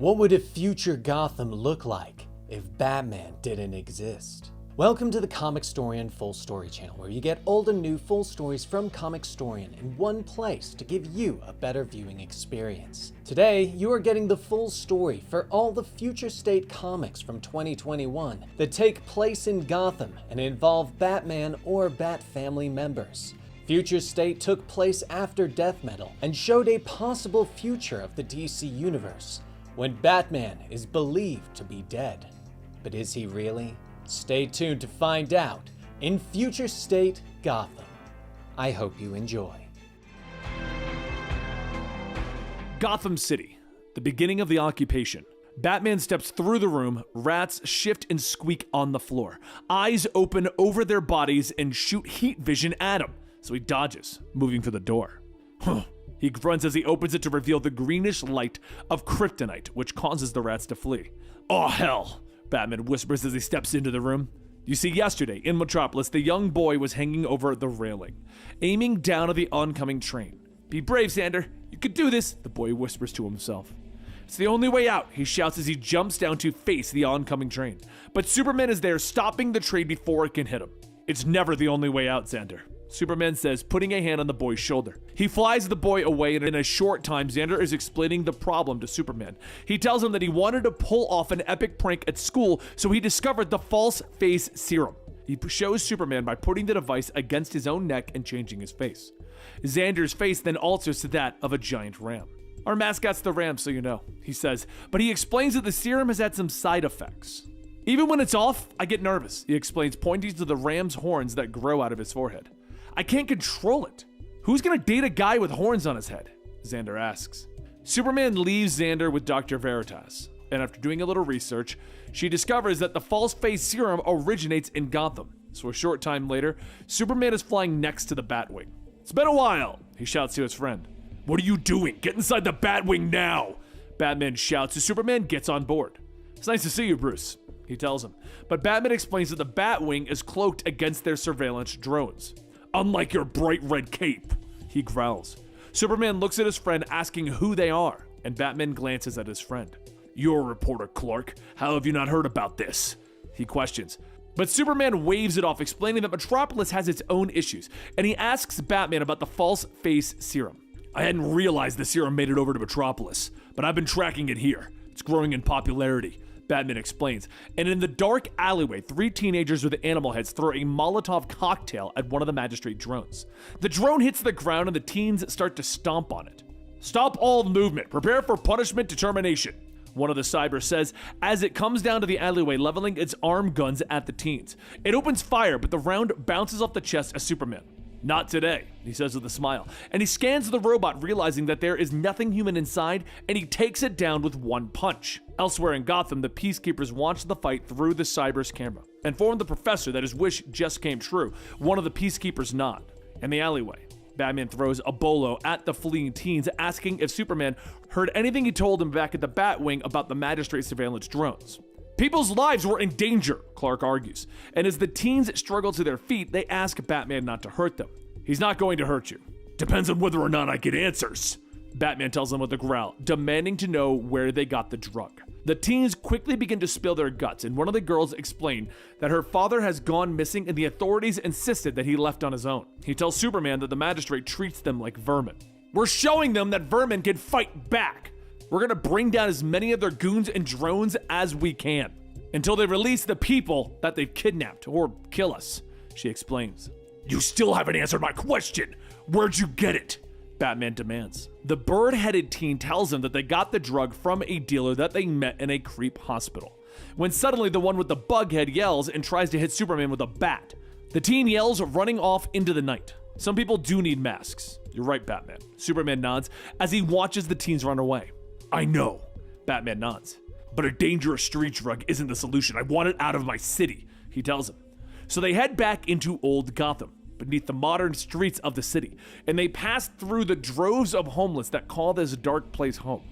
What would a future Gotham look like if Batman didn't exist? Welcome to the Comicstorian Full Story channel, where you get old and new full stories from Comicstorian in one place to give you a better viewing experience. Today, you are getting the full story for all the Future State comics from 2021 that take place in Gotham and involve Batman or Bat family members. Future State took place after Death Metal and showed a possible future of the DC universe, when Batman is believed to be dead. But is he really? Stay tuned to find out in Future State Gotham. I hope you enjoy. Gotham City, the beginning of the occupation. Batman steps through the room, rats shift and squeak on the floor. Eyes open over their bodies and shoot heat vision at him, so he dodges, moving for the door. He grunts as he opens it to reveal the greenish light of kryptonite, which causes the rats to flee. "Oh hell," Batman whispers as he steps into the room. You see, yesterday, in Metropolis, the young boy was hanging over the railing, aiming down at the oncoming train. "Be brave, Xander. You could do this," the boy whispers to himself. "It's the only way out," he shouts as he jumps down to face the oncoming train. But Superman is there, stopping the train before it can hit him. "It's never the only way out, Xander," Superman says, putting a hand on the boy's shoulder. He flies the boy away, and in a short time, Xander is explaining the problem to Superman. He tells him that he wanted to pull off an epic prank at school, so he discovered the false face serum. He shows Superman by putting the device against his own neck and changing his face. Xander's face then alters to that of a giant ram. "Our mascot's the ram, so you know," he says, but he explains that the serum has had some side effects. "Even when it's off, I get nervous," he explains, pointing to the ram's horns that grow out of his forehead. "I can't control it." "Who's gonna date a guy with horns on his head?" Xander asks. Superman leaves Xander with Dr. Veritas, and after doing a little research, she discovers that the false face serum originates in Gotham. So a short time later, Superman is flying next to the Batwing. "It's been a while," he shouts to his friend. "What are you doing? Get inside the Batwing now!" Batman shouts as Superman gets on board. "It's nice to see you, Bruce," he tells him. But Batman explains that the Batwing is cloaked against their surveillance drones. "Unlike your bright red cape," he growls. Superman looks at his friend, asking who they are, and Batman glances at his friend. "You're a reporter, Clark. How have you not heard about this?" he questions. But Superman waves it off, explaining that Metropolis has its own issues, and he asks Batman about the false face serum. "I hadn't realized the serum made it over to Metropolis, but I've been tracking it here. It's growing in popularity," Batman explains. And in the dark alleyway, 3 teenagers with animal heads throw a Molotov cocktail at one of the Magistrate drones. The drone hits the ground and the teens start to stomp on it. "Stop all movement. Prepare for punishment determination," one of the cybers says as it comes down to the alleyway, leveling its arm guns at the teens. It opens fire, but the round bounces off the chest of Superman. "Not today," he says with a smile, and he scans the robot, realizing that there is nothing human inside, and he takes it down with one punch. Elsewhere in Gotham, the Peacekeepers watch the fight through the cyber's camera, and inform the professor that his wish just came true. One of the Peacekeepers nod. In the alleyway, Batman throws a bolo at the fleeing teens, asking if Superman heard anything he told him back at the Batwing about the Magistrate surveillance drones. "People's lives were in danger," Clark argues, and as the teens struggle to their feet, they ask Batman not to hurt them. "He's not going to hurt you. Depends on whether or not I get answers," Batman tells them with a growl, demanding to know where they got the drug. The teens quickly begin to spill their guts, and one of the girls explains that her father has gone missing and the authorities insisted that he left on his own. He tells Superman that the Magistrate treats them like vermin. "We're showing them that vermin can fight back. We're gonna bring down as many of their goons and drones as we can, until they release the people that they've kidnapped or kill us," she explains. "You still haven't answered my question. Where'd you get it?" Batman demands. The bird-headed teen tells him that they got the drug from a dealer that they met in a creep hospital. When suddenly the one with the bug head yells and tries to hit Superman with a bat. The teen yells, running off into the night. "Some people do need masks." "You're right, Batman." Superman nods as he watches the teens run away. "I know," Batman nods. "But a dangerous street drug isn't the solution. I want it out of my city," he tells him. So they head back into Old Gotham, beneath the modern streets of the city, and they pass through the droves of homeless that call this dark place home,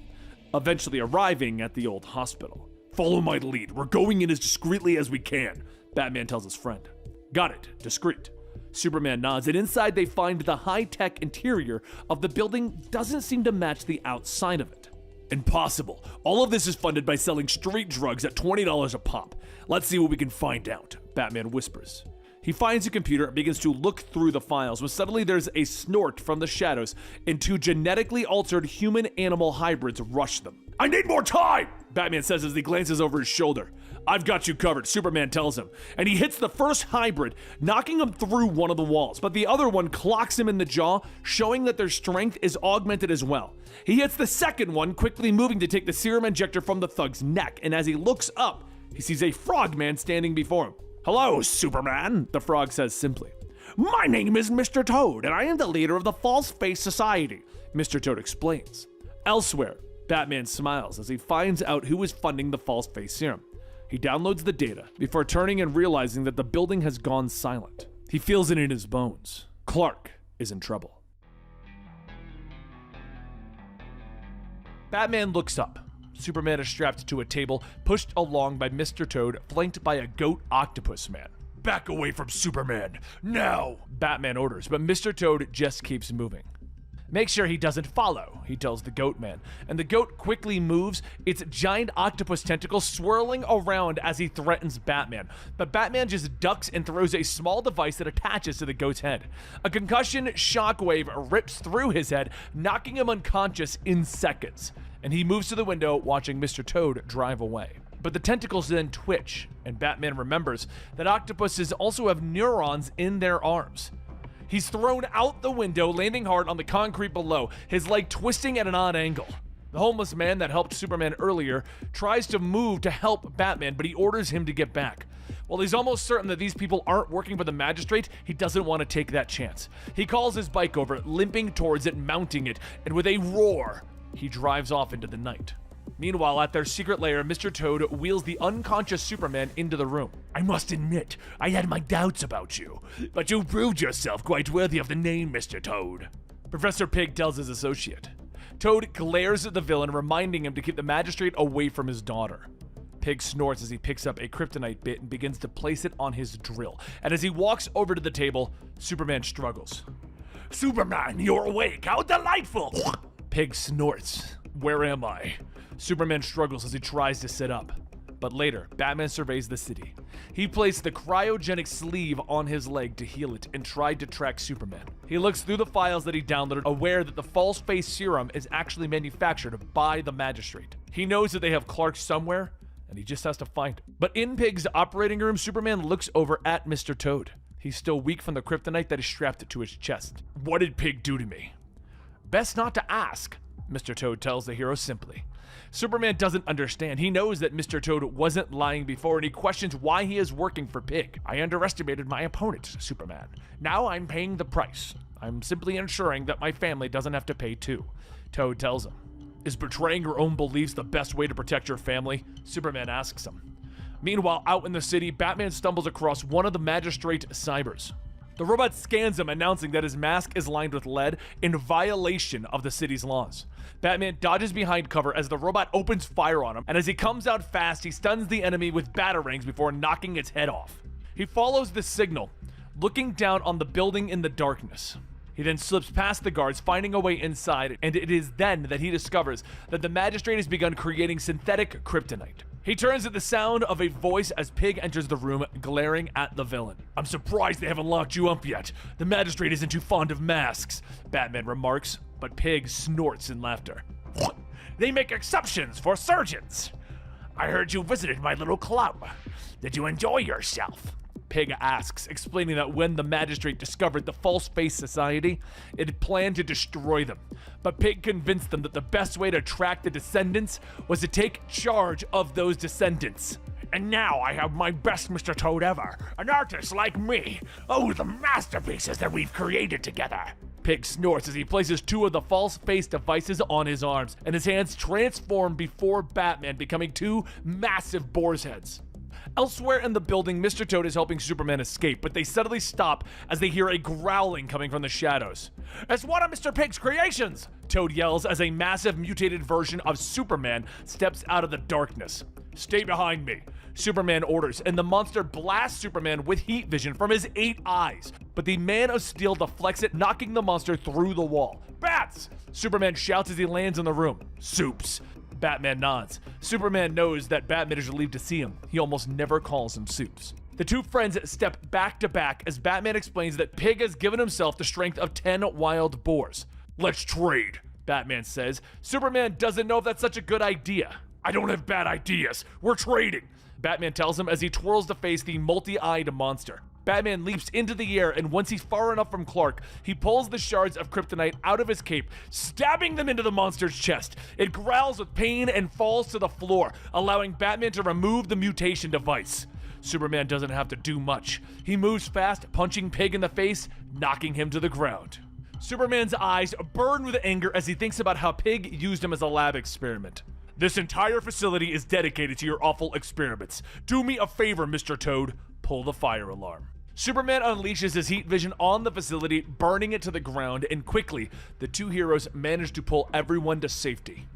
eventually arriving at the old hospital. "Follow my lead. We're going in as discreetly as we can," Batman tells his friend. "Got it. Discreet." Superman nods, and inside they find the high-tech interior of the building doesn't seem to match the outside of it. Impossible. All of this is funded by selling street drugs at $20 a pop. Let's see what we can find out, Batman whispers. He finds a computer and begins to look through the files when suddenly there's a snort from the shadows and two genetically altered human-animal hybrids rush them. I need more time, Batman says as he glances over his shoulder. I've got you covered, Superman tells him, and he hits the first hybrid, knocking him through one of the walls, but the other one clocks him in the jaw, showing that their strength is augmented as well. He hits the second one, quickly moving to take the serum injector from the thug's neck, and as he looks up, he sees a frogman standing before him. Hello, Superman, the frog says simply. My name is Mr. Toad, and I am the leader of the False Face Society, Mr. Toad explains. Elsewhere, Batman smiles as he finds out who is funding the False Face serum. He downloads the data before turning and realizing that the building has gone silent. He feels it in his bones. Clark is in trouble. Batman looks up. Superman is strapped to a table, pushed along by Mr. Toad, flanked by a goat octopus man. Back away from Superman, now! Batman orders, but Mr. Toad just keeps moving. Make sure he doesn't follow, he tells the goat man, and the goat quickly moves, its giant octopus tentacles swirling around as he threatens Batman. But Batman just ducks and throws a small device that attaches to the goat's head. A concussion shockwave rips through his head, knocking him unconscious in seconds. And he moves to the window, watching Mr. Toad drive away. But the tentacles then twitch, and Batman remembers that octopuses also have neurons in their arms. He's thrown out the window, landing hard on the concrete below, his leg twisting at an odd angle. The homeless man that helped Superman earlier tries to move to help Batman, but he orders him to get back. While he's almost certain that these people aren't working for the Magistrate, he doesn't want to take that chance. He calls his bike over, limping towards it, mounting it, and with a roar, he drives off into the night. Meanwhile, at their secret lair, Mr. Toad wheels the unconscious Superman into the room. I must admit, I had my doubts about you, but you proved yourself quite worthy of the name, Mr. Toad. Professor Pig tells his associate. Toad glares at the villain, reminding him to keep the Magistrate away from his daughter. Pig snorts as he picks up a kryptonite bit and begins to place it on his drill. And as he walks over to the table, Superman struggles. Superman, you're awake! How delightful! Pig snorts. Where am I? Superman struggles as he tries to sit up. But later, Batman surveys the city. He placed the cryogenic sleeve on his leg to heal it and tried to track Superman. He looks through the files that he downloaded, aware that the false face serum is actually manufactured by the Magistrate. He knows that they have Clark somewhere, and he just has to find him. But in Pig's operating room, Superman looks over at Mr. Toad. He's still weak from the kryptonite that is strapped to his chest. What did Pig do to me? Best not to ask, Mr. Toad tells the hero simply. Superman doesn't understand. He knows that Mr. Toad wasn't lying before, and he questions why he is working for Pig. I underestimated my opponent, Superman. Now I'm paying the price. I'm simply ensuring that my family doesn't have to pay too, Toad tells him. Is betraying your own beliefs the best way to protect your family? Superman asks him. Meanwhile, out in the city, Batman stumbles across one of the Magistrate cybers. The robot scans him, announcing that his mask is lined with lead in violation of the city's laws. Batman dodges behind cover as the robot opens fire on him, and as he comes out fast, he stuns the enemy with batarangs before knocking its head off. He follows the signal, looking down on the building in the darkness. He then slips past the guards, finding a way inside, and it is then that he discovers that the Magistrate has begun creating synthetic kryptonite. He turns at the sound of a voice as Pig enters the room, glaring at the villain. I'm surprised they haven't locked you up yet. The Magistrate isn't too fond of masks, Batman remarks, but Pig snorts in laughter. They make exceptions for surgeons. I heard you visited my little club. Did you enjoy yourself? Pig asks, explaining that when the Magistrate discovered the False Face Society, it had planned to destroy them. But Pig convinced them that the best way to track the descendants was to take charge of those descendants. And now I have my best Mr. Toad ever, an artist like me. Oh, the masterpieces that we've created together. Pig snorts as he places two of the false face devices on his arms, and his hands transform before Batman, becoming two massive boar's heads. Elsewhere in the building, Mr. Toad is helping Superman escape, but they suddenly stop as they hear a growling coming from the shadows. It's one of Mr. Pig's creations! Toad yells as a massive mutated version of Superman steps out of the darkness. Stay behind me, Superman orders, and the monster blasts Superman with heat vision from his 8 eyes. But the Man of Steel deflects it, knocking the monster through the wall. Bats! Superman shouts as he lands in the room. Soups. Batman nods. Superman knows that Batman is relieved to see him. He almost never calls him Supes. The two friends step back to back as Batman explains that Pig has given himself the strength of 10 wild boars. "Let's trade," Batman says. Superman doesn't know if that's such a good idea. "I don't have bad ideas. We're trading," Batman tells him as he twirls to face the multi-eyed monster. Batman leaps into the air, and once he's far enough from Clark, he pulls the shards of kryptonite out of his cape, stabbing them into the monster's chest. It growls with pain and falls to the floor, allowing Batman to remove the mutation device. Superman doesn't have to do much. He moves fast, punching Pig in the face, knocking him to the ground. Superman's eyes burn with anger as he thinks about how Pig used him as a lab experiment. "This entire facility is dedicated to your awful experiments. Do me a favor, Mr. Toad. Pull the fire alarm." Superman unleashes his heat vision on the facility, burning it to the ground, and quickly, the two heroes manage to pull everyone to safety.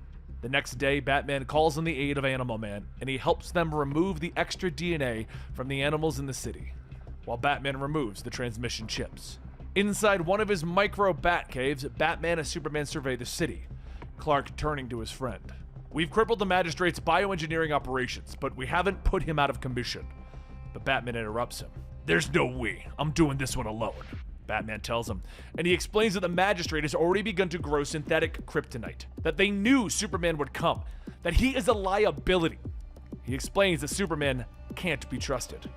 The next day, Batman calls in the aid of Animal Man, and he helps them remove the extra DNA from the animals in the city, while Batman removes the transmission chips. Inside one of his micro bat caves, Batman and Superman survey the city, Clark turning to his friend. "We've crippled the Magistrate's bioengineering operations, but we haven't put him out of commission." But Batman interrupts him. "There's no we. I'm doing this one alone," Batman tells him, and he explains that the Magistrate has already begun to grow synthetic kryptonite, that they knew Superman would come, that he is a liability. He explains that Superman can't be trusted.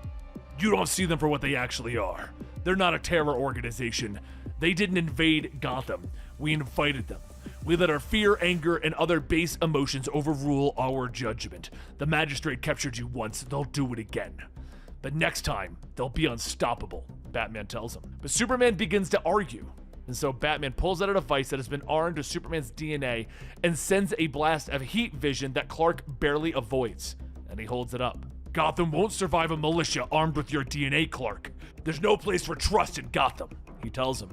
"You don't see them for what they actually are. They're not a terror organization. They didn't invade Gotham. We invited them. We let our fear, anger, and other base emotions overrule our judgment. The Magistrate captured you once, they'll do it again. But next time, they'll be unstoppable," Batman tells him. But Superman begins to argue, and so Batman pulls out a device that has been armed with Superman's DNA and sends a blast of heat vision that Clark barely avoids, and he holds it up. "Gotham won't survive a militia armed with your DNA, Clark. There's no place for trust in Gotham," he tells him.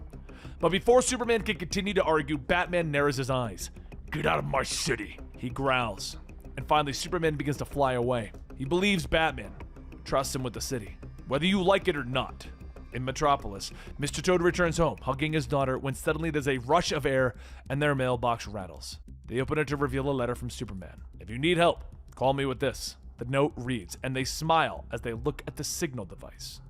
But before Superman can continue to argue, Batman narrows his eyes. "Get out of my city," he growls. And finally, Superman begins to fly away. He believes Batman, trusts him with the city, whether you like it or not. In Metropolis, Mr. Toad returns home, hugging his daughter, when suddenly there's a rush of air and their mailbox rattles. They open it to reveal a letter from Superman. "If you need help, call me with this," the note reads, and they smile as they look at the signal device.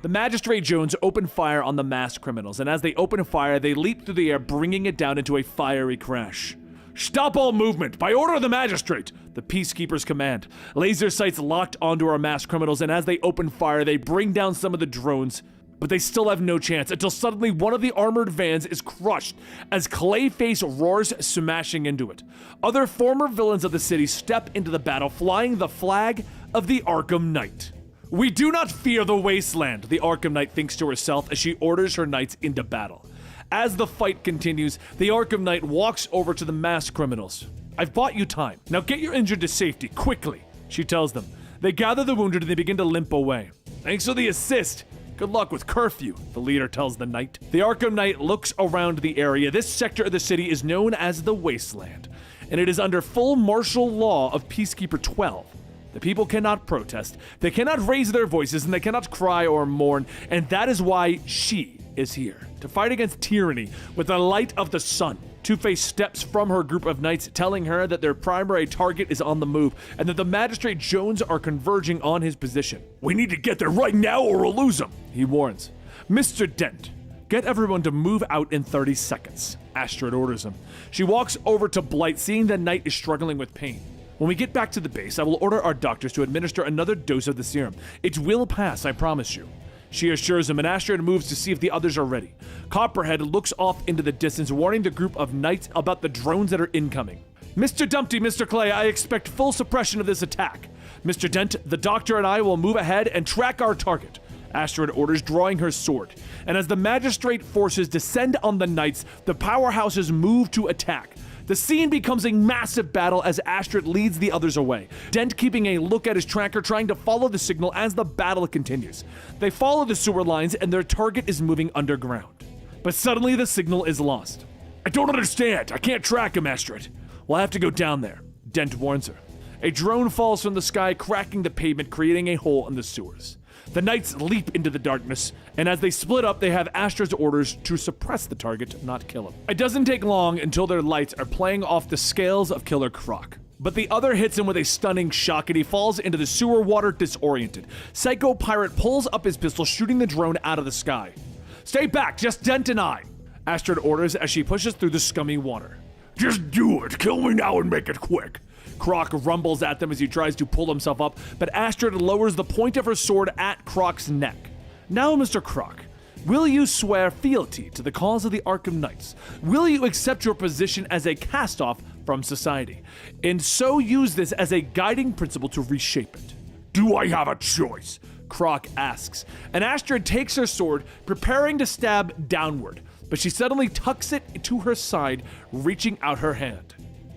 The Magistrate Jones open fire on the masked criminals, and as they open fire, they leap through the air, bringing it down into a fiery crash. "Stop all movement! By order of the Magistrate!" the Peacekeepers command. Laser sights locked onto our masked criminals, and as they open fire, they bring down some of the drones, but they still have no chance until suddenly one of the armored vans is crushed as Clayface roars, smashing into it. Other former villains of the city step into the battle, flying the flag of the Arkham Knight. "We do not fear the wasteland," the Arkham Knight thinks to herself as she orders her knights into battle. As the fight continues, the Arkham Knight walks over to the masked criminals. "I've bought you time. Now get your injured to safety, quickly," she tells them. They gather the wounded and they begin to limp away. "Thanks for the assist. Good luck with curfew," the leader tells the knight. The Arkham Knight looks around the area. This sector of the city is known as the Wasteland, and it is under full martial law of Peacekeeper 12. The people cannot protest, they cannot raise their voices, and they cannot cry or mourn, and that is why she is here, to fight against tyranny with the light of the sun. Two-Face steps from her group of knights, telling her that their primary target is on the move, and that the Magistrate Jones are converging on his position. "We need to get there right now or we'll lose them," he warns. "Mr. Dent, get everyone to move out in 30 seconds, Astrid orders him. She walks over to Blight, seeing that Knight is struggling with pain. "When we get back to the base, I will order our doctors to administer another dose of the serum. It will pass, I promise you," she assures him, and Astrid moves to see if the others are ready. Copperhead looks off into the distance, warning the group of knights about the drones that are incoming. "Mr. Dumpty, Mr. Clay, I expect full suppression of this attack. Mr. Dent, the doctor and I will move ahead and track our target," Astrid orders, drawing her sword. And as the Magistrate forces descend on the knights, the powerhouses move to attack. The scene becomes a massive battle as Astrid leads the others away, Dent keeping a look at his tracker, trying to follow the signal as the battle continues. They follow the sewer lines and their target is moving underground. But suddenly the signal is lost. "I don't understand. I can't track him, Astrid." "We'll have to go down there," Dent warns her. A drone falls from the sky, cracking the pavement, creating a hole in the sewers. The Knights leap into the darkness, and as they split up, they have Astra's orders to suppress the target, not kill him. It doesn't take long until their lights are playing off the scales of Killer Croc. But the other hits him with a stunning shock and he falls into the sewer water disoriented. Psycho Pirate pulls up his pistol, shooting the drone out of the sky. "Stay back, just Dent and I," Astrid orders as she pushes through the scummy water. "Just do it, kill me now and make it quick." Croc rumbles at them as he tries to pull himself up, but Astrid lowers the point of her sword at Croc's neck. "Now, Mr. Croc, will you swear fealty to the cause of the Arkham Knights? Will you accept your position as a cast-off from society, and so use this as a guiding principle to reshape it?" "Do I have a choice?" Croc asks, and Astrid takes her sword, preparing to stab downward, but she suddenly tucks it to her side, reaching out her hand.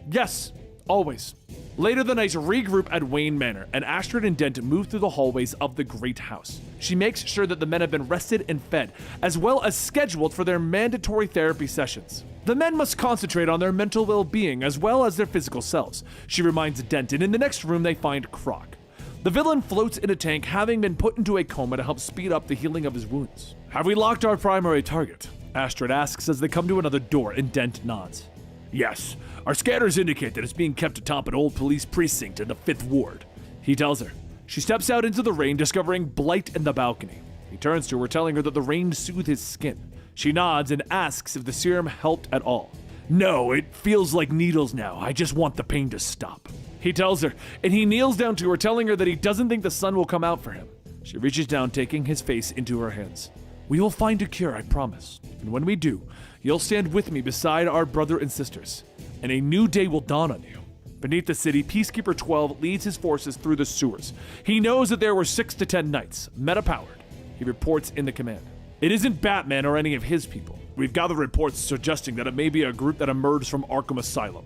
"Yes, always." Later, the Knights regroup at Wayne Manor, and Astrid and Dent move through the hallways of the Great House. She makes sure that the men have been rested and fed, as well as scheduled for their mandatory therapy sessions. The men must concentrate on their mental well-being as well as their physical selves, she reminds Dent, and in the next room they find Croc. The villain floats in a tank, having been put into a coma to help speed up the healing of his wounds. "Have we locked our primary target?" Astrid asks as they come to another door, and Dent nods. "Yes. Our scanners indicate that it's being kept atop an old police precinct in the 5th Ward," he tells her. She steps out into the rain, discovering Blight in the balcony. He turns to her, telling her that the rain soothed his skin. She nods and asks if the serum helped at all. "No, it feels like needles now. I just want the pain to stop," he tells her, and he kneels down to her, telling her that he doesn't think the sun will come out for him. She reaches down, taking his face into her hands. "We will find a cure, I promise. And when we do, you'll stand with me beside our brother and sisters, and a new day will dawn on you." Beneath the city, Peacekeeper 12 leads his forces through the sewers. He knows that there were 6 to 10 knights, meta-powered. He reports in the command. "It isn't Batman or any of his people. We've gathered reports suggesting that it may be a group that emerged from Arkham Asylum."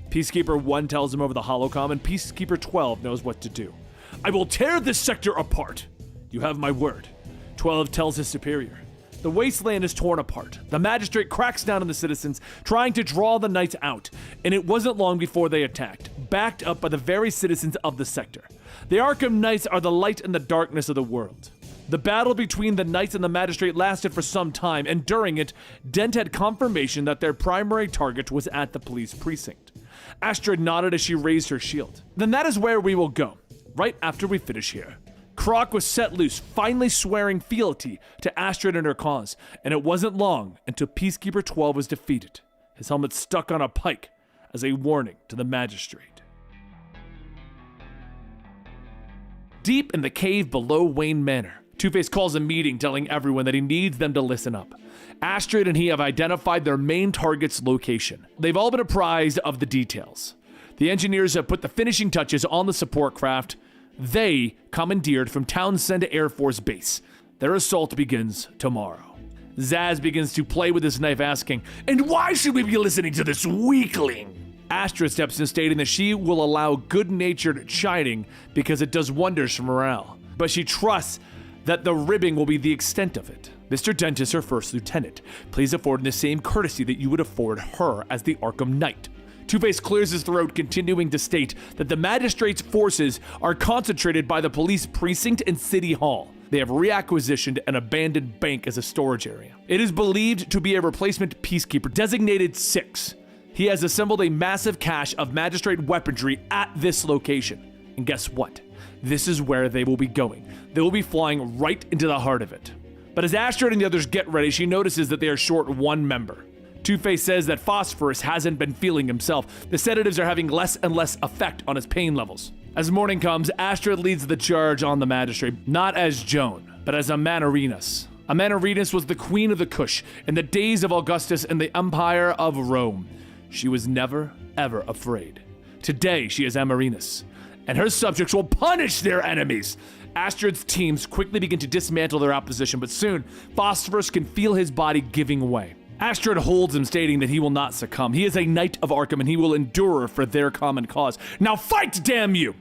Peacekeeper 1 tells him over the holocom, and Peacekeeper 12 knows what to do. "I will tear this sector apart. You have my word," 12 tells his superior. The wasteland is torn apart. The Magistrate cracks down on the citizens, trying to draw the Knights out, and it wasn't long before they attacked, backed up by the very citizens of the sector. The Arkham Knights are the light in the darkness of the world. The battle between the Knights and the Magistrate lasted for some time, and during it, Dent had confirmation that their primary target was at the police precinct. Astrid nodded as she raised her shield. "Then that is where we will go, right after we finish here." Croc was set loose, finally swearing fealty to Astrid and her cause, and it wasn't long until Peacekeeper 12 was defeated, his helmet stuck on a pike as a warning to the Magistrate. Deep in the cave below Wayne Manor, Two-Face calls a meeting, telling everyone that he needs them to listen up. Astrid and he have identified their main target's location. They've all been apprised of the details. The engineers have put the finishing touches on the support craft they commandeered from Townsend Air Force Base. Their assault begins tomorrow. Zaz begins to play with his knife, asking, "And why should we be listening to this weakling?" Astrid steps in, stating that she will allow good-natured chiding because it does wonders for morale. But she trusts that the ribbing will be the extent of it. Mr. Dent is her first lieutenant. Please afford him the same courtesy that you would afford her as the Arkham Knight. Two-Face clears his throat, continuing to state that the Magistrate's forces are concentrated by the police precinct and City Hall. They have reacquisitioned an abandoned bank as a storage area. It is believed to be a replacement Peacekeeper, designated 6. He has assembled a massive cache of Magistrate weaponry at this location. And guess what? This is where they will be going. They will be flying right into the heart of it. But as Astrid and the others get ready, she notices that they are short one member. Two-Face says that Phosphorus hasn't been feeling himself. The sedatives are having less and less effect on his pain levels. As morning comes, Astrid leads the charge on the Magistrate, not as Joan, but as Amanirenas. Amanirenas was the queen of the Kush in the days of Augustus and the Empire of Rome. She was never, ever afraid. Today, she is Amarinas, and her subjects will punish their enemies. Astrid's teams quickly begin to dismantle their opposition, but soon, Phosphorus can feel his body giving way. Astrid holds him, stating that he will not succumb. He is a Knight of Arkham, and he will endure for their common cause. Now fight, damn you!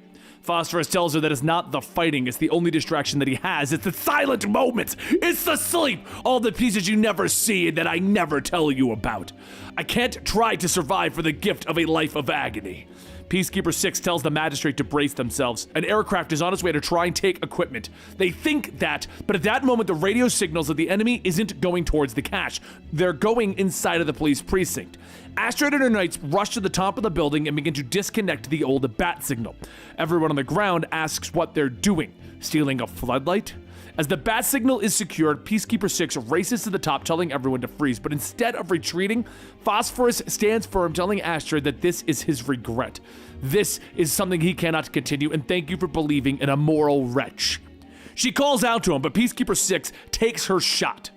Phosphorus tells her that it's not the fighting, it's the only distraction that he has. It's the silent moments. It's the sleep. All the pieces you never see and that I never tell you about. I can't try to survive for the gift of a life of agony. Peacekeeper 6 tells the Magistrate to brace themselves. An aircraft is on its way to try and take equipment. They think that, but at that moment the radio signals that the enemy isn't going towards the cache. They're going inside of the police precinct. Asteroid and her knights rush to the top of the building and begin to disconnect the old bat signal. Everyone on the ground asks what they're doing. Stealing a floodlight? As the bat signal is secured, Peacekeeper 6 races to the top, telling everyone to freeze. But instead of retreating, Phosphorus stands firm, telling Asteroid that this is his regret. This is something he cannot continue, and thank you for believing in a moral wretch. She calls out to him, but Peacekeeper 6 takes her shot.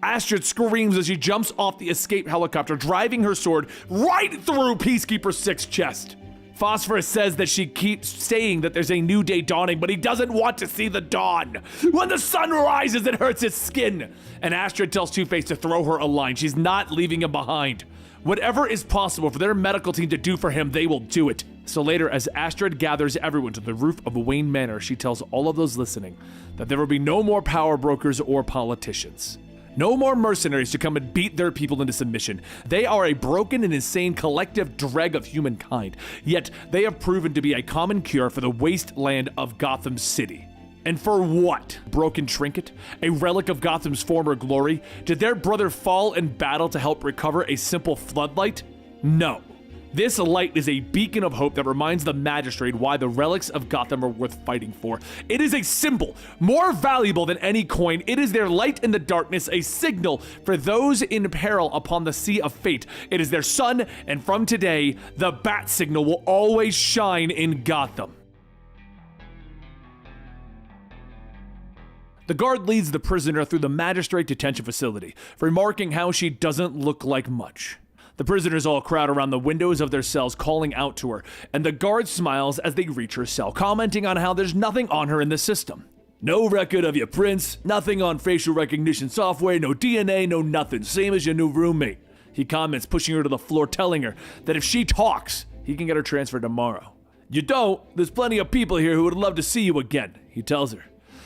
Asteroid screams as she jumps off the escape helicopter, driving her sword right through Peacekeeper 6's chest. Phosphorus says that she keeps saying that there's a new day dawning, but he doesn't want to see the dawn. When the sun rises, it hurts his skin. And Asteroid tells Two-Face to throw her a line. She's not leaving him behind. Whatever is possible for their medical team to do for him, they will do it. So later, as Asteroid gathers everyone to the roof of Wayne Manor, she tells all of those listening that there will be no more power brokers or politicians. No more mercenaries to come and beat their people into submission. They are a broken and insane collective dreg of humankind, yet they have proven to be a common cure for the wasteland of Gotham City. And for what? Broken trinket? A relic of Gotham's former glory? Did their brother fall in battle to help recover a simple floodlight? No. This light is a beacon of hope that reminds the Magistrate why the relics of Gotham are worth fighting for. It is a symbol, more valuable than any coin. It is their light in the darkness, a signal for those in peril upon the sea of fate. It is their sun, and from today, the bat signal will always shine in Gotham. The guard leads the prisoner through the Magistrate detention facility, remarking how she doesn't look like much. The prisoners all crowd around the windows of their cells, calling out to her, and the guard smiles as they reach her cell, commenting on how there's nothing on her in the system. No record of your prints, nothing on facial recognition software, no DNA, no nothing, same as your new roommate. He comments, pushing her to the floor, telling her that if she talks, he can get her transferred tomorrow. You don't, there's plenty of people here who would love to see you again, he tells her.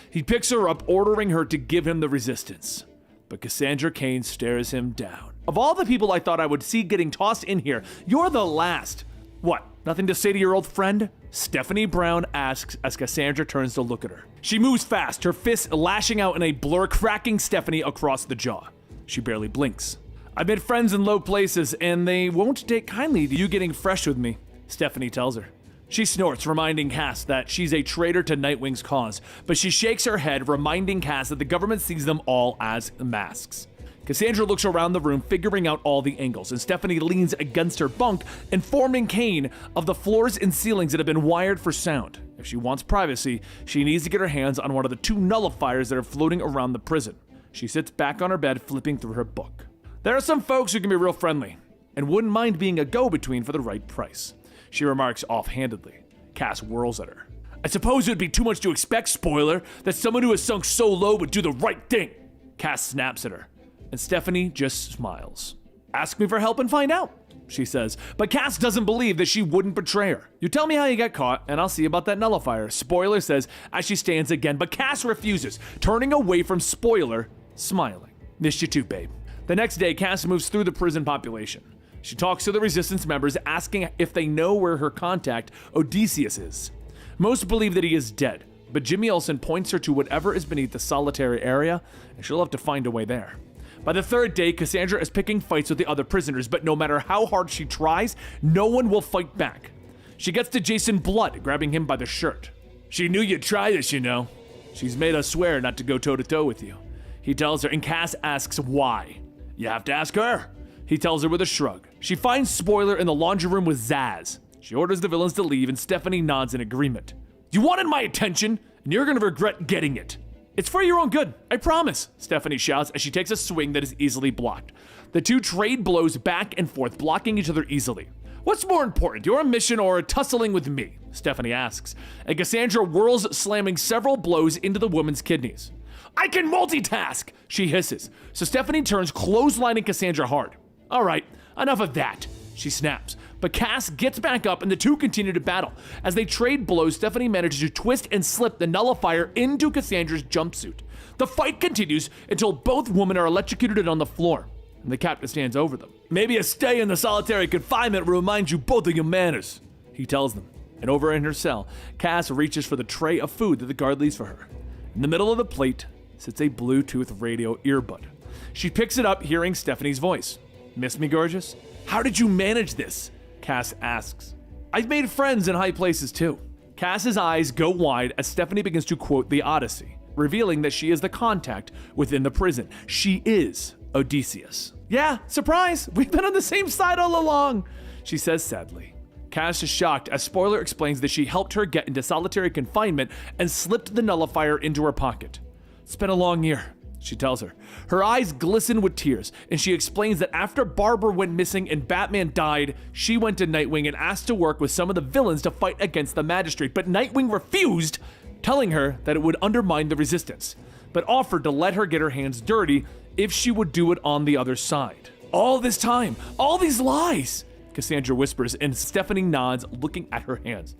He picks her up, ordering her to give him the resistance. But Cassandra Cain stares him down. Of all the people I thought I would see getting tossed in here, you're the last. What, nothing to say to your old friend? Stephanie Brown asks as Cassandra turns to look at her. She moves fast, her fists lashing out in a blur, cracking Stephanie across the jaw. She barely blinks. I've made friends in low places, and they won't take kindly to you getting fresh with me, Stephanie tells her. She snorts, reminding Cass that she's a traitor to Nightwing's cause, but she shakes her head, reminding Cass that the government sees them all as masks. Cassandra looks around the room, figuring out all the angles, and Stephanie leans against her bunk, informing Cain of the floors and ceilings that have been wired for sound. If she wants privacy, she needs to get her hands on one of the 2 nullifiers that are floating around the prison. She sits back on her bed, flipping through her book. There are some folks who can be real friendly, and wouldn't mind being a go-between for the right price, she remarks offhandedly. Cass whirls at her. I suppose it would be too much to expect, spoiler, that someone who has sunk so low would do the right thing. Cass snaps at her, and Stephanie just smiles. Ask me for help and find out, she says, but Cass doesn't believe that she wouldn't betray her. You tell me how you got caught, and I'll see about that nullifier, Spoiler says as she stands again, but Cass refuses, turning away from Spoiler, smiling. Missed you too, babe. The next day, Cass moves through the prison population. She talks to the Resistance members, asking if they know where her contact, Odysseus, is. Most believe that he is dead, but Jimmy Olsen points her to whatever is beneath the solitary area, and she'll have to find a way there. By the 3rd day, Cassandra is picking fights with the other prisoners, but no matter how hard she tries, no one will fight back. She gets to Jason Blood, grabbing him by the shirt. She knew you'd try this, you know. She's made us swear not to go toe-to-toe with you. He tells her, and Cass asks why. You have to ask her, he tells her with a shrug. She finds Spoiler in the laundry room with Zaz. She orders the villains to leave, and Stephanie nods in agreement. You wanted my attention, and you're gonna regret getting it. It's for your own good, I promise, Stephanie shouts as she takes a swing that is easily blocked. The 2 trade blows back and forth, blocking each other easily. What's more important, your mission or tussling with me? Stephanie asks, and Cassandra whirls, slamming several blows into the woman's kidneys. I can multitask, she hisses, so Stephanie turns, clotheslining Cassandra hard. All right, enough of that, she snaps. But Cass gets back up and the 2 continue to battle. As they trade blows, Stephanie manages to twist and slip the nullifier into Cassandra's jumpsuit. The fight continues until both women are electrocuted on the floor, and the captain stands over them. Maybe a stay in the solitary confinement reminds you both of your manners, he tells them. And over in her cell, Cass reaches for the tray of food that the guard leaves for her. In the middle of the plate sits a Bluetooth radio earbud. She picks it up, hearing Stephanie's voice. "Miss me, gorgeous? How did you manage this?" Cass asks. "I've made friends in high places too." Cass's eyes go wide as Stephanie begins to quote the Odyssey, revealing that she is the contact within the prison. She is Odysseus. "Yeah, surprise! We've been on the same side all along," she says sadly. Cass is shocked as Spoiler explains that she helped her get into solitary confinement and slipped the nullifier into her pocket. "It's been a long year," she tells her. Her eyes glisten with tears, and she explains that after Barbara went missing and Batman died, she went to Nightwing and asked to work with some of the villains to fight against the Magistrate, but Nightwing refused, telling her that it would undermine the resistance, but offered to let her get her hands dirty if she would do it on the other side. "All this time, all these lies," Cassandra whispers, and Stephanie nods, looking at her hands.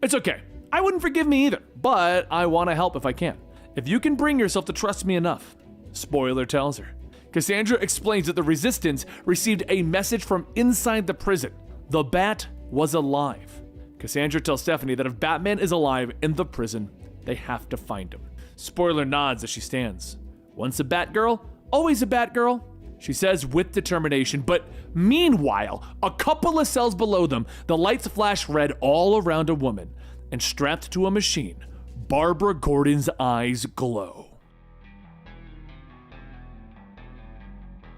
"It's okay. I wouldn't forgive me either, but I want to help if I can. If you can bring yourself to trust me enough," Spoiler tells her. Cassandra explains that the Resistance received a message from inside the prison. The Bat was alive. Cassandra tells Stephanie that if Batman is alive in the prison, they have to find him. Spoiler nods as she stands. "Once a Batgirl, always a Batgirl," she says with determination, but meanwhile, a couple of cells below them, the lights flash red all around a woman, and strapped to a machine, Barbara Gordon's eyes glow.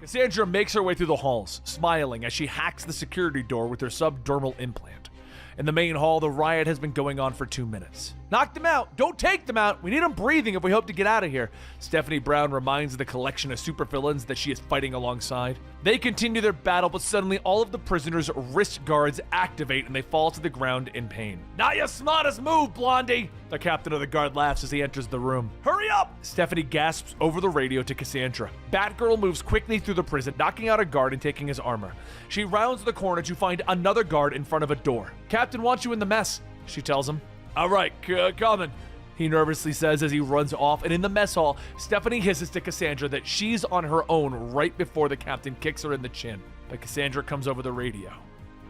Cassandra makes her way through the halls, smiling as she hacks the security door with her subdermal implant. In the main hall, the riot has been going on for 2 minutes. "Knock them out! Don't take them out! We need them breathing if we hope to get out of here," Stephanie Brown reminds the collection of supervillains that she is fighting alongside. They continue their battle, but suddenly all of the prisoners' wrist guards activate and they fall to the ground in pain. "Not your smartest move, Blondie!" The captain of the guard laughs as he enters the room. "Hurry up!" Stephanie gasps over the radio to Cassandra. Batgirl moves quickly through the prison, knocking out a guard and taking his armor. She rounds the corner to find another guard in front of a door. "Captain wants you in the mess," she tells him. "All right, coming," he nervously says as he runs off, and in the mess hall, Stephanie hisses to Cassandra that she's on her own right before the captain kicks her in the chin. But Cassandra comes over the radio.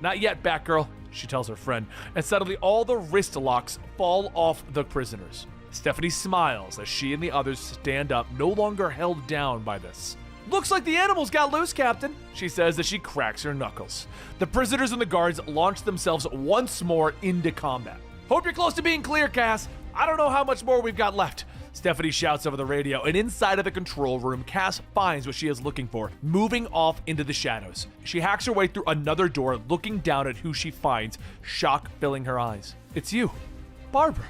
"Not yet, Batgirl," she tells her friend, and suddenly all the wrist locks fall off the prisoners. Stephanie smiles as she and the others stand up, no longer held down by this. "Looks like the animals got loose, Captain," she says as she cracks her knuckles. The prisoners and the guards launch themselves once more into combat. "Hope you're close to being clear, Cass. I don't know how much more we've got left," Stephanie shouts over the radio, and inside of the control room, Cass finds what she is looking for, moving off into the shadows. She hacks her way through another door, looking down at who she finds, shock filling her eyes. "It's you, Barbara.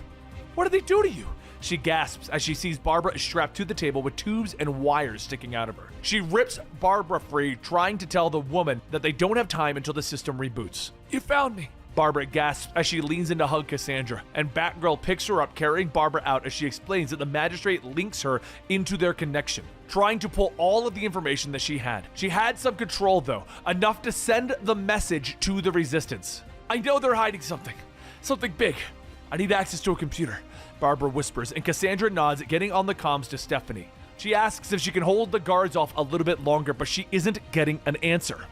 What did they do to you?" She gasps as she sees Barbara is strapped to the table with tubes and wires sticking out of her. She rips Barbara free, trying to tell the woman that they don't have time until the system reboots. "You found me," Barbara gasps as she leans in to hug Cassandra, and Batgirl picks her up, carrying Barbara out as she explains that the Magistrate links her into their connection, trying to pull all of the information that she had. She had some control, though, enough to send the message to the Resistance. "I know they're hiding something big. I need access to a computer," Barbara whispers, and Cassandra nods, getting on the comms to Stephanie. She asks if she can hold the guards off a little bit longer, but she isn't getting an answer.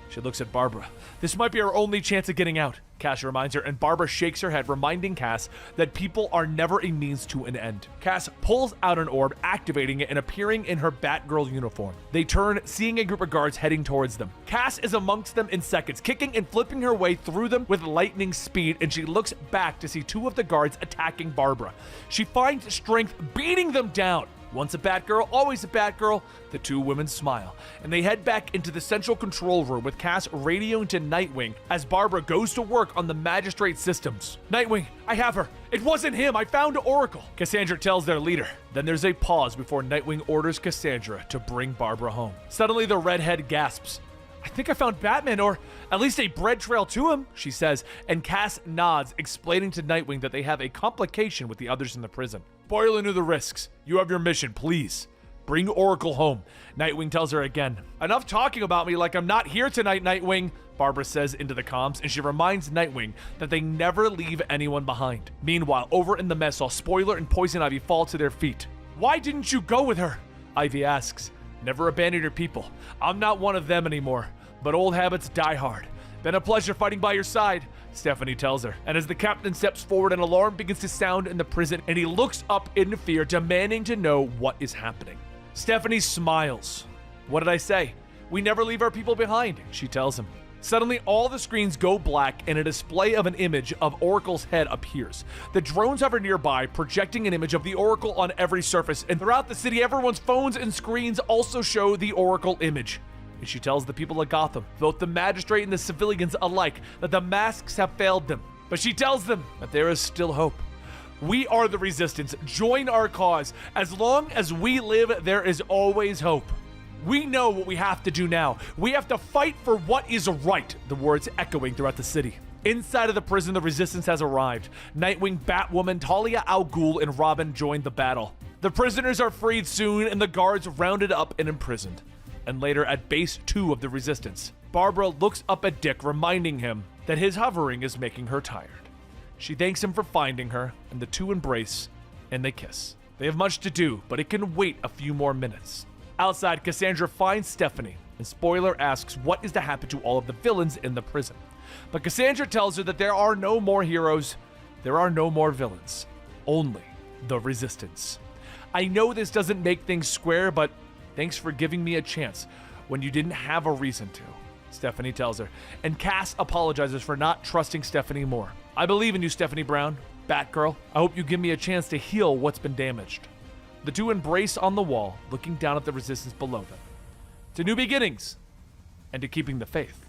She looks at Barbara. "This might be our only chance of getting out," Cass reminds her, and Barbara shakes her head, reminding Cass that people are never a means to an end. Cass pulls out an orb, activating it and appearing in her Batgirl uniform. They turn, seeing a group of guards heading towards them. Cass is amongst them in seconds, kicking and flipping her way through them with lightning speed, and she looks back to see 2 of the guards attacking Barbara. She finds strength beating them down. Once a Batgirl, always a Batgirl. The 2 women smile, and they head back into the central control room with Cass radioing to Nightwing as Barbara goes to work on the Magistrate systems. "Nightwing, I have her. It wasn't him. I found Oracle," Cassandra tells their leader. Then there's a pause before Nightwing orders Cassandra to bring Barbara home. Suddenly, the redhead gasps. "I think I found Batman, or at least a bread trail to him," she says, and Cass nods, explaining to Nightwing that they have a complication with the others in the prison. "Spoiler knew the risks. You have your mission, please. Bring Oracle home," Nightwing tells her again. "Enough talking about me like I'm not here tonight, Nightwing," Barbara says into the comms, and she reminds Nightwing that they never leave anyone behind. Meanwhile, over in the mess hall, Spoiler and Poison Ivy fall to their feet. "Why didn't you go with her?" Ivy asks. "Never abandon your people. I'm not one of them anymore, but old habits die hard. Been a pleasure fighting by your side. Stephanie tells her. And as the captain steps forward, an alarm begins to sound in the prison, and he looks up in fear, demanding to know what is happening. Stephanie smiles. What did I say? We never leave our people behind, she tells him. Suddenly, all the screens go black and a display of an image of Oracle's head appears. The drones hover nearby, projecting an image of the Oracle on every surface, and throughout the city, everyone's phones and screens also show the Oracle image. And she tells the people of Gotham, both the Magistrate and the civilians alike, that the masks have failed them. But she tells them that there is still hope. We are the Resistance. Join our cause. As long as we live, there is always hope. We know what we have to do now. We have to fight for what is right, the words echoing throughout the city. Inside of the prison, the Resistance has arrived. Nightwing, Batwoman, Talia al Ghul, and Robin join the battle. The prisoners are freed soon, and the guards rounded up and imprisoned. And later at Base 2 of the Resistance, Barbara looks up at Dick, reminding him that his hovering is making her tired. She thanks him for finding her, and the two embrace, and they kiss. They have much to do, but it can wait a few more minutes. Outside, Cassandra finds Stephanie, and Spoiler asks what is to happen to all of the villains in the prison. But Cassandra tells her that there are no more heroes, there are no more villains, only the Resistance. I know this doesn't make things square, but thanks for giving me a chance when you didn't have a reason to, Stephanie tells her. And Cass apologizes for not trusting Stephanie more. I believe in you, Stephanie Brown, Batgirl. I hope you give me a chance to heal what's been damaged. The two embrace on the wall, looking down at the Resistance below them. To new beginnings, and to keeping the faith.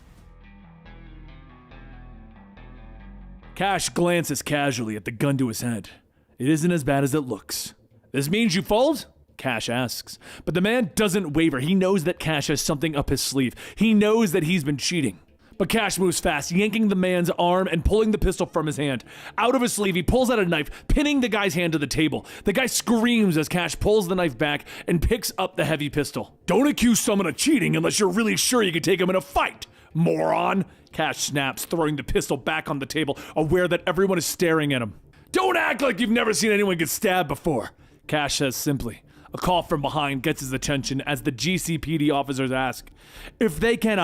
Cash glances casually at the gun to his head. It isn't as bad as it looks. This means you fold? Cash asks. But the man doesn't waver. He knows that Cash has something up his sleeve. He knows that he's been cheating. But Cash moves fast, yanking the man's arm and pulling the pistol from his hand. Out of his sleeve, he pulls out a knife, pinning the guy's hand to the table. The guy screams as Cash pulls the knife back and picks up the heavy pistol. Don't accuse someone of cheating unless you're really sure you can take him in a fight, moron! Cash snaps, throwing the pistol back on the table, aware that everyone is staring at him. Don't act like you've never seen anyone get stabbed before, Cash says simply. A call from behind gets his attention as the GCPD officers ask if they can,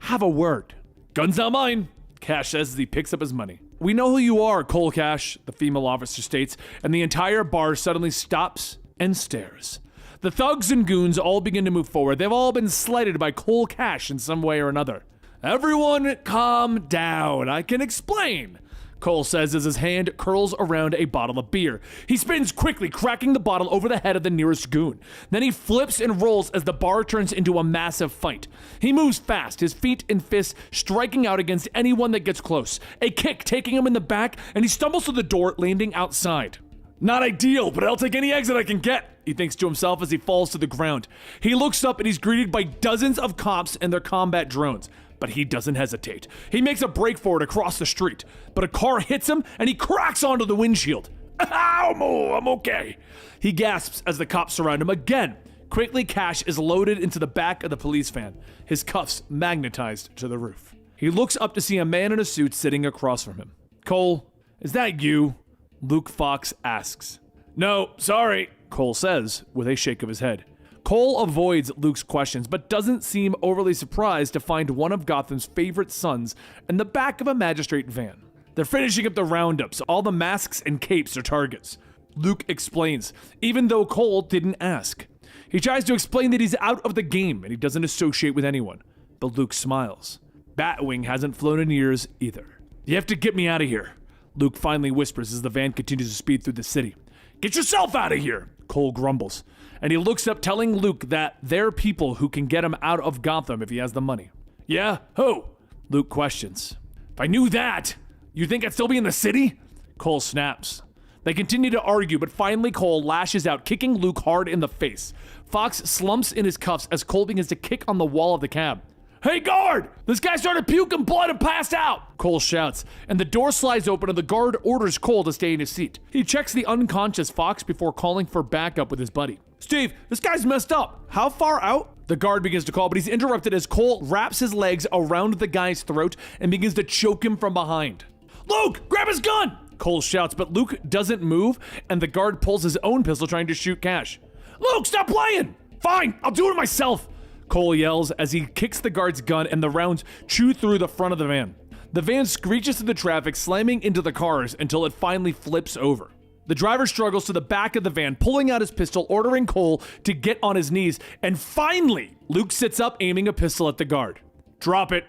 have a word. Gun's not mine, Cash says as he picks up his money. We know who you are, Cole Cash, the female officer states, and the entire bar suddenly stops and stares. The thugs and goons all begin to move forward. They've all been slighted by Cole Cash in some way or another. Everyone calm down, I can explain, Cole says as his hand curls around a bottle of beer. He spins quickly, cracking the bottle over the head of the nearest goon. Then he flips and rolls as the bar turns into a massive fight. He moves fast, his feet and fists striking out against anyone that gets close. A kick taking him in the back, and he stumbles to the door, landing outside. Not ideal, but I'll take any exit I can get, he thinks to himself as he falls to the ground. He looks up and he's greeted by dozens of cops and their combat drones. But he doesn't hesitate. He makes a break for it across the street, but a car hits him and he cracks onto the windshield. Ow, I'm okay. He gasps as the cops surround him again. Quickly, Cash is loaded into the back of the police van, his cuffs magnetized to the roof. He looks up to see a man in a suit sitting across from him. Cole, is that you? Luke Fox asks. No, sorry, Cole says with a shake of his head. Cole avoids Luke's questions, but doesn't seem overly surprised to find one of Gotham's favorite sons in the back of a Magistrate van. They're finishing up the roundups. All the masks and capes are targets. Luke explains, even though Cole didn't ask. He tries to explain that he's out of the game and he doesn't associate with anyone. But Luke smiles. Batwing hasn't flown in years either. You have to get me out of here, Luke finally whispers as the van continues to speed through the city. Get yourself out of here, Cole grumbles. And he looks up, telling Luke that they're people who can get him out of Gotham if he has the money. Yeah? Who? Luke questions. If I knew that, you think I'd still be in the city? Cole snaps. They continue to argue, but finally Cole lashes out, kicking Luke hard in the face. Fox slumps in his cuffs as Cole begins to kick on the wall of the cab. Hey, guard! This guy started puking blood and passed out! Cole shouts, and the door slides open and the guard orders Cole to stay in his seat. He checks the unconscious Fox before calling for backup with his buddy. Steve, this guy's messed up. How far out? The guard begins to call, but he's interrupted as Cole wraps his legs around the guy's throat and begins to choke him from behind. Luke, grab his gun! Cole shouts, but Luke doesn't move, and the guard pulls his own pistol trying to shoot Cash. Luke, stop playing! Fine, I'll do it myself! Cole yells as he kicks the guard's gun and the rounds chew through the front of the van. The van screeches through the traffic, slamming into the cars until it finally flips over. The driver struggles to the back of the van, pulling out his pistol, ordering Cole to get on his knees, and finally, Luke sits up, aiming a pistol at the guard. "Drop it."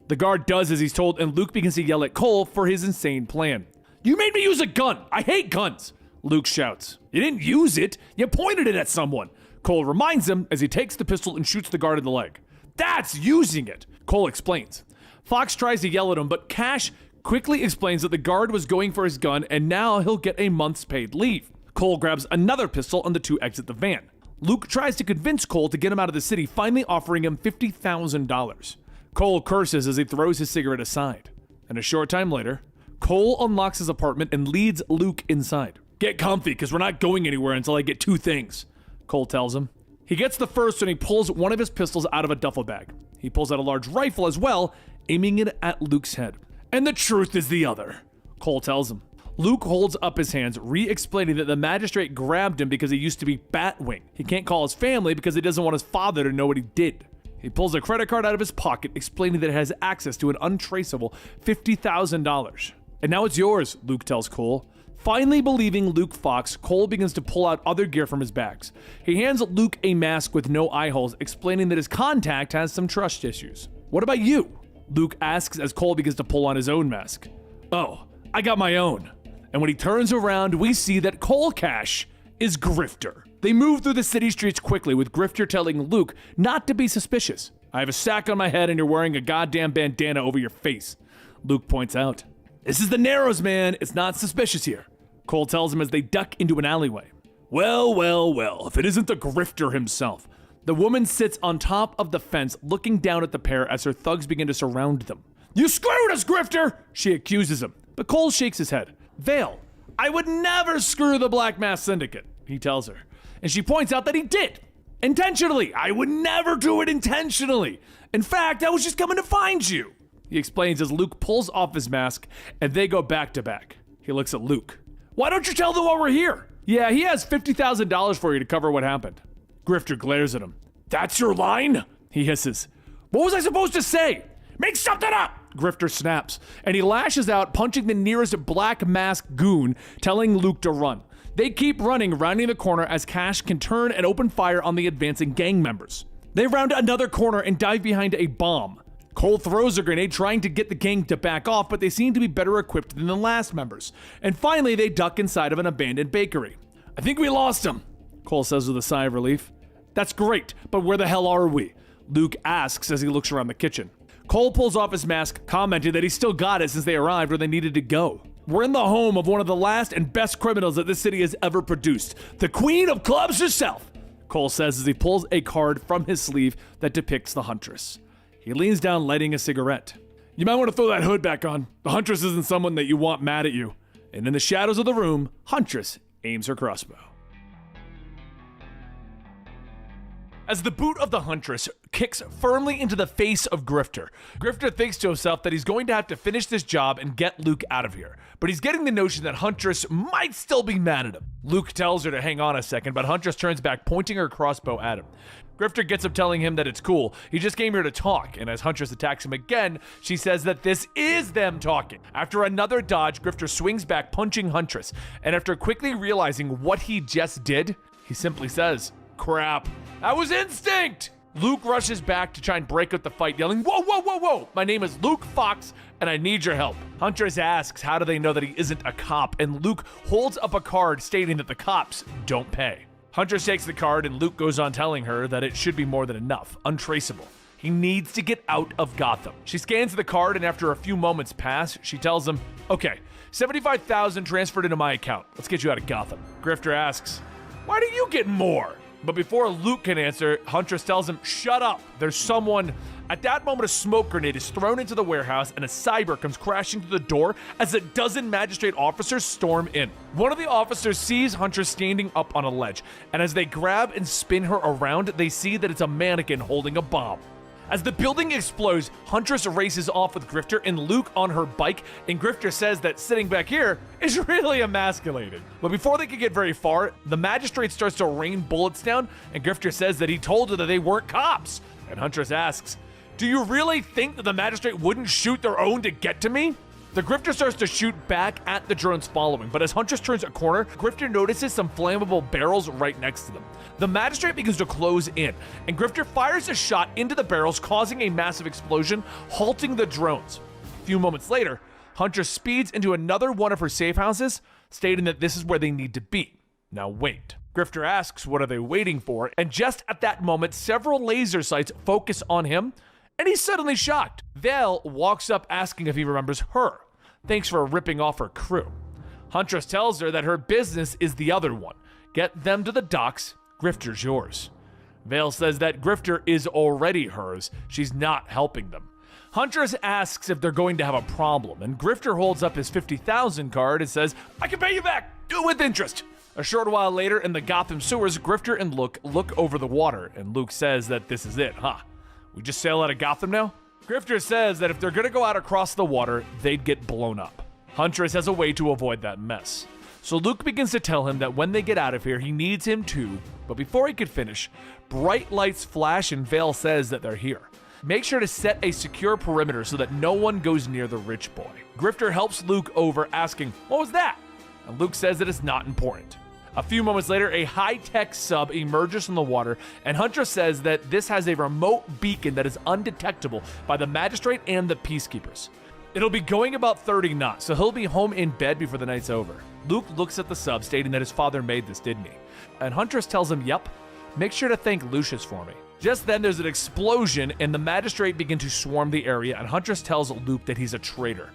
The guard does as he's told, and Luke begins to yell at Cole for his insane plan. "You made me use a gun! I hate guns!" Luke shouts. "You didn't use it, you pointed it at someone." Cole reminds him as he takes the pistol and shoots the guard in the leg. "That's using it," Cole explains. Fox tries to yell at him, but Cash quickly explains that the guard was going for his gun and now he'll get a month's paid leave. Cole grabs another pistol and the two exit the van. Luke tries to convince Cole to get him out of the city, finally offering him $50,000. Cole curses as he throws his cigarette aside. And a short time later, Cole unlocks his apartment and leads Luke inside. "Get comfy, because we're not going anywhere until I get two things," Cole tells him. He gets the first and he pulls one of his pistols out of a duffel bag. He pulls out a large rifle as well, aiming it at Luke's head. "And the truth is the other," Cole tells him. Luke holds up his hands, re-explaining that the Magistrate grabbed him because he used to be Batwing. He can't call his family because he doesn't want his father to know what he did. He pulls a credit card out of his pocket, explaining that it has access to an untraceable $50,000. "And now it's yours," Luke tells Cole. Finally believing Luke Fox, Cole begins to pull out other gear from his bags. He hands Luke a mask with no eye holes, explaining that his contact has some trust issues. "What about you?" Luke asks as Cole begins to pull on his own mask. "Oh, I got my own." And when he turns around, we see that Cole Cash is Grifter. They move through the city streets quickly, with Grifter telling Luke not to be suspicious. "I have a sack on my head and you're wearing a goddamn bandana over your face," Luke points out. "This is the Narrows, man. It's not suspicious here," Cole tells him as they duck into an alleyway. Well, if it isn't the Grifter himself. The woman sits on top of the fence, looking down at the pair as her thugs begin to surround them. "You screwed us, Grifter!" she accuses him, but Cole shakes his head. "Vale, I would never screw the Black Mass Syndicate," he tells her. And she points out that he did. "Intentionally. I would never do it intentionally. In fact, I was just coming to find you," he explains as Luke pulls off his mask and they go back to back. He looks at Luke. "Why don't you tell them why we're here?" "Yeah, he has $50,000 for you to cover what happened." Grifter glares at him. "That's your line?" he hisses. "What was I supposed to say?" "Make something up!" Grifter snaps, and he lashes out, punching the nearest black mask goon, telling Luke to run. They keep running, rounding the corner as Cash can turn and open fire on the advancing gang members. They round another corner and dive behind a bomb. Cole throws a grenade, trying to get the gang to back off, but they seem to be better equipped than the last members. And finally, they duck inside of an abandoned bakery. "I think we lost him," Cole says with a sigh of relief. "That's great, but where the hell are we?" Luke asks as he looks around the kitchen. Cole pulls off his mask, commenting that he still got it since they arrived where they needed to go. "We're in the home of one of the last and best criminals that this city has ever produced. The Queen of Clubs herself," Cole says as he pulls a card from his sleeve that depicts the Huntress. He leans down, lighting a cigarette. "You might want to throw that hood back on. The Huntress isn't someone that you want mad at you." And in the shadows of the room, Huntress aims her crossbow. As the boot of the Huntress kicks firmly into the face of Grifter, Grifter thinks to himself that he's going to have to finish this job and get Luke out of here. But he's getting the notion that Huntress might still be mad at him. Luke tells her to hang on a second, but Huntress turns back, pointing her crossbow at him. Grifter gets up, telling him that it's cool. He just came here to talk, and as Huntress attacks him again, she says that this is them talking. After another dodge, Grifter swings back, punching Huntress, and after quickly realizing what he just did, he simply says, "Crap, that was instinct!" Luke rushes back to try and break up the fight, yelling, Whoa! My name is Luke Fox, and I need your help." Huntress asks how do they know that he isn't a cop, and Luke holds up a card stating that the cops don't pay. Huntress takes the card, and Luke goes on telling her that it should be more than enough, untraceable. He needs to get out of Gotham. She scans the card, and after a few moments pass, she tells him, "Okay, 75,000 transferred into my account. Let's get you out of Gotham." Grifter asks, "Why do you get more?" But before Luke can answer, Huntress tells him, "Shut up, there's someone." At that moment, a smoke grenade is thrown into the warehouse and a cyber comes crashing through the door as a dozen Magistrate officers storm in. One of the officers sees Huntress standing up on a ledge, and as they grab and spin her around, they see that it's a mannequin holding a bomb. As the building explodes, Huntress races off with Grifter and Luke on her bike, and Grifter says that sitting back here is really emasculating. But before they can get very far, the Magistrate starts to rain bullets down, and Grifter says that he told her that they weren't cops. And Huntress asks, Do you really think that the Magistrate wouldn't shoot their own to get to me? The Grifter starts to shoot back at the drones following, but as Huntress turns a corner, Grifter notices some flammable barrels right next to them. The Magistrate begins to close in, and Grifter fires a shot into the barrels, causing a massive explosion, halting the drones. A few moments later, Huntress speeds into another one of her safe houses, stating that this is where they need to be. Now wait. Grifter asks what are they waiting for, and just at that moment, several laser sights focus on him, and he's suddenly shocked. Vale walks up asking if he remembers her. Thanks for ripping off her crew. Huntress tells her that her business is the other one. Get them to the docks, Grifter's yours. Vale says that Grifter is already hers, she's not helping them. Huntress asks if they're going to have a problem, and Grifter holds up his 50,000 card and says, I can pay you back, with interest. A short while later in the Gotham sewers, Grifter and Luke look over the water, and Luke says that this is it, huh? We just sail out of Gotham now? Grifter says that if they're gonna go out across the water, they'd get blown up. Huntress has a way to avoid that mess. So Luke begins to tell him that when they get out of here, he needs him too, but before he could finish, bright lights flash and Vale says that they're here. Make sure to set a secure perimeter so that no one goes near the rich boy. Grifter helps Luke over, asking, what was that? And Luke says that it's not important. A few moments later, a high-tech sub emerges from the water, and Huntress says that this has a remote beacon that is undetectable by the Magistrate and the Peacekeepers. It'll be going about 30 knots, so he'll be home in bed before the night's over. Luke looks at the sub, stating that his father made this, didn't he? And Huntress tells him, yep, make sure to thank Lucius for me. Just then, there's an explosion, and the Magistrate begin to swarm the area, and Huntress tells Luke that he's a traitor.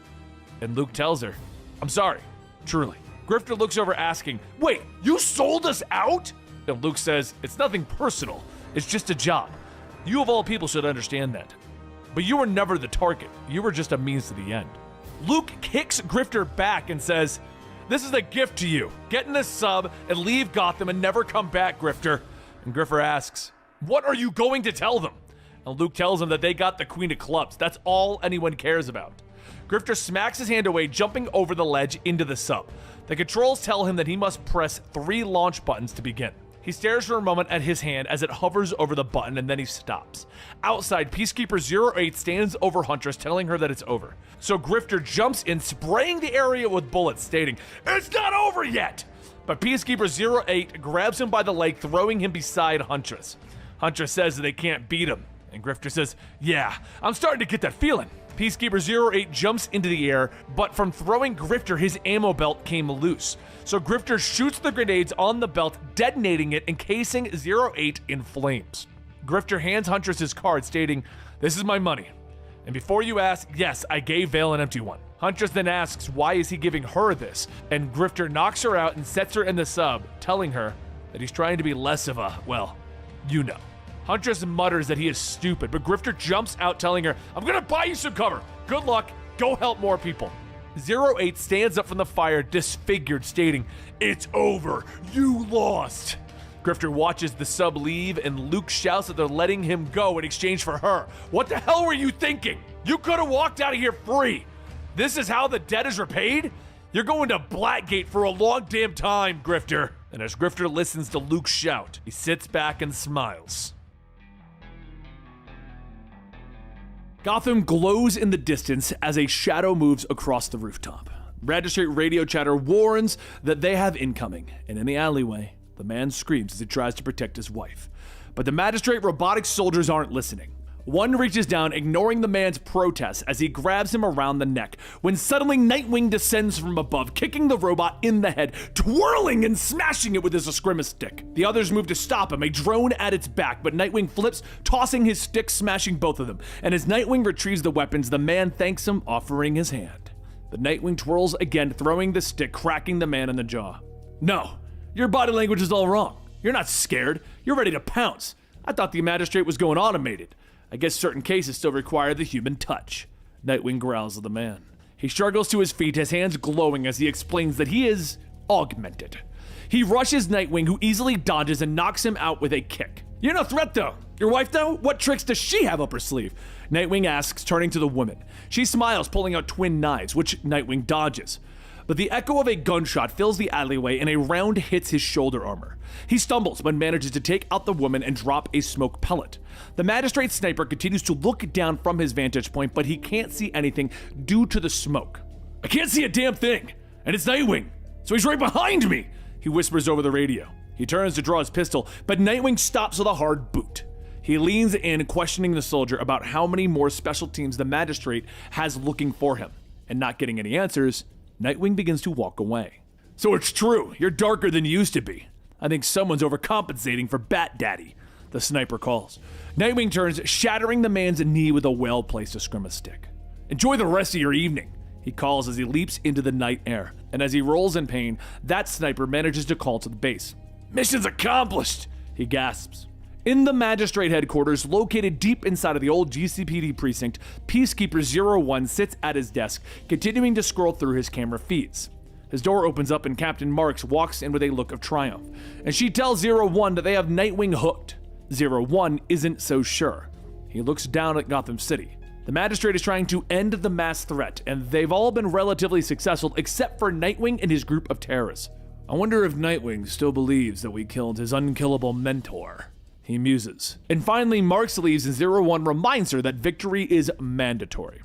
And Luke tells her, I'm sorry, truly. Grifter looks over asking, wait, you sold us out? And Luke says, it's nothing personal, it's just a job. You of all people should understand that. But you were never the target, you were just a means to the end. Luke kicks Grifter back and says, this is a gift to you. Get in this sub and leave Gotham and never come back, Grifter. And Grifter asks, what are you going to tell them? And Luke tells him that they got the Queen of Clubs. That's all anyone cares about. Grifter smacks his hand away, jumping over the ledge into the sub. The controls tell him that he must press 3 launch buttons to begin. He stares for a moment at his hand as it hovers over the button, and then he stops. Outside, Peacekeeper 08 stands over Huntress, telling her that it's over. So Grifter jumps in, spraying the area with bullets, stating, it's not over yet! But Peacekeeper 08 grabs him by the leg, throwing him beside Huntress. Huntress says that they can't beat him, and Grifter says, yeah, I'm starting to get that feeling. Peacekeeper 08 jumps into the air, but from throwing Grifter, his ammo belt came loose. So Grifter shoots the grenades on the belt, detonating it, encasing 08 in flames. Grifter hands Huntress his card, stating, this is my money. And before you ask, yes, I gave Vale an empty one. Huntress then asks, why is he giving her this? And Grifter knocks her out and sets her in the sub, telling her that he's trying to be less of a, well, you know. Huntress mutters that he is stupid, but Grifter jumps out telling her, I'm gonna buy you some cover. Good luck, go help more people. 08 stands up from the fire, disfigured, stating, it's over, you lost. Grifter watches the sub leave, and Luke shouts that they're letting him go in exchange for her. What the hell were you thinking? You could have walked out of here free. This is how the debt is repaid? You're going to Blackgate for a long damn time, Grifter. And as Grifter listens to Luke shout, he sits back and smiles. Gotham glows in the distance as a shadow moves across the rooftop. Magistrate radio chatter warns that they have incoming, and in the alleyway, the man screams as he tries to protect his wife. But the Magistrate robotic soldiers aren't listening. One reaches down, ignoring the man's protests as he grabs him around the neck, when suddenly Nightwing descends from above, kicking the robot in the head, twirling and smashing it with his escrima stick. The others move to stop him, a drone at its back, but Nightwing flips, tossing his stick, smashing both of them. And as Nightwing retrieves the weapons, the man thanks him, offering his hand. The Nightwing twirls again, throwing the stick, cracking the man in the jaw. No, your body language is all wrong. You're not scared, you're ready to pounce. I thought the Magistrate was going automated. I guess certain cases still require the human touch. Nightwing growls at the man. He struggles to his feet, his hands glowing as he explains that he is augmented. He rushes Nightwing, who easily dodges and knocks him out with a kick. You're no threat though. Your wife though? What tricks does she have up her sleeve? Nightwing asks, turning to the woman. She smiles, pulling out twin knives, which Nightwing dodges. but the echo of a gunshot fills the alleyway and a round hits his shoulder armor. He stumbles but manages to take out the woman and drop a smoke pellet. The Magistrate sniper continues to look down from his vantage point, but he can't see anything due to the smoke. "I can't see a damn thing, and it's Nightwing, so he's right behind me," he whispers over the radio. He turns to draw his pistol, but Nightwing stops with a hard boot. He leans in, questioning the soldier about how many more special teams the Magistrate has looking for him. And not getting any answers, Nightwing begins to walk away. "So it's true, you're darker than you used to be. I think someone's overcompensating for Bat Daddy," the sniper calls. Nightwing turns, shattering the man's knee with a well-placed Eskrima stick. "Enjoy the rest of your evening," he calls as he leaps into the night air. And as he rolls in pain, that sniper manages to call to the base. "Mission's accomplished," he gasps. In the Magistrate headquarters, located deep inside of the old GCPD precinct, Peacekeeper 01 sits at his desk, continuing to scroll through his camera feeds. His door opens up and Captain Marks walks in with a look of triumph, and she tells 01 that they have Nightwing hooked. 01 isn't so sure. He looks down at Gotham City. The Magistrate is trying to end the mass threat, and they've all been relatively successful except for Nightwing and his group of terrorists. "I wonder if Nightwing still believes that we killed his unkillable mentor," he muses. And finally, Marks leaves and 01 reminds her that victory is mandatory.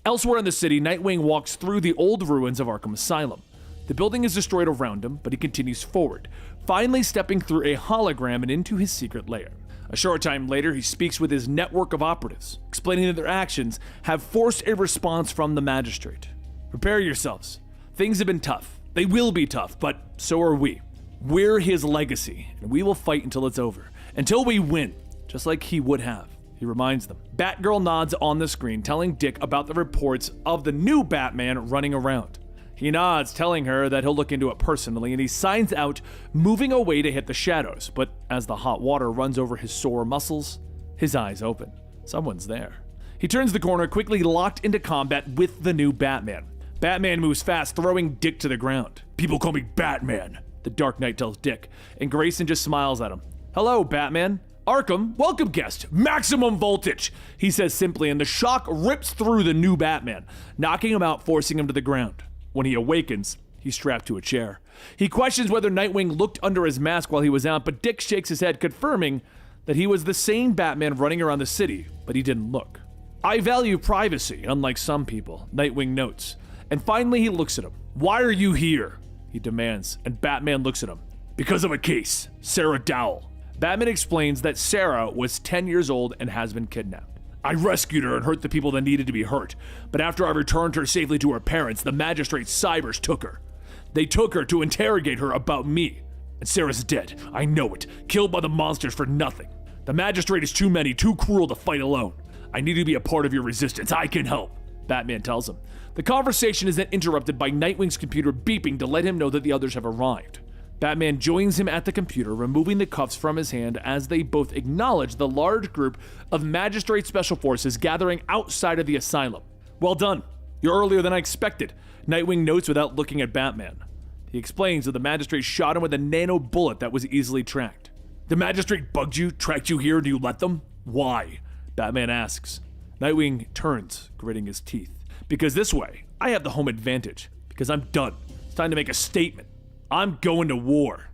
Elsewhere in the city, Nightwing walks through the old ruins of Arkham Asylum. The building is destroyed around him, but he continues forward, finally stepping through a hologram and into his secret lair. A short time later, he speaks with his network of operatives, explaining that their actions have forced a response from the Magistrate. "Prepare yourselves. Things have been tough. They will be tough, but so are we. We're his legacy, and we will fight until it's over. Until we win, just like he would have," he reminds them. Batgirl nods on the screen, telling Dick about the reports of the new Batman running around. He nods, telling her that he'll look into it personally, and he signs out, moving away to hit the shadows. But as the hot water runs over his sore muscles, his eyes open. Someone's there. He turns the corner, quickly locked into combat with the new Batman. Batman moves fast, throwing Dick to the ground. "People call me Batman," the Dark Knight tells Dick, and Grayson just smiles at him. "Hello, Batman." "Arkham, welcome guest, maximum voltage," he says simply, and the shock rips through the new Batman, knocking him out, forcing him to the ground. When he awakens, he's strapped to a chair. He questions whether Nightwing looked under his mask while he was out, but Dick shakes his head, confirming that he was the same Batman running around the city, but he didn't look. "I value privacy, unlike some people," Nightwing notes. And finally he looks at him. "Why are you here?" he demands, and Batman looks at him. "Because of a case, Sarah Dowell." Batman explains that Sarah was 10 years old and has been kidnapped. "I rescued her and hurt the people that needed to be hurt, but after I returned her safely to her parents, the Magistrate cybers took her. They took her to interrogate her about me. And Sarah's dead, I know it, killed by the monsters for nothing. The Magistrate is too many, too cruel to fight alone. I need to be a part of your resistance, I can help," Batman tells him. The conversation is then interrupted by Nightwing's computer beeping to let him know that the others have arrived. Batman joins him at the computer, removing the cuffs from his hand as they both acknowledge the large group of Magistrate Special Forces gathering outside of the asylum. "Well done. You're earlier than I expected," Nightwing notes without looking at Batman. He explains that the Magistrate shot him with a nano bullet that was easily tracked. "The Magistrate bugged you, tracked you here, and you let them? Why?" Batman asks. Nightwing turns, gritting his teeth. "Because this way, I have the home advantage. Because I'm done. It's time to make a statement. I'm going to war."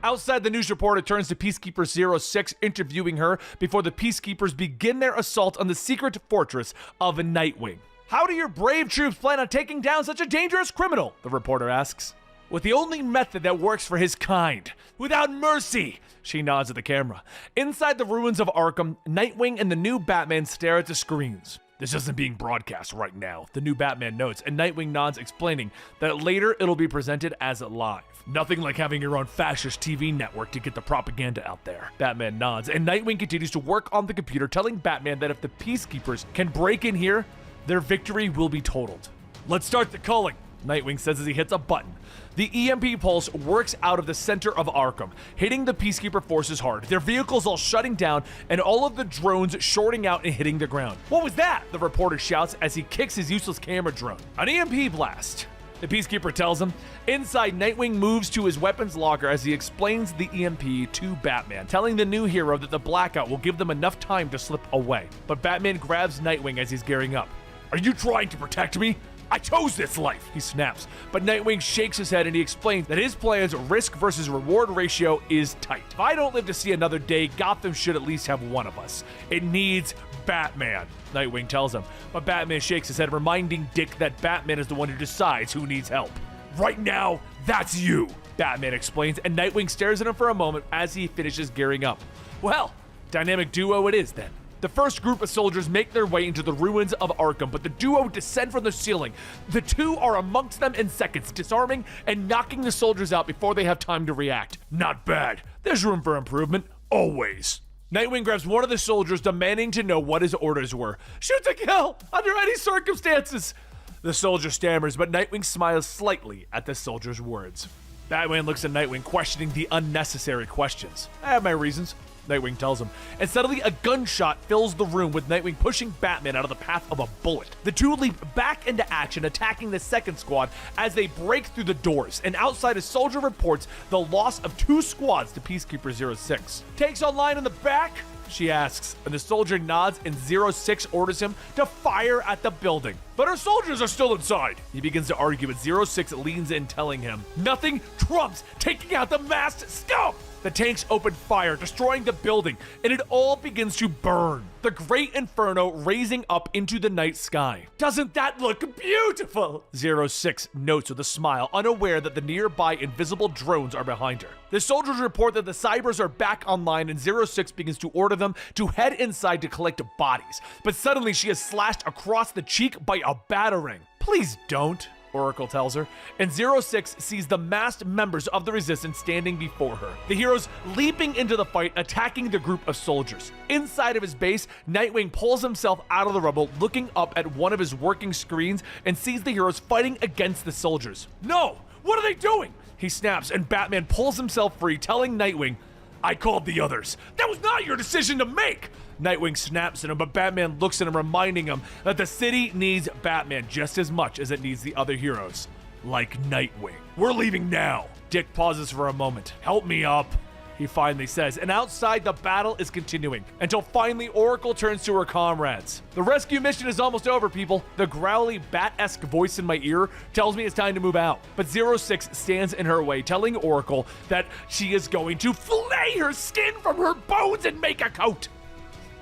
Outside, the news reporter turns to Peacekeeper 06, interviewing her before the Peacekeepers begin their assault on the secret fortress of Nightwing. "How do your brave troops plan on taking down such a dangerous criminal?" the reporter asks. "With the only method that works for his kind, without mercy," she nods at the camera. Inside the ruins of Arkham, Nightwing and the new Batman stare at the screens. "This isn't being broadcast right now," the new Batman notes, and Nightwing nods, explaining that later it'll be presented as live. "Nothing like having your own fascist TV network to get the propaganda out there," Batman nods, and Nightwing continues to work on the computer, telling Batman that if the Peacekeepers can break in here, their victory will be totaled. "Let's start the culling," Nightwing says as he hits a button. The EMP pulse works out of the center of Arkham, hitting the Peacekeeper forces hard, their vehicles all shutting down and all of the drones shorting out and hitting the ground. "What was that?" the reporter shouts as he kicks his useless camera drone. "An EMP blast," the Peacekeeper tells him. Inside, Nightwing moves to his weapons locker as he explains the EMP to Batman, telling the new hero that the blackout will give them enough time to slip away. But Batman grabs Nightwing as he's gearing up. Are you trying to protect me? I chose this life, he snaps. But Nightwing shakes his head and he explains that his plan's risk versus reward ratio is tight. If I don't live to see another day, Gotham should at least have one of us. It needs Batman, Nightwing tells him. But Batman shakes his head, reminding Dick that Batman is the one who decides who needs help. Right now, that's you, Batman explains, and Nightwing stares at him for a moment as he finishes gearing up. Well, dynamic duo it is then. The first group of soldiers make their way into the ruins of Arkham, but the duo descend from the ceiling. The two are amongst them in seconds, disarming and knocking the soldiers out before they have time to react. Not bad. There's room for improvement. Always. Nightwing grabs one of the soldiers, demanding to know what his orders were. Shoot to kill, under any circumstances. The soldier stammers, but Nightwing smiles slightly at the soldier's words. Batman looks at Nightwing, questioning the unnecessary questions. I have my reasons, Nightwing tells him, and suddenly a gunshot fills the room with Nightwing pushing Batman out of the path of a bullet. The two leap back into action, attacking the second squad as they break through the doors, and outside a soldier reports the loss of 2 squads to Peacekeeper 06. Takes online in the back? She asks, and the soldier nods and 06 orders him to fire at the building. But our soldiers are still inside. He begins to argue, but 06 leans in, telling him, nothing trumps taking out the masked scum! The tanks open fire, destroying the building, and it all begins to burn. The great inferno raising up into the night sky. Doesn't that look beautiful? 06 notes with a smile, unaware that the nearby invisible drones are behind her. The soldiers report that the cybers are back online, and 06 begins to order them to head inside to collect bodies. But suddenly she is slashed across the cheek by a batarang. Please don't, Oracle tells her, and 06 sees the masked members of the Resistance standing before her. The heroes leaping into the fight, attacking the group of soldiers. Inside of his base, Nightwing pulls himself out of the rubble, looking up at one of his working screens, and sees the heroes fighting against the soldiers. No! What are they doing? He snaps, and Batman pulls himself free, telling Nightwing, I called the others. That was not your decision to make! Nightwing snaps at him, but Batman looks at him, reminding him that the city needs Batman just as much as it needs the other heroes, like Nightwing. We're leaving now. Dick pauses for a moment. Help me up, he finally says, and outside the battle is continuing, until finally Oracle turns to her comrades. The rescue mission is almost over, people. The growly bat-esque voice in my ear tells me it's time to move out, but 06 stands in her way, telling Oracle that she is going to fillet her skin from her bones and make a coat.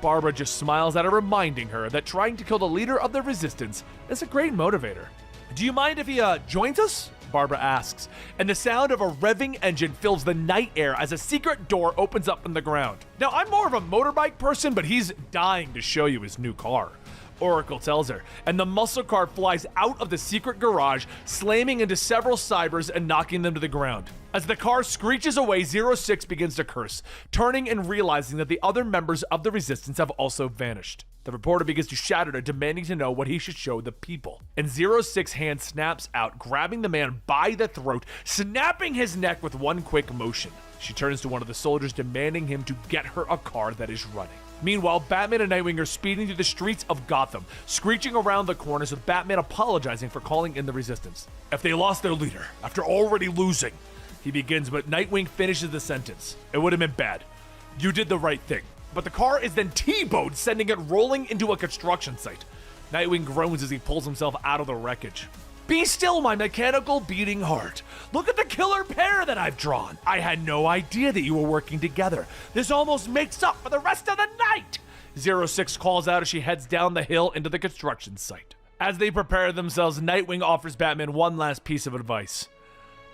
Barbara just smiles at her, reminding her that trying to kill the leader of the Resistance is a great motivator. Do you mind if he joins us? Barbara asks, and the sound of a revving engine fills the night air as a secret door opens up from the ground. Now, I'm more of a motorbike person, but he's dying to show you his new car, Oracle tells her, and the muscle car flies out of the secret garage, slamming into several cybers and knocking them to the ground. As the car screeches away, 06 begins to curse, turning and realizing that the other members of the Resistance have also vanished. The reporter begins to shout at her, demanding to know what he should show the people. And 06's hand snaps out, grabbing the man by the throat, snapping his neck with one quick motion. She turns to one of the soldiers, demanding him to get her a car that is running. Meanwhile, Batman and Nightwing are speeding through the streets of Gotham, screeching around the corners, with Batman apologizing for calling in the Resistance. If they lost their leader, after already losing, he begins, but Nightwing finishes the sentence. It would have been bad. You did the right thing. But the car is then T-bowed, sending it rolling into a construction site. Nightwing groans as he pulls himself out of the wreckage. Be still, my mechanical beating heart. Look at the killer pair that I've drawn. I had no idea that you were working together. This almost makes up for the rest of the night. 06 calls out as she heads down the hill into the construction site. As they prepare themselves, Nightwing offers Batman one last piece of advice.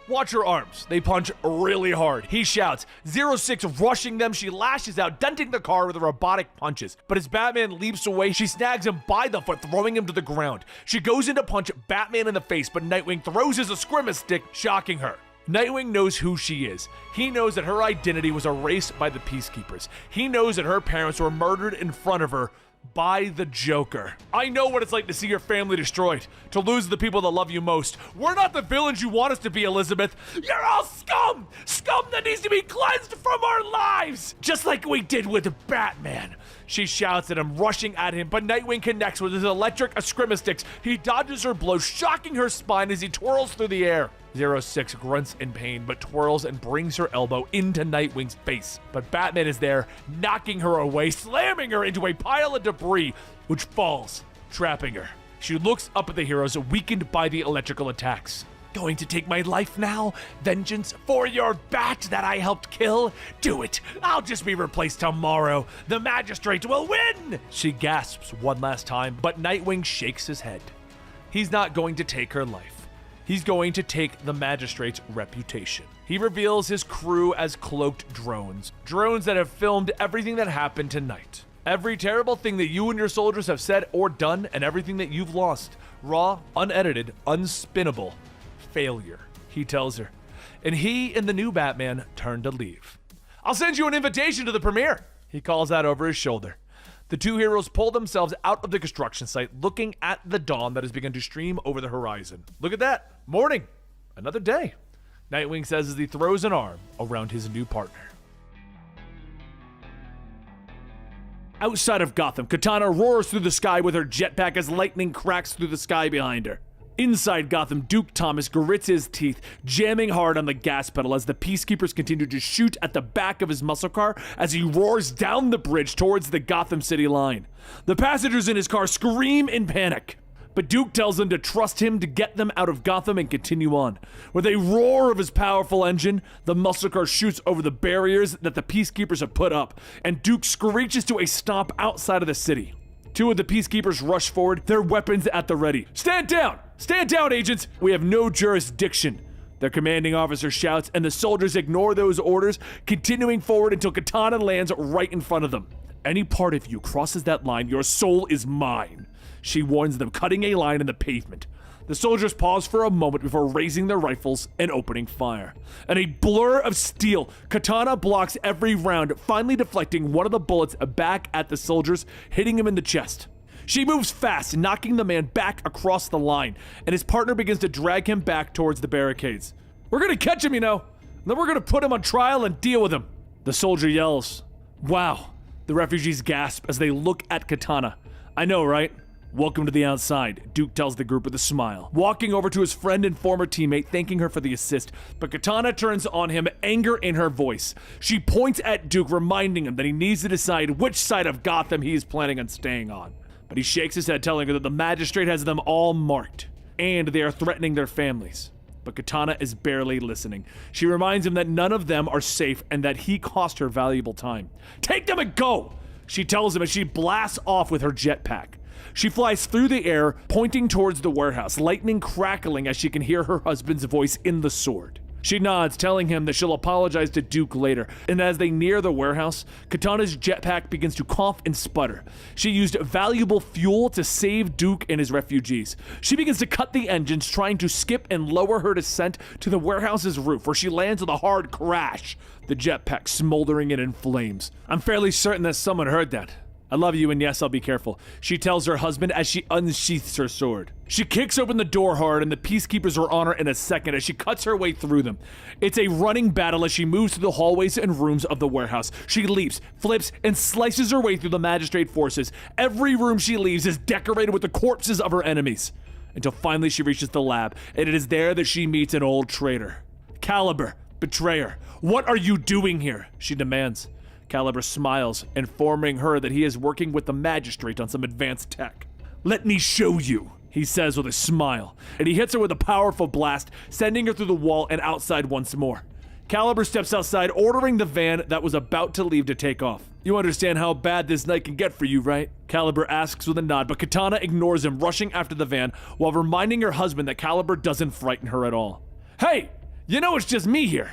Watch her arms. They punch really hard. He shouts. 06 rushing them, she lashes out, denting the car with her robotic punches. But as Batman leaps away, she snags him by the foot, throwing him to the ground. She goes in to punch Batman in the face, but Nightwing throws his escrima stick, shocking her. Nightwing knows who she is. He knows that her identity was erased by the Peacekeepers. He knows that her parents were murdered in front of her by the Joker. I know what it's like to see your family destroyed, to lose the people that love you most. We're not the villains you want us to be, Elizabeth. You're all scum! Scum that needs to be cleansed from our lives! Just like we did with Batman. She shouts at him, rushing at him, but Nightwing connects with his electric escrima sticks. He dodges her blow, shocking her spine as he twirls through the air. 06 grunts in pain, but twirls and brings her elbow into Nightwing's face. But Batman is there, knocking her away, slamming her into a pile of debris, which falls, trapping her. She looks up at the heroes, weakened by the electrical attacks. Going to take my life now? Vengeance for your bat that I helped kill? Do it. I'll just be replaced tomorrow. The Magistrate will win! She gasps one last time, but Nightwing shakes his head. He's not going to take her life. He's going to take the Magistrate's reputation. He reveals his crew as cloaked drones. Drones that have filmed everything that happened tonight. Every terrible thing that you and your soldiers have said or done, and everything that you've lost. Raw, unedited, unspinnable. Failure, he tells her. And he and the new Batman turn to leave. I'll send you an invitation to the premiere, he calls out over his shoulder. The two heroes pull themselves out of the construction site, looking at the dawn that has begun to stream over the horizon. Look at that. Morning. Another day. Nightwing says as he throws an arm around his new partner. Outside of Gotham, Katana roars through the sky with her jetpack as lightning cracks through the sky behind her. Inside Gotham, Duke Thomas grits his teeth, jamming hard on the gas pedal as the Peacekeepers continue to shoot at the back of his muscle car as he roars down the bridge towards the Gotham City line. The passengers in his car scream in panic, but Duke tells them to trust him to get them out of Gotham and continue on. With a roar of his powerful engine, the muscle car shoots over the barriers that the Peacekeepers have put up, and Duke screeches to a stop outside of the city. Two of the Peacekeepers rush forward, their weapons at the ready. Stand down! Stand down, agents! We have no jurisdiction. Their commanding officer shouts, and the soldiers ignore those orders, continuing forward until Katana lands right in front of them. Any part of you crosses that line, your soul is mine, she warns them, cutting a line in the pavement. The soldiers pause for a moment before raising their rifles and opening fire. In a blur of steel, Katana blocks every round, finally deflecting one of the bullets back at the soldiers, hitting him in the chest. She moves fast, knocking the man back across the line, and his partner begins to drag him back towards the barricades. We're gonna catch him, you know, and then we're gonna put him on trial and deal with him. The soldier yells. Wow. The refugees gasp as they look at Katana. I know, right? Welcome to the outside, Duke tells the group with a smile, walking over to his friend and former teammate, thanking her for the assist, but Katana turns on him, anger in her voice. She points at Duke, reminding him that he needs to decide which side of Gotham he is planning on staying on. But he shakes his head, telling her that the Magistrate has them all marked, and they are threatening their families. But Katana is barely listening. She reminds him that none of them are safe and that he cost her valuable time. Take them and go, she tells him as she blasts off with her jetpack. She flies through the air, pointing towards the warehouse, lightning crackling as she can hear her husband's voice in the sword. She nods, telling him that she'll apologize to Duke later, and as they near the warehouse, Katana's jetpack begins to cough and sputter. She used valuable fuel to save Duke and his refugees. She begins to cut the engines, trying to skip and lower her descent to the warehouse's roof, where she lands with a hard crash, the jetpack smoldering in flames. I'm fairly certain that someone heard that. I love you, and yes, I'll be careful, she tells her husband as she unsheaths her sword. She kicks open the door hard, and the Peacekeepers are on her in a second as she cuts her way through them. It's a running battle as she moves through the hallways and rooms of the warehouse. She leaps, flips, and slices her way through the Magistrate forces. Every room she leaves is decorated with the corpses of her enemies. Until finally she reaches the lab, and it is there that she meets an old traitor. Caliber, betrayer, what are you doing here? She demands. Caliber smiles, informing her that he is working with the Magistrate on some advanced tech. Let me show you, he says with a smile, and he hits her with a powerful blast, sending her through the wall and outside once more. Caliber steps outside, ordering the van that was about to leave to take off. You understand how bad this night can get for you, right? Caliber asks with a nod, but Katana ignores him, rushing after the van while reminding her husband that Caliber doesn't frighten her at all. Hey, you know it's just me here.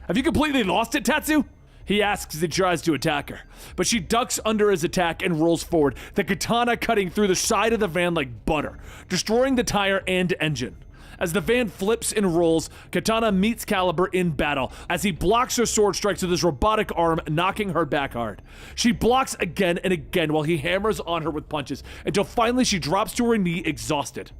Have you completely lost it, Tatsu? He asks as he tries to attack her, but she ducks under his attack and rolls forward, the katana cutting through the side of the van like butter, destroying the tire and engine. As the van flips and rolls, Katana meets Caliber in battle as he blocks her sword strikes with his robotic arm, knocking her back hard. She blocks again and again while he hammers on her with punches, until finally she drops to her knee exhausted.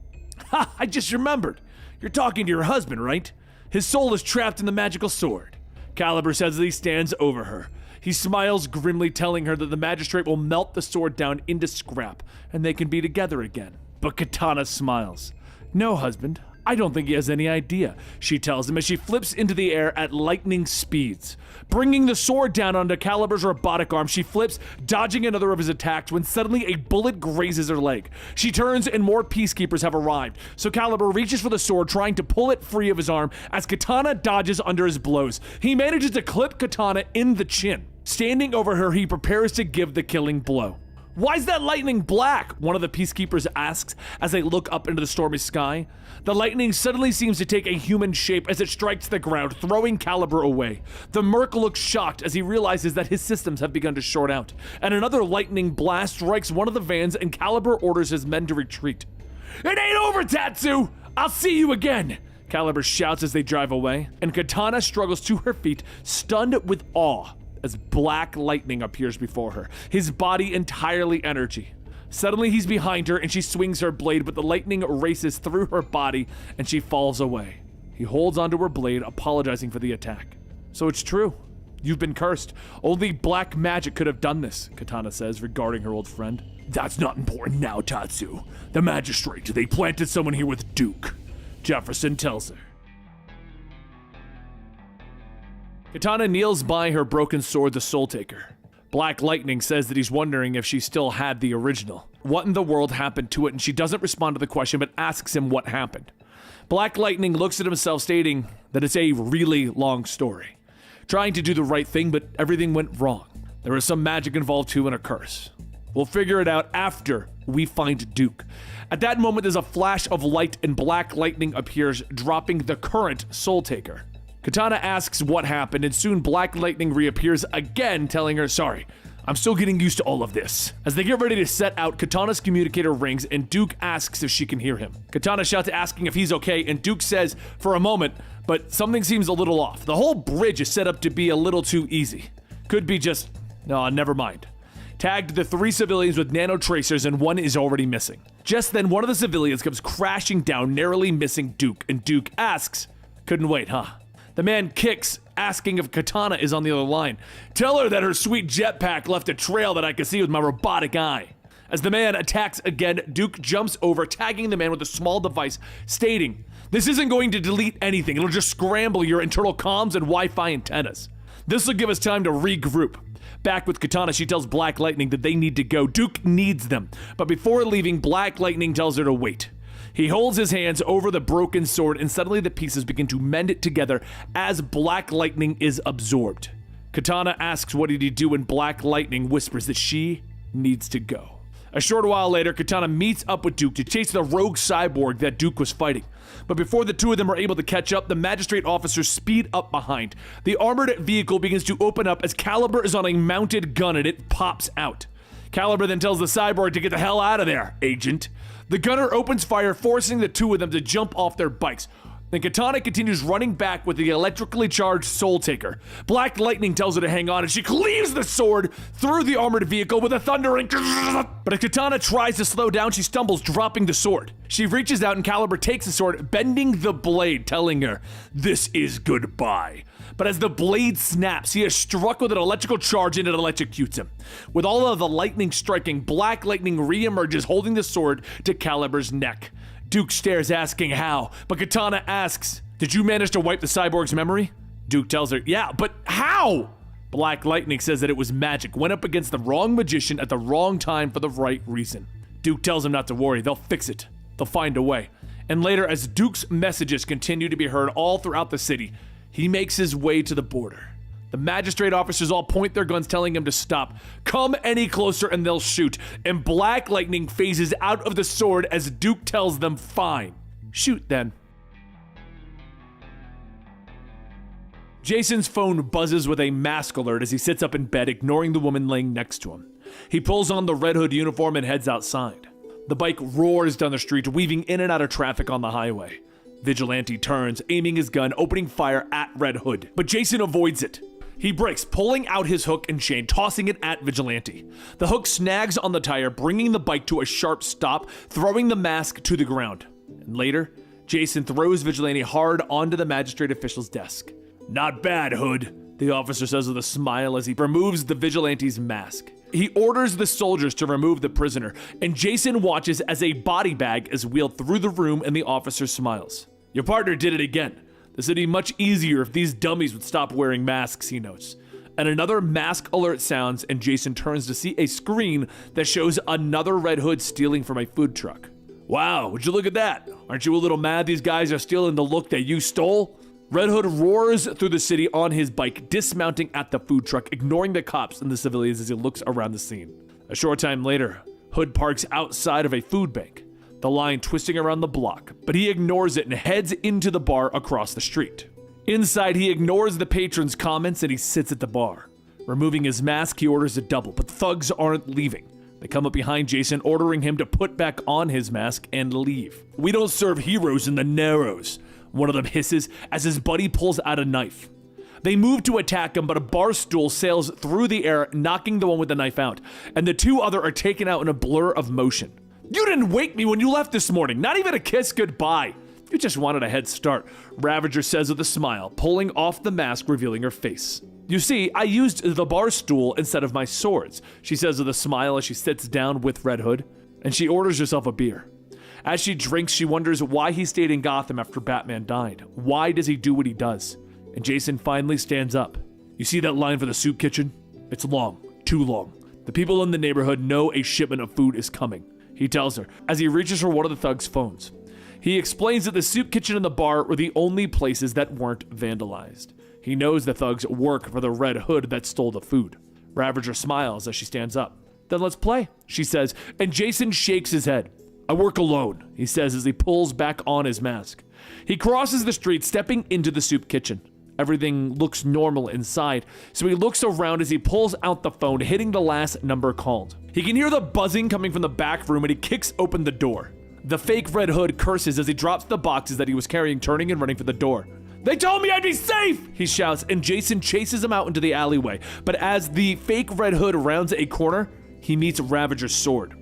Ha! I just remembered. You're talking to your husband, right? His soul is trapped in the magical sword. Caliber says as he stands over her. He smiles grimly, telling her that the Magistrate will melt the sword down into scrap, and they can be together again. But Katana smiles. No, husband, I don't think he has any idea, she tells him as she flips into the air at lightning speeds. Bringing the sword down onto Calibur's robotic arm, she flips, dodging another of his attacks when suddenly a bullet grazes her leg. She turns and more peacekeepers have arrived, so Calibur reaches for the sword, trying to pull it free of his arm as Katana dodges under his blows. He manages to clip Katana in the chin. Standing over her, he prepares to give the killing blow. "Why's that lightning black?" one of the peacekeepers asks as they look up into the stormy sky. The lightning suddenly seems to take a human shape as it strikes the ground, throwing Calibur away. The Merc looks shocked as he realizes that his systems have begun to short out, and another lightning blast strikes one of the vans and Calibur orders his men to retreat. "It ain't over, Tatsu! I'll see you again!" Calibur shouts as they drive away, and Katana struggles to her feet, stunned with awe, as black lightning appears before her, his body entirely energy. Suddenly he's behind her and she swings her blade, but the lightning races through her body and she falls away. He holds onto her blade, apologizing for the attack. "So it's true. You've been cursed. Only black magic could have done this," Katana says, regarding her old friend. "That's not important now, Tatsu. The Magistrate, they planted someone here with Duke," Jefferson tells her. Katana kneels by her broken sword, the Soul Taker. Black Lightning says that he's wondering if she still had the original. What in the world happened to it? And she doesn't respond to the question, but asks him what happened. Black Lightning looks at himself, stating that it's a really long story. Trying to do the right thing, but everything went wrong. There was some magic involved too and a curse. We'll figure it out after we find Duke. At that moment, there's a flash of light and Black Lightning appears, dropping the current Soul Taker. Katana asks what happened, and soon Black Lightning reappears again, telling her, "Sorry, I'm still getting used to all of this." As they get ready to set out, Katana's communicator rings, and Duke asks if she can hear him. Katana shouts asking if he's okay, and Duke says, for a moment, but something seems a little off. The whole bridge is set up to be a little too easy. Could be just, no, never mind. Tagged the 3 civilians with nano tracers, and 1 is already missing. Just then, one of the civilians comes crashing down, narrowly missing Duke, and Duke asks, "Couldn't wait, huh?" The man kicks, asking if Katana is on the other line. "Tell her that her sweet jetpack left a trail that I can see with my robotic eye." As the man attacks again, Duke jumps over, tagging the man with a small device, stating, "This isn't going to delete anything. It'll just scramble your internal comms and Wi-Fi antennas. This will give us time to regroup." Back with Katana, she tells Black Lightning that they need to go. Duke needs them. But before leaving, Black Lightning tells her to wait. He holds his hands over the broken sword, and suddenly the pieces begin to mend it together as Black Lightning is absorbed. Katana asks what did he do, and Black Lightning whispers that she needs to go. A short while later, Katana meets up with Duke to chase the rogue cyborg that Duke was fighting. But before the two of them are able to catch up, the Magistrate officers speed up behind. The armored vehicle begins to open up as Calibur is on a mounted gun and it pops out. Calibur then tells the cyborg to get the hell out of there, agent. The gunner opens fire, forcing the two of them to jump off their bikes. Then Katana continues running back with the electrically charged Soul Taker. Black Lightning tells her to hang on, and she cleaves the sword through the armored vehicle with a thundering. But as Katana tries to slow down, she stumbles, dropping the sword. She reaches out, and Calibur takes the sword, bending the blade, telling her, "This is goodbye." But as the blade snaps, he is struck with an electrical charge and it electrocutes him. With all of the lightning striking, Black Lightning re-emerges, holding the sword to Calibur's neck. Duke stares, asking how, but Katana asks, "Did you manage to wipe the cyborg's memory?" Duke tells her, "Yeah, but how?" Black Lightning says that it was magic, went up against the wrong magician at the wrong time for the right reason. Duke tells him not to worry, they'll fix it. They'll find a way. And later, as Duke's messages continue to be heard all throughout the city, he makes his way to the border. The Magistrate officers all point their guns, telling him to stop. Come any closer and they'll shoot. And Black Lightning phases out of the sword as Duke tells them, "Fine. Shoot then." Jason's phone buzzes with a mask alert as he sits up in bed, ignoring the woman laying next to him. He pulls on the Red Hood uniform and heads outside. The bike roars down the street, weaving in and out of traffic on the highway. Vigilante turns, aiming his gun, opening fire at Red Hood. But Jason avoids it. He brakes, pulling out his hook and chain, tossing it at Vigilante. The hook snags on the tire, bringing the bike to a sharp stop, throwing the mask to the ground. And later, Jason throws Vigilante hard onto the Magistrate official's desk. "Not bad, Hood," the officer says with a smile as he removes the Vigilante's mask. He orders the soldiers to remove the prisoner, and Jason watches as a body bag is wheeled through the room and the officer smiles. Your partner did it again. This would be much easier if these dummies would stop wearing masks, he notes. And another mask alert sounds, and Jason turns to see a screen that shows another Red Hood stealing from a food truck. Wow, would you look at that? Aren't you a little mad these guys are stealing the look that you stole? Red Hood roars through the city on his bike, dismounting at the food truck, ignoring the cops and the civilians as he looks around the scene. A short time later, Hood parks outside of a food bank, the line twisting around the block, but he ignores it and heads into the bar across the street. Inside, he ignores the patrons' comments and he sits at the bar. Removing his mask, he orders a double, but thugs aren't leaving. They come up behind Jason, ordering him to put back on his mask and leave. "We don't serve heroes in the Narrows," one of them hisses as his buddy pulls out a knife. They move to attack him, but a bar stool sails through the air, knocking the one with the knife out, and the two other are taken out in a blur of motion. "You didn't wake me when you left this morning, not even a kiss goodbye. You just wanted a head start," Ravager says with a smile, pulling off the mask, revealing her face. "You see, I used the bar stool instead of my swords," she says with a smile as she sits down with Red Hood, and she orders herself a beer. As she drinks, she wonders why he stayed in Gotham after Batman died. Why does he do what he does? And Jason finally stands up. "You see that line for the soup kitchen? It's long, too long. The people in the neighborhood know a shipment of food is coming," he tells her as he reaches for one of the thugs' phones. He explains that the soup kitchen and the bar were the only places that weren't vandalized. He knows the thugs work for the Red Hood that stole the food. Ravager smiles as she stands up. "Then let's play," she says, and Jason shakes his head. "I work alone," he says as he pulls back on his mask. He crosses the street, stepping into the soup kitchen. Everything looks normal inside, so he looks around as he pulls out the phone, hitting the last number called. He can hear the buzzing coming from the back room and he kicks open the door. The fake Red Hood curses as he drops the boxes that he was carrying, turning and running for the door. "They told me I'd be safe!" he shouts, and Jason chases him out into the alleyway. But as the fake Red Hood rounds a corner, he meets Ravager's sword.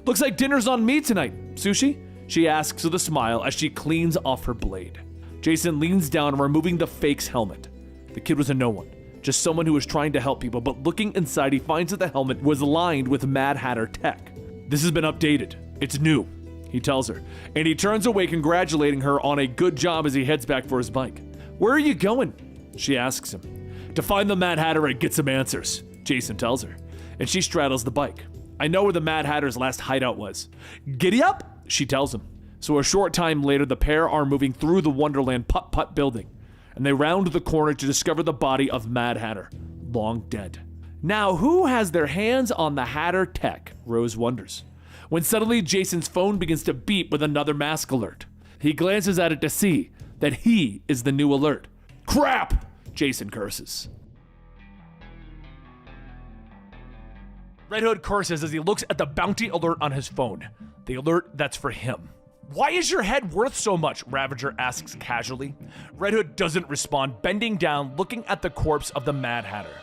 "Looks like dinner's on me tonight. Sushi?" she asks with a smile as she cleans off her blade. Jason leans down, removing the fake's helmet. The kid was a no one, just someone who was trying to help people, but looking inside, he finds that the helmet was lined with Mad Hatter tech. "This has been updated. It's new," he tells her, and he turns away, congratulating her on a good job as he heads back for his bike. "Where are you going?" she asks him. "To find the Mad Hatter and get some answers," Jason tells her, and she straddles the bike. "I know where the Mad Hatter's last hideout was." "Giddy up," she tells him. So a short time later, the pair are moving through the Wonderland Putt-Putt building, and they round the corner to discover the body of Mad Hatter, long dead. Now, who has their hands on the Hatter tech, Rose wonders, when suddenly Jason's phone begins to beep with another mask alert. He glances at it to see that he is the new alert. "Crap!" Jason curses. Red Hood curses as he looks at the bounty alert on his phone, the alert that's for him. "Why is your head worth so much?" Ravager asks casually. Red Hood doesn't respond, bending down, looking at the corpse of the Mad Hatter.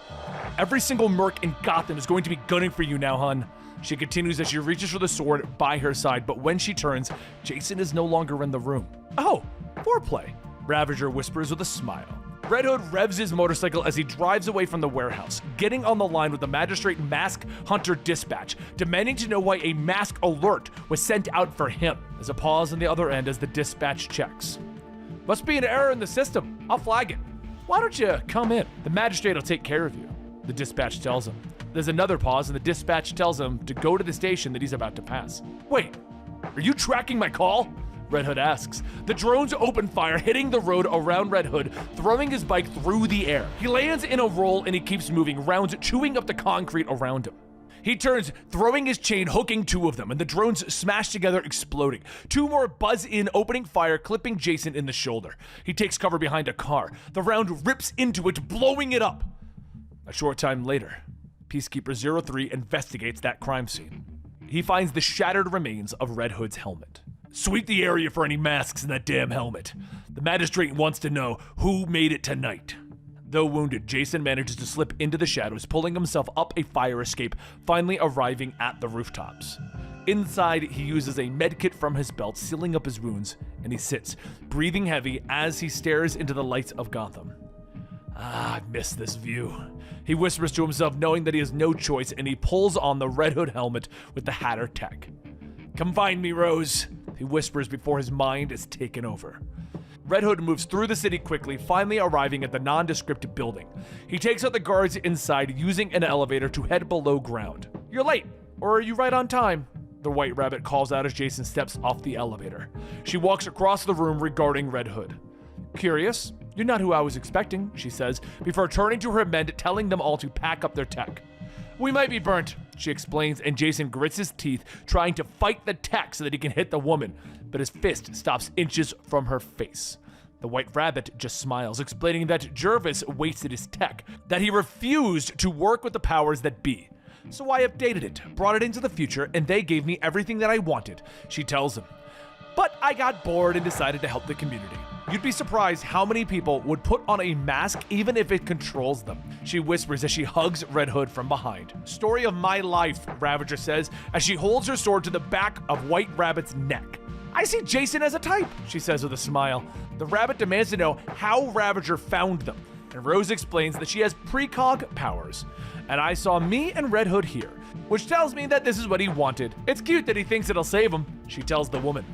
"Every single merc in Gotham is going to be gunning for you now, hun," she continues as she reaches for the sword by her side, but when she turns, Jason is no longer in the room. "Oh, foreplay," Ravager whispers with a smile. Red Hood revs his motorcycle as he drives away from the warehouse, getting on the line with the Magistrate Mask Hunter Dispatch, demanding to know why a mask alert was sent out for him. There's a pause on the other end as the dispatch checks. "Must be an error in the system. I'll flag it." "Why don't you come in? The Magistrate will take care of you," the dispatch tells him. There's another pause and the dispatch tells him to go to the station that he's about to pass. "Wait, are you tracking my call?" Red Hood asks. The drones open fire, hitting the road around Red Hood, throwing his bike through the air. He lands in a roll and he keeps moving, rounds chewing up the concrete around him. He turns, throwing his chain, hooking two of them, and the drones smash together, exploding. Two more buzz in, opening fire, clipping Jason in the shoulder. He takes cover behind a car. The round rips into it, blowing it up. A short time later, Peacekeeper 03 investigates that crime scene. He finds the shattered remains of Red Hood's helmet. "Sweep the area for any masks in that damn helmet. The Magistrate wants to know who made it tonight." Though wounded, Jason manages to slip into the shadows, pulling himself up a fire escape, finally arriving at the rooftops. Inside, he uses a medkit from his belt, sealing up his wounds, and he sits, breathing heavy as he stares into the lights of Gotham. "I miss this view," he whispers to himself, knowing that he has no choice, and he pulls on the Red Hood helmet with the Hatter tech. "Come find me, Rose," he whispers before his mind is taken over. Red Hood moves through the city quickly, finally arriving at the nondescript building. He takes out the guards inside using an elevator to head below ground. "You're late, or are you right on time?" the White Rabbit calls out as Jason steps off the elevator. She walks across the room regarding Red Hood. "Curious? You're not who I was expecting," she says, before turning to her men, telling them all to pack up their tech. "We might be burnt," she explains, and Jason grits his teeth, trying to fight the tech so that he can hit the woman, but his fist stops inches from her face. The White Rabbit just smiles, explaining that Jervis wasted his tech, that he refused to work with the powers that be. "So I updated it, brought it into the future, and they gave me everything that I wanted," she tells him. "But I got bored and decided to help the community. You'd be surprised how many people would put on a mask even if it controls them," she whispers as she hugs Red Hood from behind. "Story of my life," Ravager says as she holds her sword to the back of White Rabbit's neck. "I see Jason as a type," she says with a smile. The rabbit demands to know how Ravager found them, and Rose explains that she has precog powers. "And I saw me and Red Hood here, which tells me that this is what he wanted. It's cute that he thinks it'll save him," she tells the woman.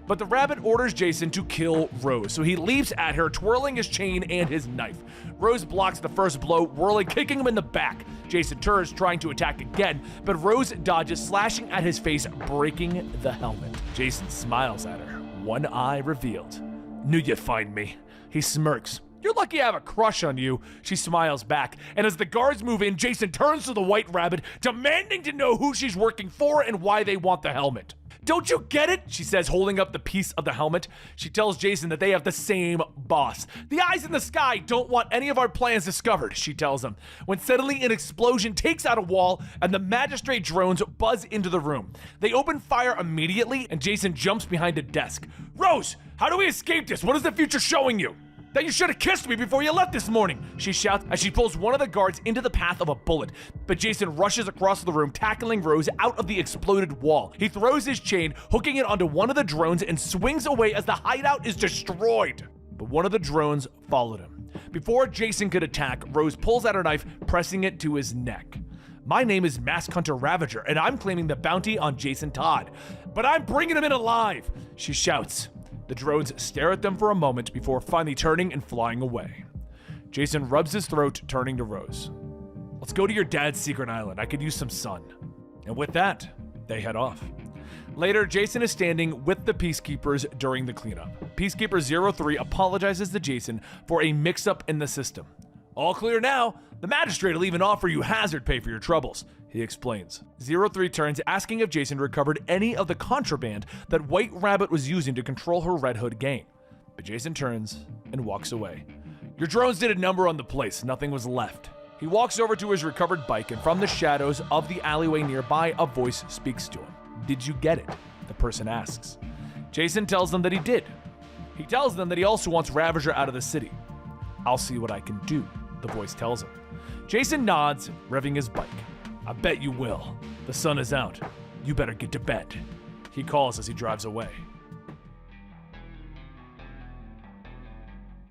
But the rabbit orders Jason to kill Rose, so he leaps at her, twirling his chain and his knife. Rose blocks the first blow, whirling, kicking him in the back. Jason turns, trying to attack again, but Rose dodges, slashing at his face, breaking the helmet. Jason smiles at her, one eye revealed. "Knew you'd find me." He smirks. "You're lucky I have a crush on you," she smiles back, and as the guards move in, Jason turns to the White Rabbit, demanding to know who she's working for and why they want the helmet. "Don't you get it?" she says, holding up the piece of the helmet. She tells Jason that they have the same boss. "The eyes in the sky don't want any of our plans discovered," she tells him, when suddenly an explosion takes out a wall and the Magistrate drones buzz into the room. They open fire immediately and Jason jumps behind a desk. "Rose, how do we escape this? What is the future showing you?" "That you should have kissed me before you left this morning," she shouts as she pulls one of the guards into the path of a bullet. But Jason rushes across the room, tackling Rose out of the exploded wall. He throws his chain, hooking it onto one of the drones, and swings away as the hideout is destroyed. But one of the drones followed him. Before Jason could attack, Rose pulls out her knife, pressing it to his neck. "My name is Mask Hunter Ravager, and I'm claiming the bounty on Jason Todd. But I'm bringing him in alive," she shouts. The drones stare at them for a moment before finally turning and flying away. Jason rubs his throat, turning to Rose. "Let's go to your dad's secret island. I could use some sun." And with that, they head off. Later, Jason is standing with the Peacekeepers during the cleanup. Peacekeeper 03 apologizes to Jason for a mix-up in the system. "All clear now. The Magistrate will even offer you hazard pay for your troubles," he explains. 03 turns, asking if Jason recovered any of the contraband that White Rabbit was using to control her Red Hood gang. But Jason turns and walks away. "Your drones did a number on the place. Nothing was left." He walks over to his recovered bike, and from the shadows of the alleyway nearby, a voice speaks to him. "Did you get it?" the person asks. Jason tells them that he did. He tells them that he also wants Ravager out of the city. "I'll see what I can do," the voice tells him. Jason nods, revving his bike. "I bet you will. The sun is out. You better get to bed," he calls as he drives away.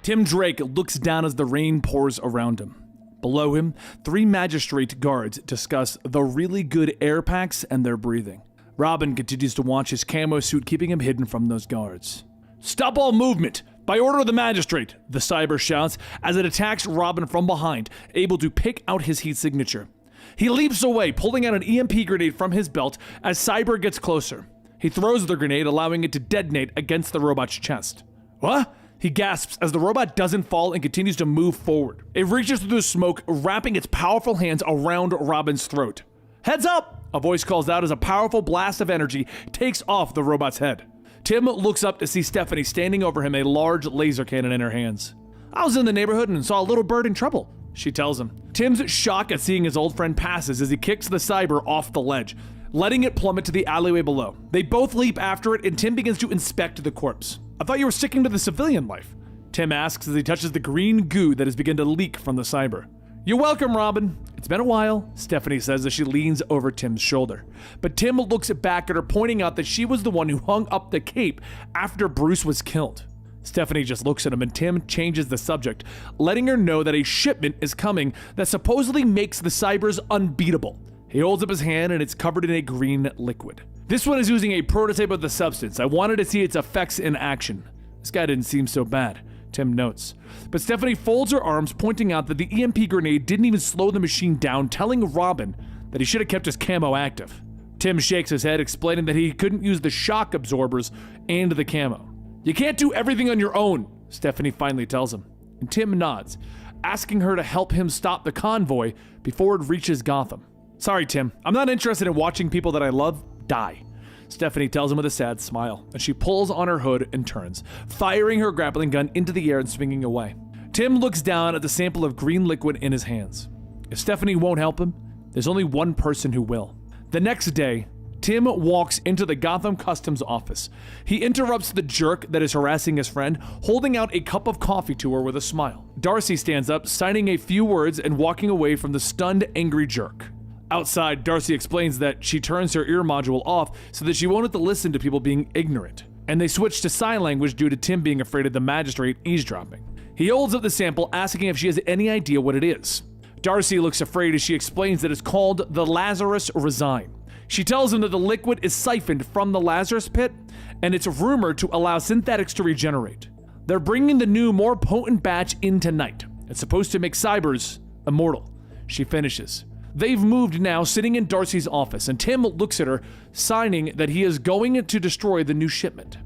Tim Drake looks down as the rain pours around him. Below him, 3 Magistrate guards discuss the really good air packs and their breathing. Robin continues to watch his camo suit, keeping him hidden from those guards. "Stop all movement! By order of the Magistrate!" the Cyber shouts as it attacks Robin from behind, able to pick out his heat signature. He leaps away, pulling out an EMP grenade from his belt as Cyber gets closer. He throws the grenade, allowing it to detonate against the robot's chest. "What?" he gasps as the robot doesn't fall and continues to move forward. It reaches through the smoke, wrapping its powerful hands around Robin's throat. "Heads up!" a voice calls out as a powerful blast of energy takes off the robot's head. Tim looks up to see Stephanie standing over him, a large laser cannon in her hands. "I was in the neighborhood and saw a little bird in trouble," she tells him. Tim's shock at seeing his old friend passes as he kicks the Cyber off the ledge, letting it plummet to the alleyway below. They both leap after it, and Tim begins to inspect the corpse. "I thought you were sticking to the civilian life," Tim asks as he touches the green goo that has begun to leak from the Cyber. "You're welcome, Robin. It's been a while," Stephanie says as she leans over Tim's shoulder. But Tim looks back at her, pointing out that she was the one who hung up the cape after Bruce was killed. Stephanie just looks at him, and Tim changes the subject, letting her know that a shipment is coming that supposedly makes the Cybers unbeatable. He holds up his hand, and it's covered in a green liquid. "This one is using a prototype of the substance. I wanted to see its effects in action." This guy didn't seem so bad, Tim notes. But Stephanie folds her arms, pointing out that the EMP grenade didn't even slow the machine down, telling Robin that he should have kept his camo active. Tim shakes his head, explaining that he couldn't use the shock absorbers and the camo. You can't do everything on your own, Stephanie finally tells him. And Tim nods, asking her to help him stop the convoy before it reaches Gotham. Sorry, Tim. I'm not interested in watching people that I love die, Stephanie tells him with a sad smile, and she pulls on her hood and turns, firing her grappling gun into the air and swinging away. Tim looks down at the sample of green liquid in his hands. If Stephanie won't help him, there's only one person who will. The next day, Tim walks into the Gotham Customs office. He interrupts the jerk that is harassing his friend, holding out a cup of coffee to her with a smile. Darcy stands up, signing a few words and walking away from the stunned, angry jerk. Outside, Darcy explains that she turns her ear module off so that she won't have to listen to people being ignorant. And they switch to sign language due to Tim being afraid of the magistrate eavesdropping. He holds up the sample, asking if she has any idea what it is. Darcy looks afraid as she explains that it's called the Lazarus Resin. She tells him that the liquid is siphoned from the Lazarus pit, and it's rumored to allow synthetics to regenerate. They're bringing the new, more potent batch in tonight. It's supposed to make cybers immortal. She finishes. They've moved now, sitting in Darcy's office, and Tim looks at her, signing that he is going to destroy the new shipment.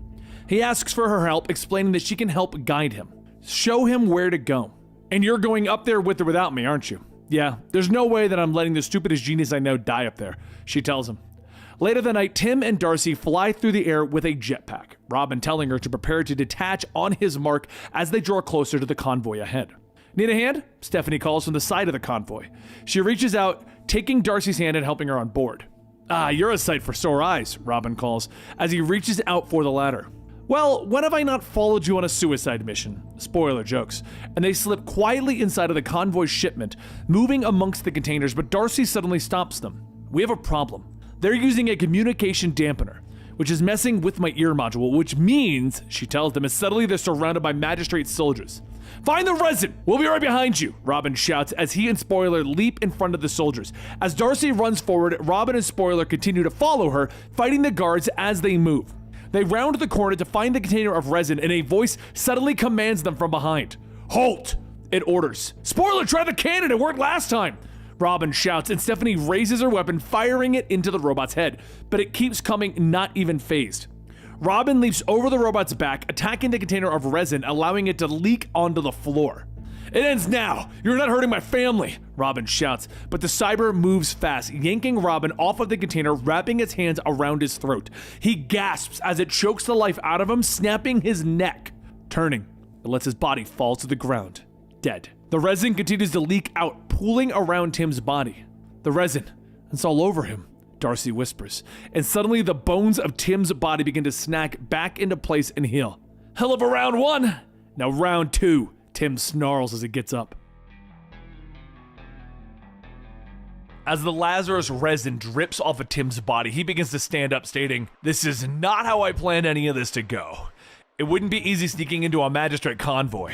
He asks for her help, explaining that she can help guide him, show him where to go. And you're going up there with or without me, aren't you? Yeah, there's no way that I'm letting the stupidest genius I know die up there, she tells him. Later that night, Tim and Darcy fly through the air with a jetpack, Robin telling her to prepare to detach on his mark as they draw closer to the convoy ahead. Need a hand? Stephanie calls from the side of the convoy. She reaches out, taking Darcy's hand and helping her on board. Ah, you're a sight for sore eyes, Robin calls, as he reaches out for the ladder. Well, when have I not followed you on a suicide mission? Spoiler jokes. And they slip quietly inside of the convoy shipment, moving amongst the containers, but Darcy suddenly stops them. We have a problem. They're using a communication dampener, which is messing with my ear module, which means, she tells them, as suddenly they're surrounded by Magistrate soldiers. Find the resin! We'll be right behind you, Robin shouts as he and Spoiler leap in front of the soldiers. As Darcy runs forward, Robin and Spoiler continue to follow her, fighting the guards as they move. They round the corner to find the container of resin, and a voice suddenly commands them from behind. Halt! It orders. Spoiler, try the cannon, it worked last time! Robin shouts, and Stephanie raises her weapon, firing it into the robot's head, but it keeps coming, not even phased. Robin leaps over the robot's back, attacking the container of resin, allowing it to leak onto the floor. It ends now! You're not hurting my family! Robin shouts, but the cyber moves fast, yanking Robin off of the container, wrapping its hands around his throat. He gasps as it chokes the life out of him, snapping his neck. Turning, it lets his body fall to the ground, dead. The resin continues to leak out, pooling around Tim's body. The resin, it's all over him, Darcy whispers, and suddenly the bones of Tim's body begin to snap back into place and heal. Hell of a round one! Now round two, Tim snarls as he gets up. As the Lazarus resin drips off of Tim's body, he begins to stand up, stating, "This is not how I planned any of this to go. It wouldn't be easy sneaking into a Magistrate convoy,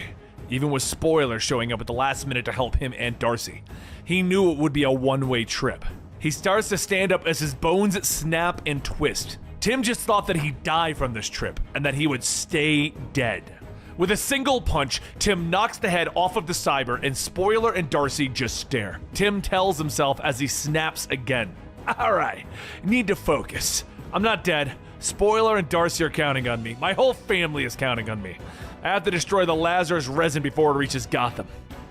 even with Spoiler showing up at the last minute to help him and Darcy. He knew it would be a one-way trip." He starts to stand up as his bones snap and twist. Tim just thought that he'd die from this trip, and that he would stay dead. With a single punch, Tim knocks the head off of the cyber, and Spoiler and Darcy just stare. Tim tells himself as he snaps again. Alright, need to focus. I'm not dead. Spoiler and Darcy are counting on me. My whole family is counting on me. I have to destroy the Lazarus resin before it reaches Gotham.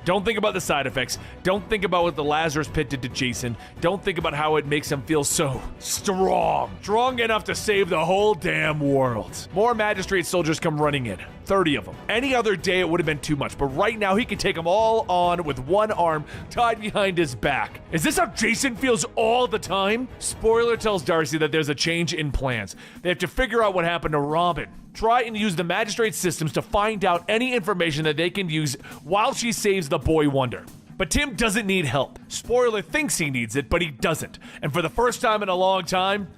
Don't think about the side effects. Don't think about what the Lazarus pit did to Jason. Don't think about how it makes him feel so strong. Strong enough to save the whole damn world. More Magistrate soldiers come running in. 30 of them. Any other day it would have been too much, but right now he can take them all on with one arm tied behind his back. Is this how Jason feels all the time? Spoiler tells Darcy that there's a change in plans. They have to figure out what happened to Robin. Try and use the Magistrate systems to find out any information that they can use while she saves the boy wonder. But Tim doesn't need help. Spoiler thinks he needs it, but he doesn't. And for the first time in a long time,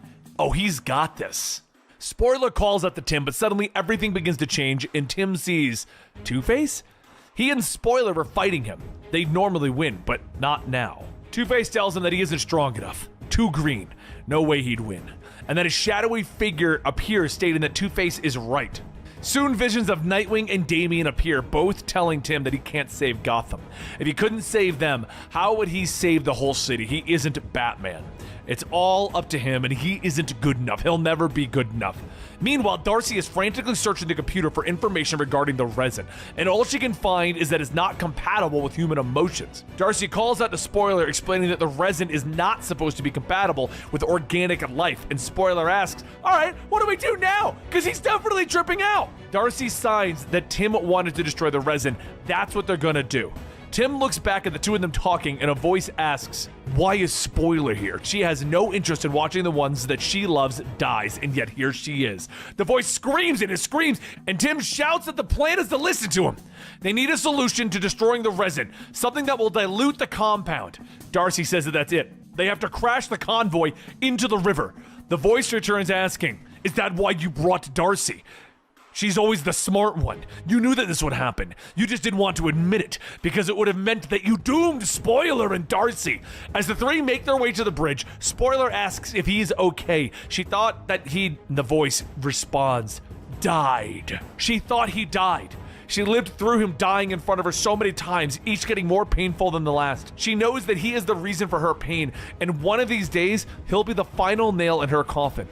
oh, he's got this. Spoiler calls out to Tim, but suddenly everything begins to change, and Tim sees Two-Face? He and Spoiler were fighting him. They'd normally win, but not now. Two-Face tells him that he isn't strong enough. Too green. No way he'd win. And then a shadowy figure appears stating that Two-Face is right. Soon visions of Nightwing and Damian appear, both telling Tim that he can't save Gotham. If he couldn't save them, how would he save the whole city? He isn't Batman. It's all up to him, and he isn't good enough. He'll never be good enough. Meanwhile, Darcy is frantically searching the computer for information regarding the resin, and all she can find is that it's not compatible with human emotions. Darcy calls out to Spoiler, explaining that the resin is not supposed to be compatible with organic life, and Spoiler asks, all right, what do we do now? Because he's definitely tripping out. Darcy signs that Tim wanted to destroy the resin. That's what they're gonna do. Tim looks back at the two of them talking, and a voice asks, why is Spoiler here? She has no interest in watching the ones that she loves dies, and yet here she is. The voice screams and it screams, and Tim shouts that the plan is to listen to him. They need a solution to destroying the resin, something that will dilute the compound. Darcy says that that's it. They have to crash the convoy into the river. The voice returns asking, is that why you brought Darcy? She's always the smart one. You knew that this would happen. You just didn't want to admit it, because it would have meant that you doomed Spoiler and Darcy. As the three make their way to the bridge, Spoiler asks if he's okay. She thought that the voice responds, died. She thought he died. She lived through him dying in front of her so many times, each getting more painful than the last. She knows that he is the reason for her pain, and one of these days, he'll be the final nail in her coffin.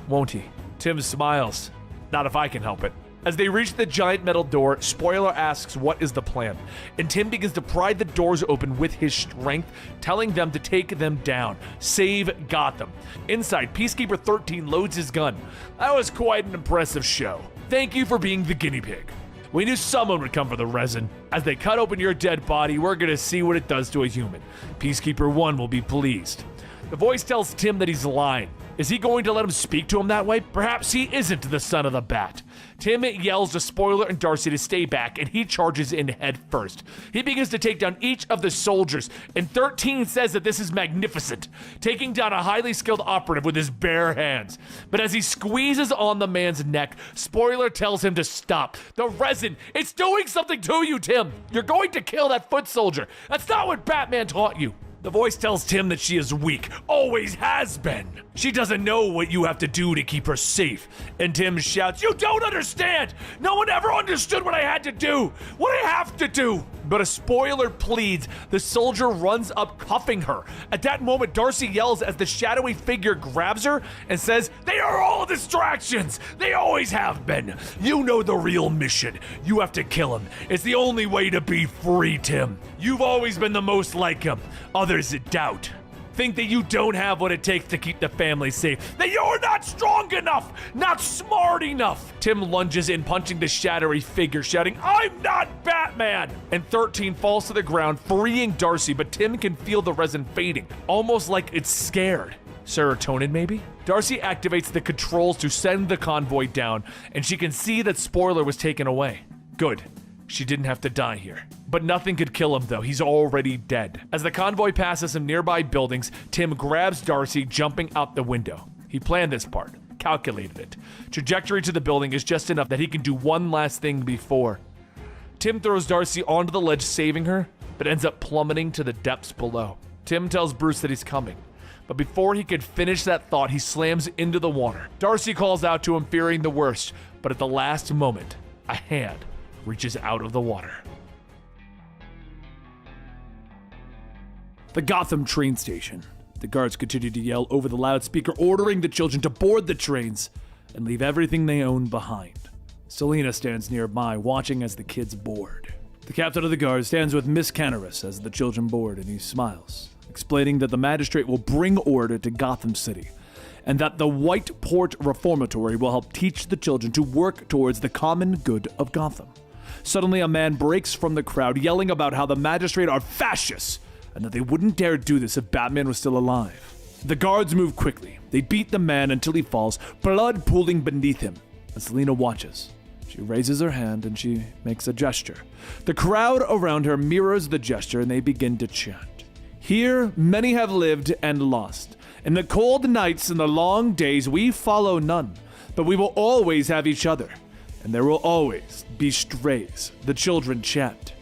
Won't he? Tim smiles. Not if I can help it. As they reach the giant metal door, Spoiler asks what is the plan, and Tim begins to pry the doors open with his strength, telling them to take them down. Save Gotham. Inside, Peacekeeper 13 loads his gun. That was quite an impressive show. Thank you for being the guinea pig. We knew someone would come for the resin. As they cut open your dead body, we're gonna see what it does to a human. Peacekeeper 1 will be pleased. The voice tells Tim that he's lying. Is he going to let him speak to him that way? Perhaps he isn't the son of the Bat. Tim yells to Spoiler and Darcy to stay back, and he charges in head first. He begins to take down each of the soldiers, and 13 says that this is magnificent, taking down a highly skilled operative with his bare hands. But as he squeezes on the man's neck, Spoiler tells him to stop. The resin, it's doing something to you, Tim. You're going to kill that foot soldier. That's not what Batman taught you. The voice tells Tim that she is weak, always has been. She doesn't know what you have to do to keep her safe. And Tim shouts, you don't understand! No one ever understood what I had to do! What I have to do! But a Spoiler pleads. The soldier runs up, cuffing her. At that moment, Darcy yells as the shadowy figure grabs her and says, they are all distractions! They always have been! You know the real mission. You have to kill him. It's the only way to be free, Tim. You've always been the most like him. Others doubt. Think that you don't have what it takes to keep the family safe. That you're not strong enough, not smart enough. Tim lunges in, punching the shadowy figure, shouting, I'm not Batman! And 13 falls to the ground, freeing Darcy, but Tim can feel the resin fading, almost like it's scared. Serotonin, maybe? Darcy activates the controls to send the convoy down, and she can see that Spoiler was taken away. Good. She didn't have to die here. But nothing could kill him, though. He's already dead. As the convoy passes some nearby buildings, Tim grabs Darcy, jumping out the window. He planned this part, calculated it. Trajectory to the building is just enough that he can do one last thing before. Tim throws Darcy onto the ledge, saving her, but ends up plummeting to the depths below. Tim tells Bruce that he's coming. But before he could finish that thought, he slams into the water. Darcy calls out to him, fearing the worst, but at the last moment, a hand reaches out of the water. The Gotham train station. The guards continue to yell over the loudspeaker, ordering the children to board the trains and leave everything they own behind. Selena stands nearby, watching as the kids board. The captain of the guard stands with Miss Canaris as the children board, and he smiles, explaining that the Magistrate will bring order to Gotham City, and that the White Port Reformatory will help teach the children to work towards the common good of Gotham. Suddenly, a man breaks from the crowd, yelling about how the Magistrate are fascists, and that they wouldn't dare do this if Batman was still alive. The guards move quickly. They beat the man until he falls, blood pooling beneath him. As Selena watches, she raises her hand and she makes a gesture. The crowd around her mirrors the gesture, and they begin to chant. Here, many have lived and lost. In the cold nights and the long days, we follow none, but we will always have each other. And there will always be strays, the children chant.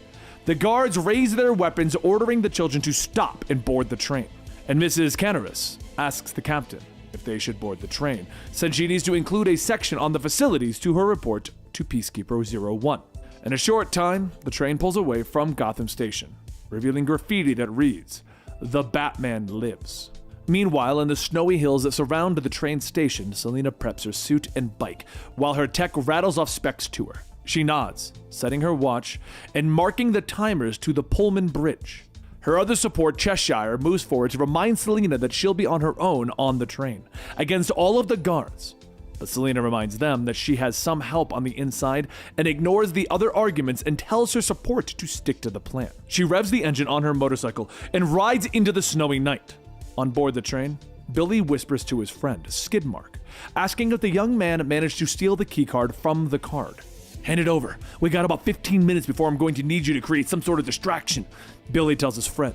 The guards raise their weapons, ordering the children to stop and board the train. And Mrs. Canaris asks the captain if they should board the train, since she needs to include a section on the facilities to her report to Peacekeeper 01. In a short time, the train pulls away from Gotham Station, revealing graffiti that reads, "The Batman lives." Meanwhile, in the snowy hills that surround the train station, Selina preps her suit and bike, while her tech rattles off specs to her. She nods, setting her watch, and marking the timers to the Pullman Bridge. Her other support, Cheshire, moves forward to remind Selina that she'll be on her own on the train, against all of the guards. But Selina reminds them that she has some help on the inside and ignores the other arguments and tells her support to stick to the plan. She revs the engine on her motorcycle and rides into the snowy night. On board the train, Billy whispers to his friend, Skidmark, asking if the young man managed to steal the keycard from the card. "Hand it over. We got about 15 minutes before I'm going to need you to create some sort of distraction," Billy tells his friend.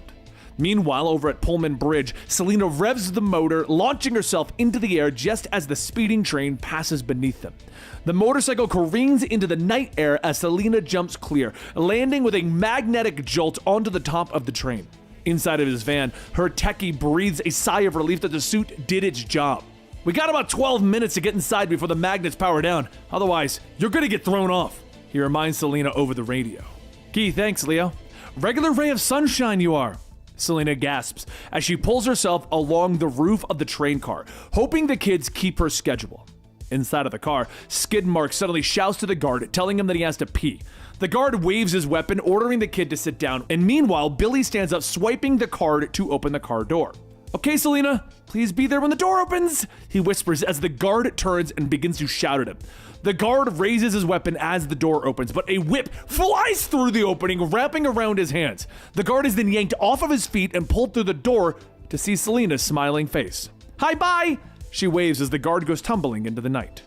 Meanwhile, over at Pullman Bridge, Selina revs the motor, launching herself into the air just as the speeding train passes beneath them. The motorcycle careens into the night air as Selina jumps clear, landing with a magnetic jolt onto the top of the train. Inside of his van, her techie breathes a sigh of relief that the suit did its job. "We got about 12 minutes to get inside before the magnets power down. Otherwise, you're gonna get thrown off," he reminds Selina over the radio. "Gee, thanks, Leo. Regular ray of sunshine you are." Selina gasps as she pulls herself along the roof of the train car, hoping the kids keep her schedule. Inside of the car, Skidmark suddenly shouts to the guard, telling him that he has to pee. The guard waves his weapon, ordering the kid to sit down, and meanwhile, Billy stands up, swiping the card to open the car door. "Okay, Selina, please be there when the door opens," he whispers as the guard turns and begins to shout at him. The guard raises his weapon as the door opens, but a whip flies through the opening, wrapping around his hands. The guard is then yanked off of his feet and pulled through the door to see Selina's smiling face. "Hi, bye!" she waves as the guard goes tumbling into the night.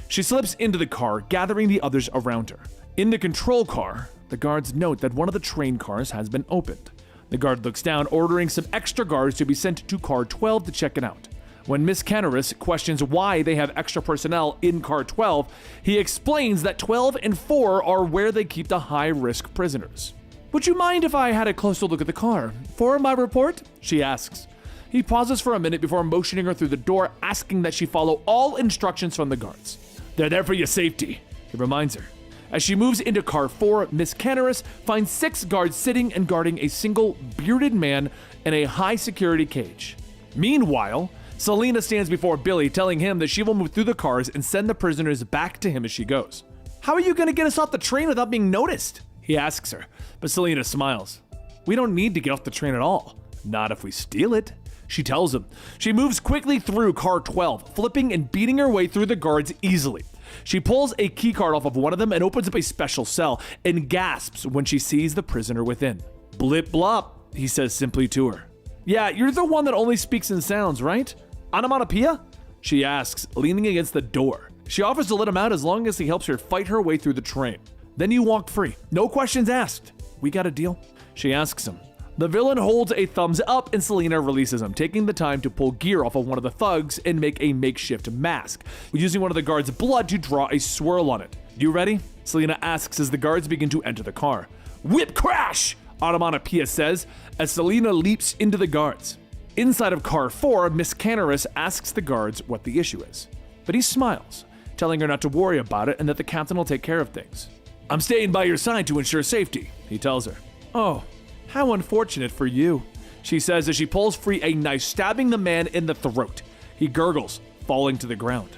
She slips into the car, gathering the others around her. In the control car, the guards note that one of the train cars has been opened. The guard looks down, ordering some extra guards to be sent to car 12 to check it out. When Miss Canaris questions why they have extra personnel in car 12, he explains that 12 and 4 are where they keep the high-risk prisoners. "Would you mind if I had a closer look at the car for my report?" she asks. He pauses for a minute before motioning her through the door, asking that she follow all instructions from the guards. "They're there for your safety," he reminds her. As she moves into car 4, Miss Canaris finds 6 guards sitting and guarding a single bearded man in a high-security cage. Meanwhile, Selina stands before Billy, telling him that she will move through the cars and send the prisoners back to him as she goes. "How are you going to get us off the train without being noticed?" he asks her, but Selina smiles. "We don't need to get off the train at all. Not if we steal it," she tells him. She moves quickly through car 12, flipping and beating her way through the guards easily. She pulls a keycard off of one of them and opens up a special cell and gasps when she sees the prisoner within. "Blip blop," he says simply to her. "Yeah, you're the one that only speaks in sounds, right? Onomatopoeia?" she asks, leaning against the door. She offers to let him out as long as he helps her fight her way through the train. "Then you walk free. No questions asked. We got a deal?" she asks him. The villain holds a thumbs up and Selina releases him, taking the time to pull gear off of one of the thugs and make a makeshift mask, using one of the guards' blood to draw a swirl on it. "You ready?" Selina asks as the guards begin to enter the car. "Whip crash!" Onomatopoeia says as Selina leaps into the guards. Inside of car 4, Miss Canaris asks the guards what the issue is, but he smiles, telling her not to worry about it and that the captain will take care of things. "I'm staying by your side to ensure safety," he tells her. "Oh, how unfortunate for you," she says as she pulls free a knife, stabbing the man in the throat. He gurgles, falling to the ground.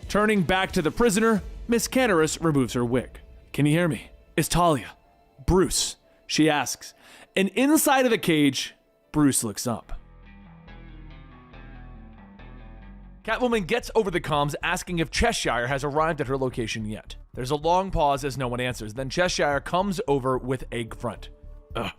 Turning back to the prisoner, Miss Canaris removes her wig. "Can you hear me? It's Talia. Bruce," she asks. And inside of the cage, Bruce looks up. Catwoman gets over the comms asking if Cheshire has arrived at her location yet. There's a long pause as no one answers. Then Cheshire comes over with a grunt. "Ugh,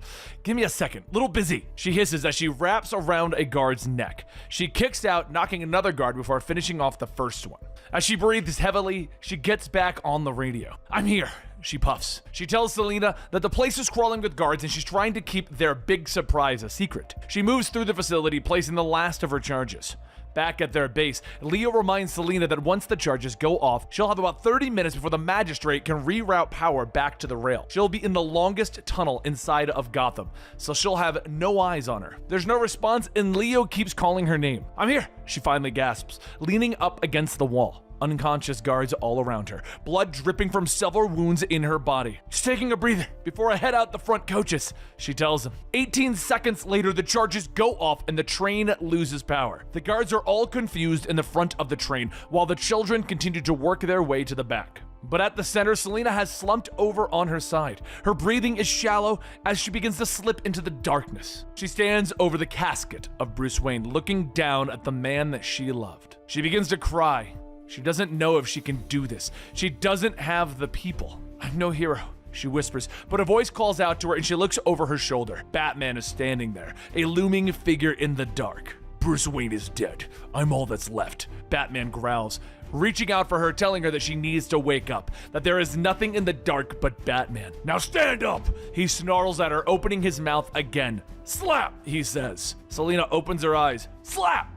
give me a second. Little busy," she hisses as she wraps around a guard's neck. She kicks out, knocking another guard before finishing off the first one. As she breathes heavily, she gets back on the radio. "I'm here," she puffs. She tells Selina that the place is crawling with guards and she's trying to keep their big surprise a secret. She moves through the facility, placing the last of her charges. Back at their base, Leo reminds Selina that once the charges go off, she'll have about 30 minutes before the Magistrate can reroute power back to the rail. She'll be in the longest tunnel inside of Gotham, so she'll have no eyes on her. There's no response, and Leo keeps calling her name. "I'm here," she finally gasps, leaning up against the wall. unconscious guards all around her, blood dripping from several wounds in her body. "Just taking a breather before I head out the front coaches," she tells him. 18 seconds later, the charges go off and the train loses power. The guards are all confused in the front of the train, while the children continue to work their way to the back. But at the center, Selina has slumped over on her side. Her breathing is shallow as she begins to slip into the darkness. She stands over the casket of Bruce Wayne, looking down at the man that she loved. She begins to cry. She doesn't know if she can do this. She doesn't have the people. "I'm no hero," she whispers, but a voice calls out to her and she looks over her shoulder. Batman is standing there, a looming figure in the dark. "Bruce Wayne is dead. I'm all that's left," Batman growls, reaching out for her, telling her that she needs to wake up, that there is nothing in the dark but Batman. "Now stand up!" He snarls at her, opening his mouth again. "Slap!" he says. Selina opens her eyes. "Slap!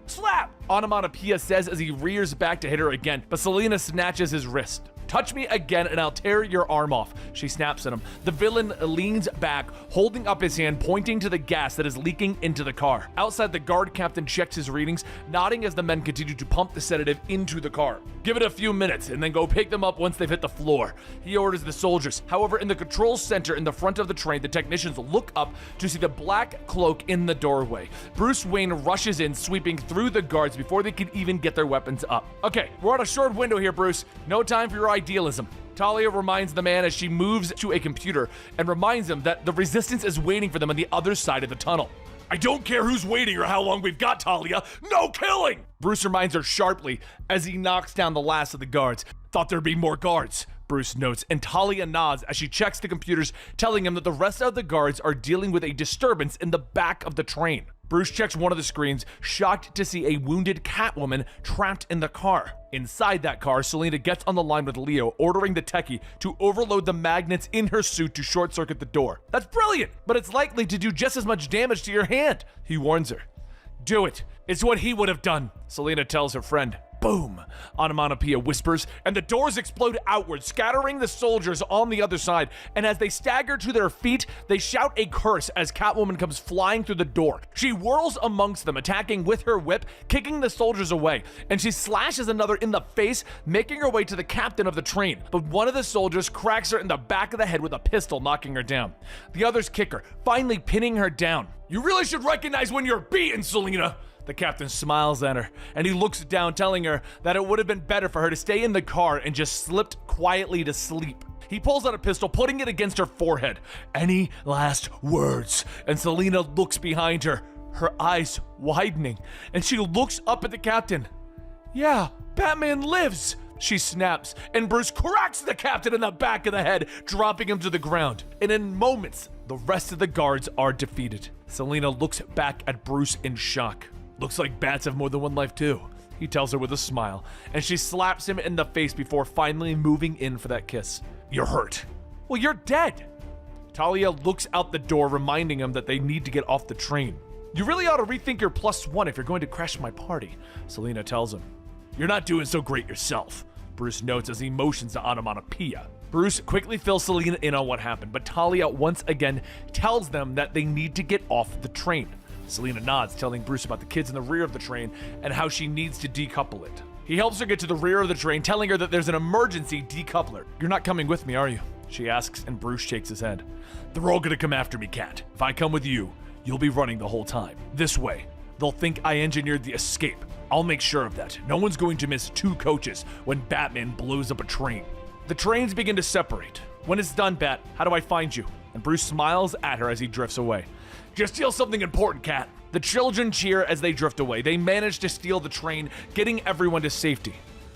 Slap!" Onomatopoeia says as he rears back to hit her again, but Selina snatches his wrist. "Touch me again and I'll tear your arm off," she snaps at him. The villain leans back, holding up his hand, pointing to the gas that is leaking into the car. Outside, the guard captain checks his readings, nodding as the men continue to pump the sedative into the car. "Give it a few minutes and then go pick them up once they've hit the floor," he orders the soldiers. However, in the control center in the front of the train, the technicians look up to see the black cloak in the doorway. Bruce Wayne rushes in, sweeping through the guards before they can even get their weapons up. "Okay, we're on a short window here, Bruce. No time for your idealism." Talia reminds the man as she moves to a computer and reminds him that the resistance is waiting for them on the other side of the tunnel. "I don't care who's waiting or how long we've got, Talia. No killing!" Bruce reminds her sharply as he knocks down the last of the guards. "Thought there'd be more guards," Bruce notes, and Talia nods as she checks the computers, telling him that the rest of the guards are dealing with a disturbance in the back of the train. Bruce checks one of the screens, shocked to see a wounded Catwoman trapped in the car. Inside that car, Selina gets on the line with Leo, ordering the techie to overload the magnets in her suit to short-circuit the door. "That's brilliant, but it's likely to do just as much damage to your hand," he warns her. "Do it. It's what he would have done," Selina tells her friend. Boom, Onomatopoeia whispers, and the doors explode outward, scattering the soldiers on the other side. And as they stagger to their feet, they shout a curse as Catwoman comes flying through the door. She whirls amongst them, attacking with her whip, kicking the soldiers away. And she slashes another in the face, making her way to the captain of the train. But one of the soldiers cracks her in the back of the head with a pistol, knocking her down. The others kick her, finally pinning her down. "You really should recognize when you're beaten, Selina." The captain smiles at her, and he looks down, telling her that it would have been better for her to stay in the car and just slipped quietly to sleep. He pulls out a pistol, putting it against her forehead. "Any last words?" And Selina looks behind her, her eyes widening, and she looks up at the captain. "Yeah, Batman lives," she snaps, and Bruce cracks the captain in the back of the head, dropping him to the ground. And in moments, the rest of the guards are defeated. Selina looks back at Bruce in shock. "Looks like bats have more than one life too," he tells her with a smile, and she slaps him in the face before finally moving in for that kiss. "You're hurt." "Well, you're dead." Talia looks out the door, reminding him that they need to get off the train. "You really ought to rethink your +1 if you're going to crash my party," Selina tells him. "You're not doing so great yourself," Bruce notes as he motions to Onomatopoeia. Bruce quickly fills Selina in on what happened, but Talia once again tells them that they need to get off the train. Selina nods, telling Bruce about the kids in the rear of the train and how she needs to decouple it. He helps her get to the rear of the train, telling her that there's an emergency decoupler. "You're not coming with me, are you?" she asks, and Bruce shakes his head. "They're all gonna come after me, Cat. If I come with you, you'll be running the whole time. This way, they'll think I engineered the escape. I'll make sure of that. No one's going to miss 2 coaches when Batman blows up a train." The trains begin to separate. "When it's done, Bat, how do I find you?" And Bruce smiles at her as he drifts away. "Just steal something important, Cat." The children cheer as they drift away. They manage to steal the train, getting everyone to safety.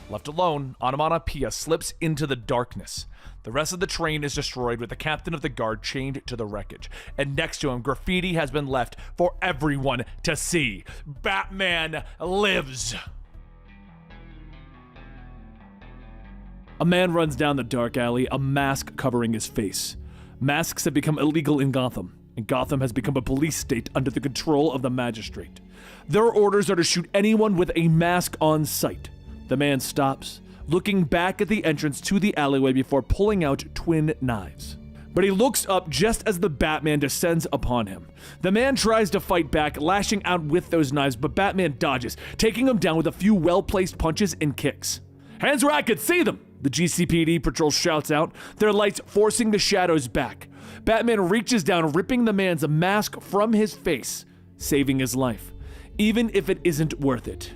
Left alone, Onomatopoeia slips into the darkness. The rest of the train is destroyed with the captain of the guard chained to the wreckage. And next to him, graffiti has been left for everyone to see. Batman lives! A man runs down the dark alley, a mask covering his face. Masks have become illegal in Gotham, and Gotham has become a police state under the control of the Magistrate. Their orders are to shoot anyone with a mask on sight. The man stops, looking back at the entrance to the alleyway before pulling out twin knives. but he looks up just as the Batman descends upon him. The man tries to fight back, lashing out with those knives, but Batman dodges, taking him down with a few well-placed punches and kicks. "Hands where I could see them!" the GCPD patrol shouts out, their lights forcing the shadows back. Batman reaches down, ripping the man's mask from his face, saving his life, even if it isn't worth it.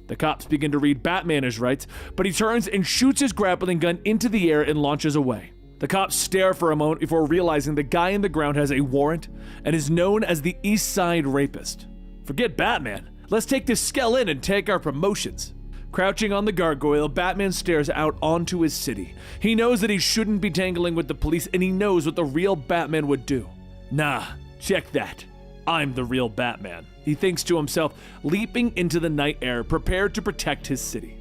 The cops begin to read Batman his rights, but he turns and shoots his grappling gun into the air and launches away. The cops stare for a moment before realizing the guy in the ground has a warrant and is known as the East Side Rapist. Forget Batman. Let's take this skell in and take our promotions. Crouching on the gargoyle, Batman stares out onto his city. He knows that he shouldn't be tangling with the police, and he knows what the real Batman would do. Nah, check that. I'm the real Batman, he thinks to himself, leaping into the night air, prepared to protect his city.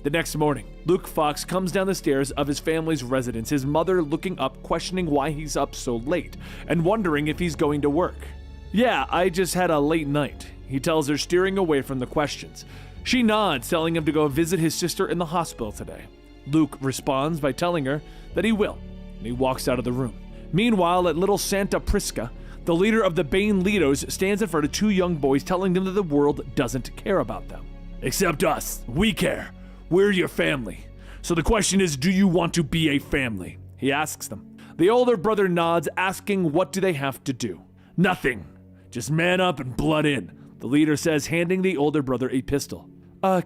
The next morning, Luke Fox comes down the stairs of his family's residence, his mother looking up, questioning why he's up so late, and wondering if he's going to work. "Yeah, I just had a late night," he tells her, steering away from the questions. She nods, telling him to go visit his sister in the hospital today. Luke responds by telling her that he will, and he walks out of the room. Meanwhile, at Little Santa Prisca, the leader of the Banelitos stands in front of two young boys, telling them that the world doesn't care about them. "Except us. We care. We're your family. So the question is, do you want to be a family?" he asks them. The older brother nods, asking what do they have to do. "Nothing. Just man up and blood in," the leader says, handing the older brother a pistol.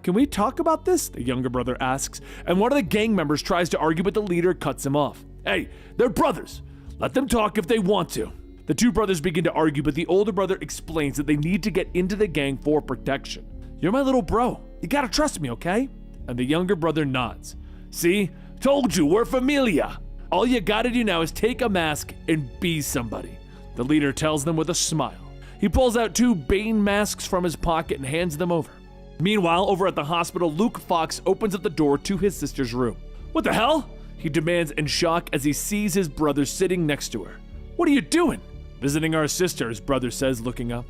Can we talk about this?" the younger brother asks, and one of the gang members tries to argue, but the leader cuts him off. "Hey, they're brothers. Let them talk if they want to." The two brothers begin to argue, but the older brother explains that they need to get into the gang for protection. "You're my little bro. You gotta trust me, okay?" And the younger brother nods. "See? Told you, we're familia. All you gotta do now is take a mask and be somebody," the leader tells them with a smile. He pulls out two Bane masks from his pocket and hands them over. Meanwhile, over at the hospital, Luke Fox opens up the door to his sister's room. "What the hell?" he demands in shock as he sees his brother sitting next to her. "What are you doing?" "Visiting our sister," his brother says, looking up.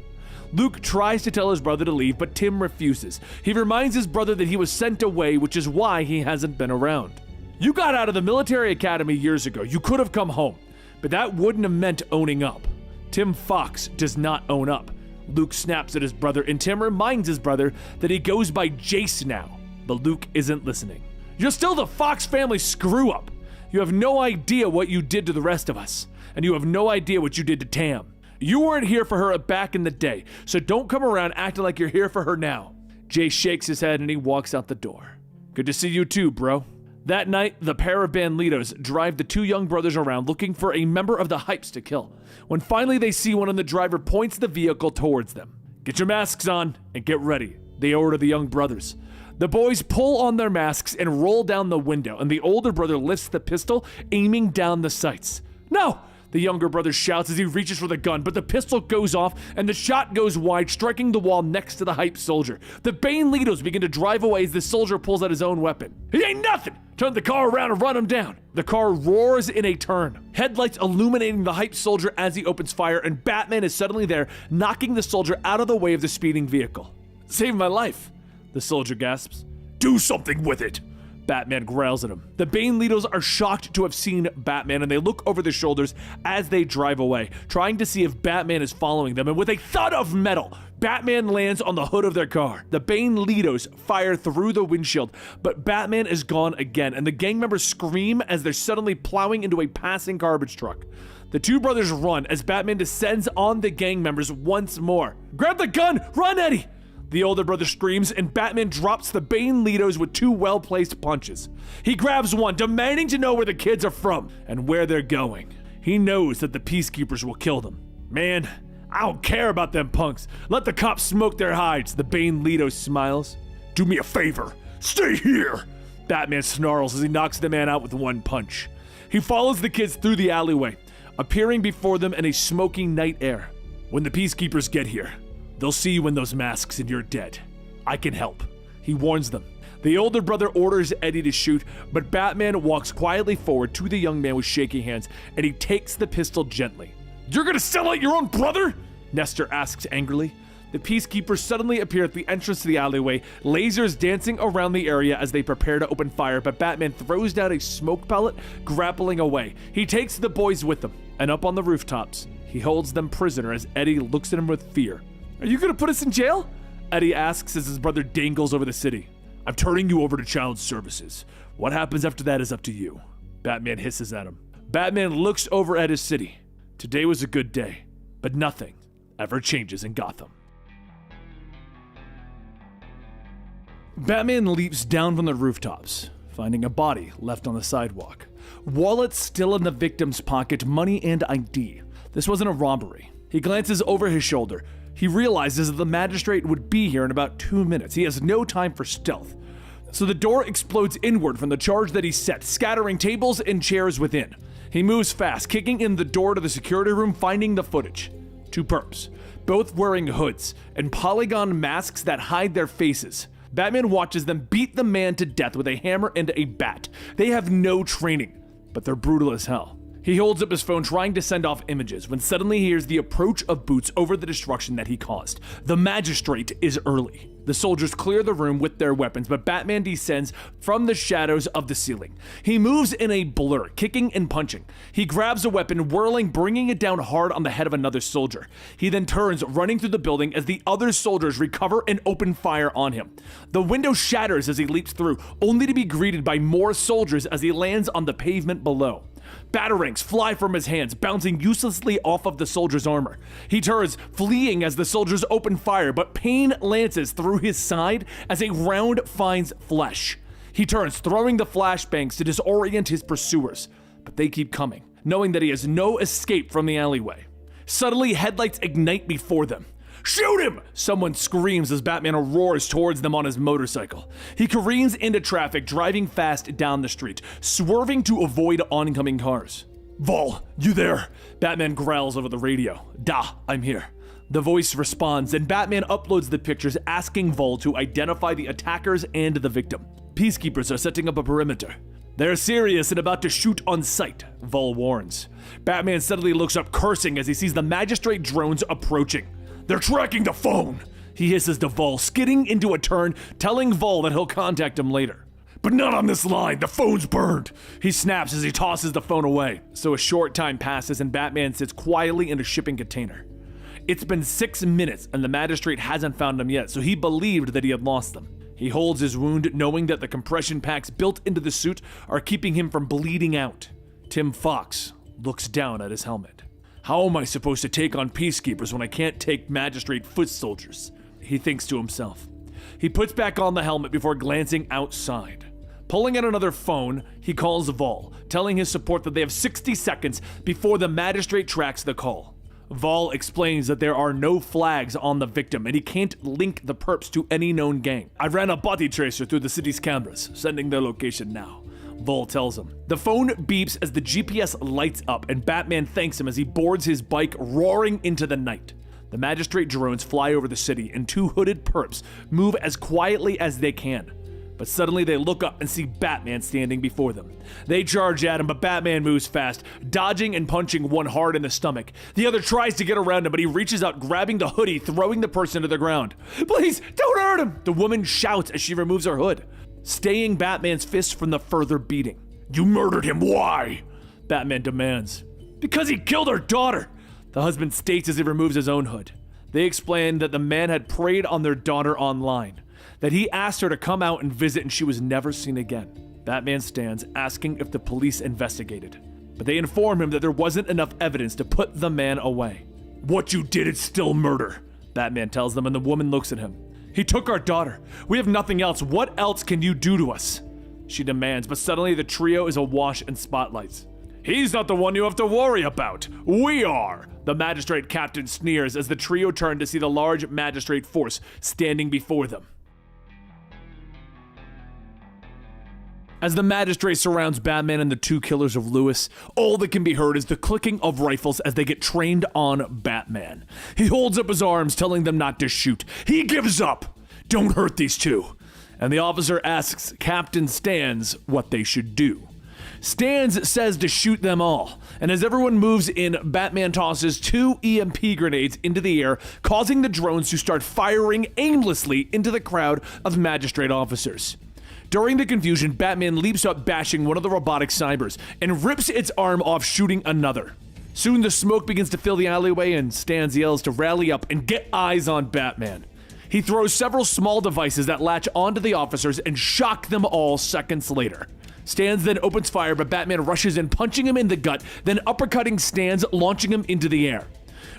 Luke tries to tell his brother to leave, but Tim refuses. He reminds his brother that he was sent away, which is why he hasn't been around. "You got out of the military academy years ago. You could have come home, but that wouldn't have meant owning up." Tim Fox does not own up. Luke snaps at his brother, and Tim reminds his brother that he goes by Jace now, but Luke isn't listening. "You're still the Fox family screw-up. You have no idea what you did to the rest of us, and you have no idea what you did to Tam. You weren't here for her back in the day, so don't come around acting like you're here for her now." Jace shakes his head and he walks out the door. "Good to see you too, bro." That night, the pair of Banelitos drive the two young brothers around looking for a member of the Hypes to kill. When finally they see one and the driver points the vehicle towards them. "Get your masks on and get ready," they order the young brothers. The boys pull on their masks and roll down the window, and the older brother lifts the pistol, aiming down the sights. "No!" the younger brother shouts as he reaches for the gun, but the pistol goes off and the shot goes wide, striking the wall next to the Hype soldier. The Banelitos begin to drive away as the soldier pulls out his own weapon. "He ain't nothing! Turn the car around and run him down!" The car roars in a turn, headlights illuminating the Hype soldier as he opens fire, and Batman is suddenly there, knocking the soldier out of the way of the speeding vehicle. "Saved my life," the soldier gasps. "Do something with it!" Batman growls at him. The Banelitos are shocked to have seen Batman, and they look over their shoulders as they drive away, trying to see if Batman is following them, and with a thud of metal, Batman lands on the hood of their car. The Banelitos fire through the windshield, but Batman is gone again, and the gang members scream as they're suddenly plowing into a passing garbage truck. The two brothers run as Batman descends on the gang members once more. "Grab the gun! Run, Eddie!" The older brother screams, and Batman drops the Banelitos with two well-placed punches. He grabs one, demanding to know where the kids are from and where they're going. He knows that the Peacekeepers will kill them. "Man, I don't care about them punks. Let the cops smoke their hides," the Banelitos smiles. "Do me a favor. Stay here!" Batman snarls as he knocks the man out with one punch. He follows the kids through the alleyway, appearing before them in a smoky night air. "When the Peacekeepers get here, they'll see you in those masks and you're dead. I can help," he warns them. The older brother orders Eddie to shoot, but Batman walks quietly forward to the young man with shaking hands, and he takes the pistol gently. "You're gonna sell out your own brother?" Nestor asks angrily. The peacekeepers suddenly appear at the entrance to the alleyway, lasers dancing around the area as they prepare to open fire, but Batman throws down a smoke pellet, grappling away. He takes the boys with him, and up on the rooftops, he holds them prisoner as Eddie looks at him with fear. "Are you gonna put us in jail?" Eddie asks as his brother dangles over the city. "I'm turning you over to child services. What happens after that is up to you." Batman hisses at him. Batman looks over at his city. Today was a good day, but nothing ever changes in Gotham. Batman leaps down from the rooftops, finding a body left on the sidewalk. Wallet still in the victim's pocket, money and ID. This wasn't a robbery. He glances over his shoulder. He realizes that the magistrate would be here in about 2 minutes. He has no time for stealth. So the door explodes inward from the charge that he set, scattering tables and chairs within. He moves fast, kicking in the door to the security room, finding the footage. 2 perps, both wearing hoods and polygon masks that hide their faces. Batman watches them beat the man to death with a hammer and a bat. They have no training, but they're brutal as hell. He holds up his phone trying to send off images when suddenly he hears the approach of boots over the destruction that he caused. The Magistrate is early. The soldiers clear the room with their weapons, but Batman descends from the shadows of the ceiling. He moves in a blur, kicking and punching. He grabs a weapon, whirling, bringing it down hard on the head of another soldier. He then turns, running through the building as the other soldiers recover and open fire on him. The window shatters as he leaps through, only to be greeted by more soldiers as he lands on the pavement below. Batarangs fly from his hands, bouncing uselessly off of the soldier's armor. He turns, fleeing as the soldiers open fire, but pain lances through his side as a round finds flesh. He turns, throwing the flashbangs to disorient his pursuers, but they keep coming, knowing that he has no escape from the alleyway. Suddenly, headlights ignite before them. "Shoot him!" someone screams as Batman roars towards them on his motorcycle. He careens into traffic, driving fast down the street, swerving to avoid oncoming cars. "Vol, you there?" Batman growls over the radio. "Da, I'm here." The voice responds, and Batman uploads the pictures asking Vol to identify the attackers and the victim. Peacekeepers are setting up a perimeter. "They're serious and about to shoot on sight," Vol warns. Batman suddenly looks up, cursing as he sees the Magistrate drones approaching. "They're tracking the phone," he hisses to Vol, skidding into a turn, telling Vol that he'll contact him later. "But not on this line, the phone's burned," he snaps as he tosses the phone away. So a short time passes and Batman sits quietly in a shipping container. It's been 6 minutes and the Magistrate hasn't found him yet, so he believed that he had lost them. He holds his wound, knowing that the compression packs built into the suit are keeping him from bleeding out. Tim Fox looks down at his helmet. "How am I supposed to take on peacekeepers when I can't take Magistrate foot soldiers?" he thinks to himself. He puts back on the helmet before glancing outside. Pulling out another phone, he calls Vol, telling his support that they have 60 seconds before the Magistrate tracks the call. Vol explains that there are no flags on the victim and he can't link the perps to any known gang. "I ran a body tracer through the city's cameras, sending their location now," Vol tells him. The phone beeps as the GPS lights up and Batman thanks him as he boards his bike, roaring into the night. The Magistrate drones fly over the city and 2 hooded perps move as quietly as they can. But suddenly they look up and see Batman standing before them. They charge at him, but Batman moves fast, dodging and punching one hard in the stomach. The other tries to get around him, but he reaches out, grabbing the hoodie, throwing the person to the ground. "Please, don't hurt him!" the woman shouts as she removes her hood, staying Batman's fist from the further beating. "You murdered him, why?" Batman demands. "Because he killed our daughter," the husband states as he removes his own hood. They explain that the man had preyed on their daughter online, that he asked her to come out and visit and she was never seen again. Batman stands, asking if the police investigated, but they inform him that there wasn't enough evidence to put the man away. "What you did is still murder," Batman tells them, and the woman looks at him. "He took our daughter. We have nothing else. What else can you do to us?" she demands, but suddenly the trio is awash in spotlights. "He's not the one you have to worry about. We are," the Magistrate captain sneers as the trio turn to see the large Magistrate force standing before them. As the Magistrate surrounds Batman and the 2 killers of Lewis, all that can be heard is the clicking of rifles as they get trained on Batman. He holds up his arms, telling them not to shoot. He gives up. "Don't hurt these 2. And the officer asks Captain Stans what they should do. Stans says to shoot them all, and as everyone moves in, Batman tosses 2 EMP grenades into the air, causing the drones to start firing aimlessly into the crowd of Magistrate officers. During the confusion, Batman leaps up, bashing one of the robotic cybers, and rips its arm off, shooting another. Soon the smoke begins to fill the alleyway, and Stans yells to rally up and get eyes on Batman. He throws several small devices that latch onto the officers and shock them all seconds later. Stans then opens fire, but Batman rushes in, punching him in the gut, then uppercutting Stans, launching him into the air.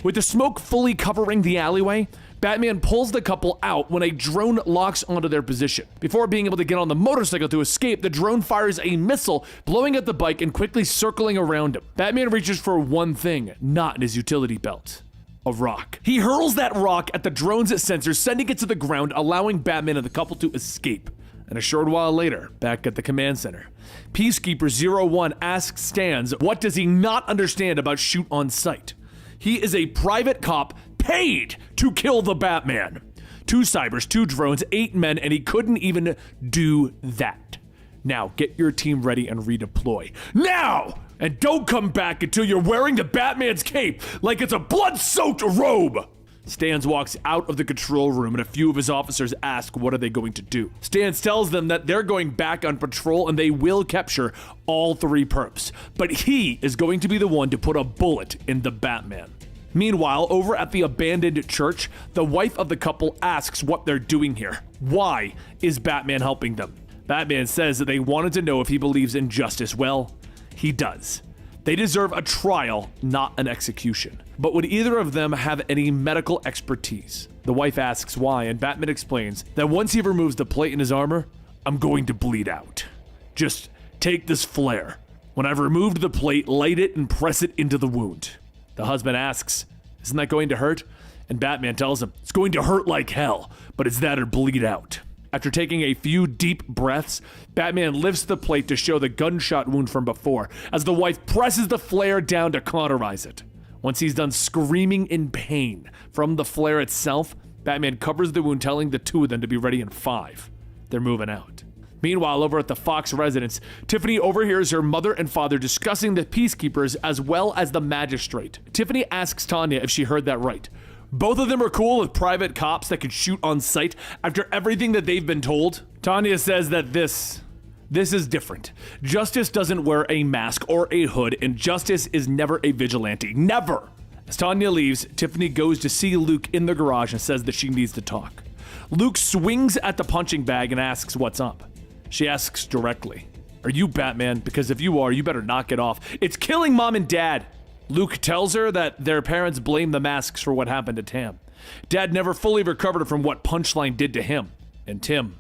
With the smoke fully covering the alleyway, Batman pulls the couple out when a drone locks onto their position. Before being able to get on the motorcycle to escape, the drone fires a missile, blowing at the bike and quickly circling around him. Batman reaches for one thing, not in his utility belt: a rock. He hurls that rock at the drone's sensor, sending it to the ground, allowing Batman and the couple to escape. And a short while later, back at the command center, Peacekeeper 01 asks Stans what does he not understand about shoot on sight. He is a private cop paid to kill the Batman. 2 cybers, 2 drones, 8 men, and he couldn't even do that. Now, get your team ready and redeploy. Now! And don't come back until you're wearing the Batman's cape like it's a blood-soaked robe! Stans walks out of the control room, and a few of his officers ask what are they going to do. Stans tells them that they're going back on patrol and they will capture all 3 perps, but he is going to be the one to put a bullet in the Batman. Meanwhile, over at the abandoned church, the wife of the couple asks what they're doing here. Why is Batman helping them? Batman says that they wanted to know if he believes in justice. Well, he does. They deserve a trial, not an execution. But would either of them have any medical expertise? The wife asks why, and Batman explains that once he removes the plate in his armor, I'm going to bleed out. Just take this flare. When I've removed the plate, light it and press it into the wound. The husband asks, isn't that going to hurt? And Batman tells him, it's going to hurt like hell, but it's that or bleed out. After taking a few deep breaths, Batman lifts the plate to show the gunshot wound from before, as the wife presses the flare down to cauterize it. Once he's done screaming in pain from the flare itself, Batman covers the wound, telling the 2 of them to be ready in 5. They're moving out. Meanwhile, over at the Fox residence, Tiffany overhears her mother and father discussing the peacekeepers as well as the magistrate. Tiffany asks Talia if she heard that right. Both of them are cool with private cops that can shoot on sight after everything that they've been told. Talia says that this is different. Justice doesn't wear a mask or a hood, and justice is never a vigilante. Never! As Talia leaves, Tiffany goes to see Luke in the garage and says that she needs to talk. Luke swings at the punching bag and asks what's up. She asks directly, are you Batman? Because if you are, you better knock it off. It's killing Mom and Dad. Luke tells her that their parents blame the masks for what happened to Tam. Dad never fully recovered from what Punchline did to him. And Tim.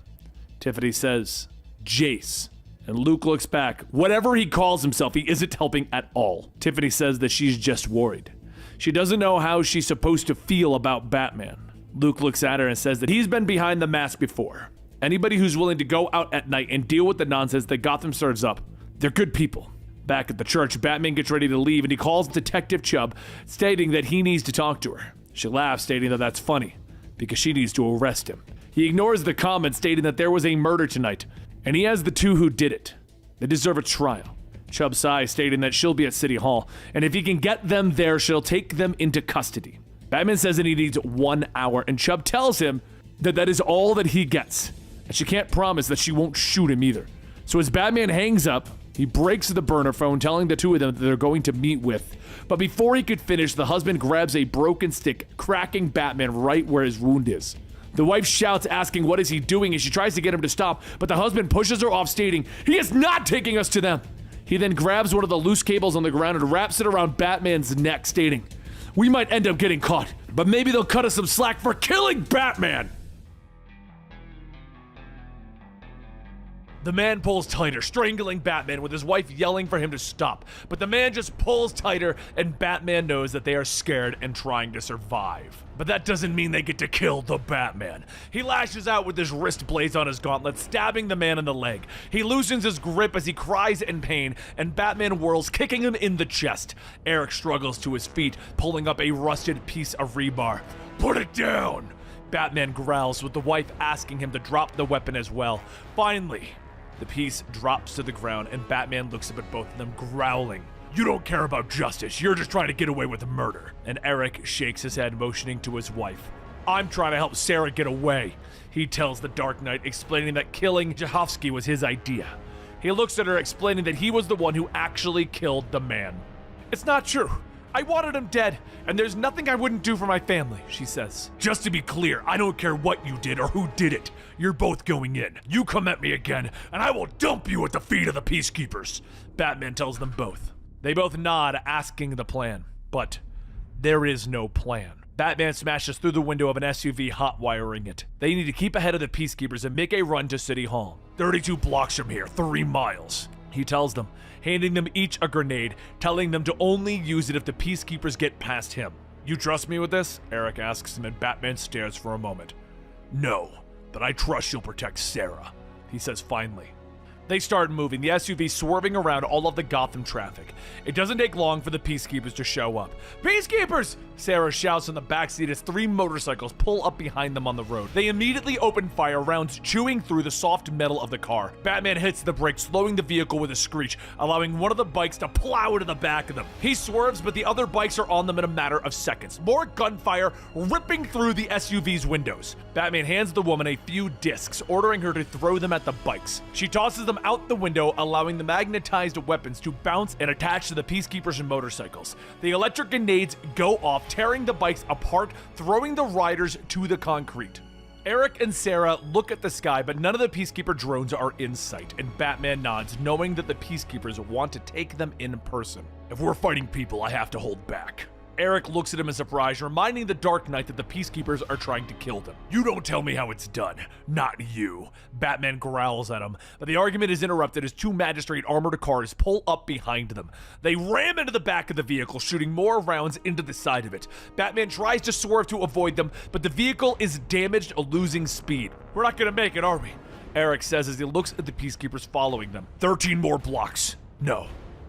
Tiffany says, Jace. And Luke looks back. Whatever he calls himself, he isn't helping at all. Tiffany says that she's just worried. She doesn't know how she's supposed to feel about Batman. Luke looks at her and says that he's been behind the mask before. Anybody who's willing to go out at night and deal with the nonsense that Gotham serves up, they're good people. Back at the church, Batman gets ready to leave and he calls Detective Chubb, stating that he needs to talk to her. She laughs, stating that that's funny, because she needs to arrest him. He ignores the comment, stating that there was a murder tonight, and he has the 2 who did it. They deserve a trial. Chubb sighs, stating that she'll be at City Hall, and if he can get them there, she'll take them into custody. Batman says that he needs 1 hour, and Chubb tells him that that is all that he gets. And she can't promise that she won't shoot him either. So as Batman hangs up, he breaks the burner phone, telling the 2 of them that they're going to meet with. But before he could finish, the husband grabs a broken stick, cracking Batman right where his wound is. The wife shouts, asking what is he doing, and she tries to get him to stop, but the husband pushes her off, stating, he is not taking us to them. He then grabs one of the loose cables on the ground and wraps it around Batman's neck, stating, we might end up getting caught, but maybe they'll cut us some slack for killing Batman. The man pulls tighter, strangling Batman with his wife yelling for him to stop. But the man just pulls tighter, and Batman knows that they are scared and trying to survive. But that doesn't mean they get to kill the Batman. He lashes out with his wrist blades on his gauntlet, stabbing the man in the leg. He loosens his grip as he cries in pain, and Batman whirls, kicking him in the chest. Eric struggles to his feet, pulling up a rusted piece of rebar. Put it down! Batman growls, with the wife asking him to drop the weapon as well. Finally, The piece drops to the ground, and Batman looks up at both of them, growling. You don't care about justice, you're just trying to get away with murder. And Eric shakes his head, motioning to his wife. I'm trying to help Sarah get away, he tells the Dark Knight, explaining that killing Jahovsky was his idea. He looks at her, explaining that he was the one who actually killed the man. It's not true. I wanted him dead, and there's nothing I wouldn't do for my family, she says. Just to be clear, I don't care what you did or who did it. You're both going in. You come at me again, and I will dump you at the feet of the Peacekeepers, Batman tells them both. They both nod, asking the plan, but there is no plan. Batman smashes through the window of an SUV, hot-wiring it. They need to keep ahead of the Peacekeepers and make a run to City Hall. 32 blocks from here, 3 miles, he tells them, handing them each a grenade, telling them to only use it if the Peacekeepers get past him. You trust me with this? Eric asks him, and Batman stares for a moment. No, but I trust you'll protect Sarah, he says finally. They start moving, the SUV swerving around all of the Gotham traffic. It doesn't take long for the Peacekeepers to show up. Peacekeepers! Sarah shouts in the backseat as 3 motorcycles pull up behind them on the road. They immediately open fire, rounds chewing through the soft metal of the car. Batman hits the brake, slowing the vehicle with a screech, allowing one of the bikes to plow into the back of them. He swerves, but the other bikes are on them in a matter of seconds. More gunfire ripping through the SUV's windows. Batman hands the woman a few discs, ordering her to throw them at the bikes. She tosses them out the window, allowing the magnetized weapons to bounce and attach to the Peacekeepers and motorcycles. The electric grenades go off, tearing the bikes apart, throwing the riders to the concrete. Eric and Sarah look at the sky, but none of the Peacekeeper drones are in sight, and Batman nods, knowing that the Peacekeepers want to take them in person. If we're fighting people, I have to hold back. Eric looks at him in surprise, reminding the Dark Knight that the Peacekeepers are trying to kill them. You don't tell me how it's done. Not you. Batman growls at him, but the argument is interrupted as 2 Magistrate armored cars pull up behind them. They ram into the back of the vehicle, shooting more rounds into the side of it. Batman tries to swerve to avoid them, but the vehicle is damaged, losing speed. We're not gonna make it, are we? Eric says as he looks at the Peacekeepers following them. 13 more blocks. No.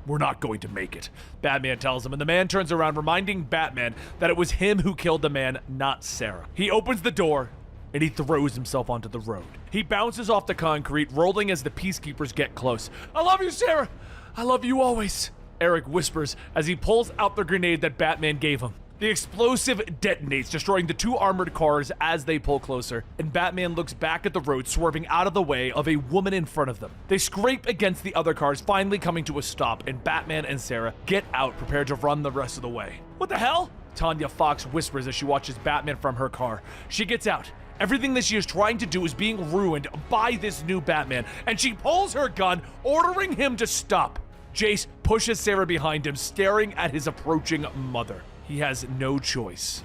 We're not going to make it, Batman tells him, and the man turns around, reminding Batman that it was him who killed the man, not Sarah. He opens the door, and he throws himself onto the road. He bounces off the concrete, rolling as the Peacekeepers get close. I love you, Sarah! I love you always, Eric whispers as he pulls out the grenade that Batman gave him. The explosive detonates, destroying the 2 armored cars as they pull closer, and Batman looks back at the road, swerving out of the way of a woman in front of them. They scrape against the other cars, finally coming to a stop, and Batman and Sarah get out, prepared to run the rest of the way. What the hell? Talia Fox whispers as she watches Batman from her car. She gets out. Everything that she is trying to do is being ruined by this new Batman, and she pulls her gun, ordering him to stop. Jace pushes Sarah behind him, staring at his approaching mother. He has no choice.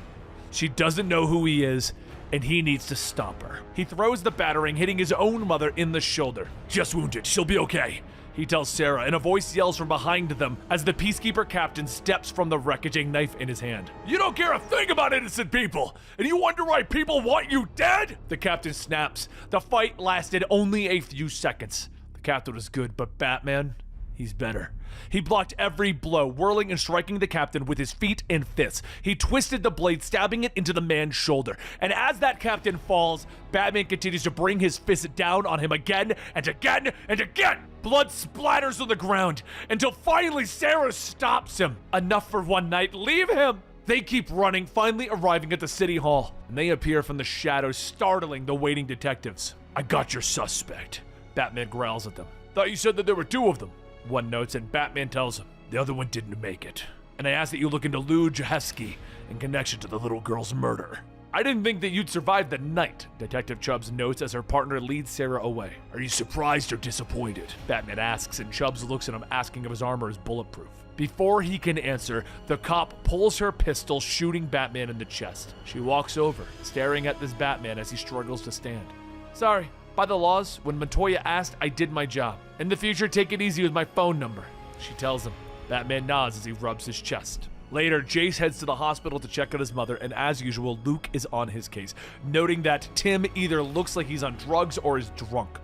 She doesn't know who he is, and he needs to stop her. He throws the battering, hitting his own mother in the shoulder. Just wounded, she'll be okay, he tells Sarah, and a voice yells from behind them as the Peacekeeper captain steps from the wreckage, a knife in his hand. You don't care a thing about innocent people, and you wonder why people want you dead? The captain snaps. The fight lasted only a few seconds. The captain was good, but Batman, he's better. He blocked every blow, whirling and striking the captain with his feet and fists. He twisted the blade, stabbing it into the man's shoulder. And as that captain falls, Batman continues to bring his fist down on him again and again and again. Blood splatters on the ground until finally Sarah stops him. Enough for one night. Leave him! They keep running, finally arriving at the city hall. And they appear from the shadows, startling the waiting detectives. I got your suspect, Batman growls at them. Thought you said that there were 2 of them. One notes, and Batman tells him, the other one didn't make it. And I ask that you look into Lou Jahovsky in connection to the little girl's murder. I didn't think that you'd survive the night, Detective Chubbs notes as her partner leads Sarah away. Are you surprised or disappointed? Batman asks, and Chubbs looks at him, asking if his armor is bulletproof. Before he can answer, the cop pulls her pistol, shooting Batman in the chest. She walks over, staring at this Batman as he struggles to stand. Sorry. By the laws, when Montoya asked, I did my job. In the future, take it easy with my phone number, she tells him. Batman nods as he rubs his chest. Later, Jace heads to the hospital to check on his mother, and as usual, Luke is on his case, noting that Tim either looks like he's on drugs or is drunk.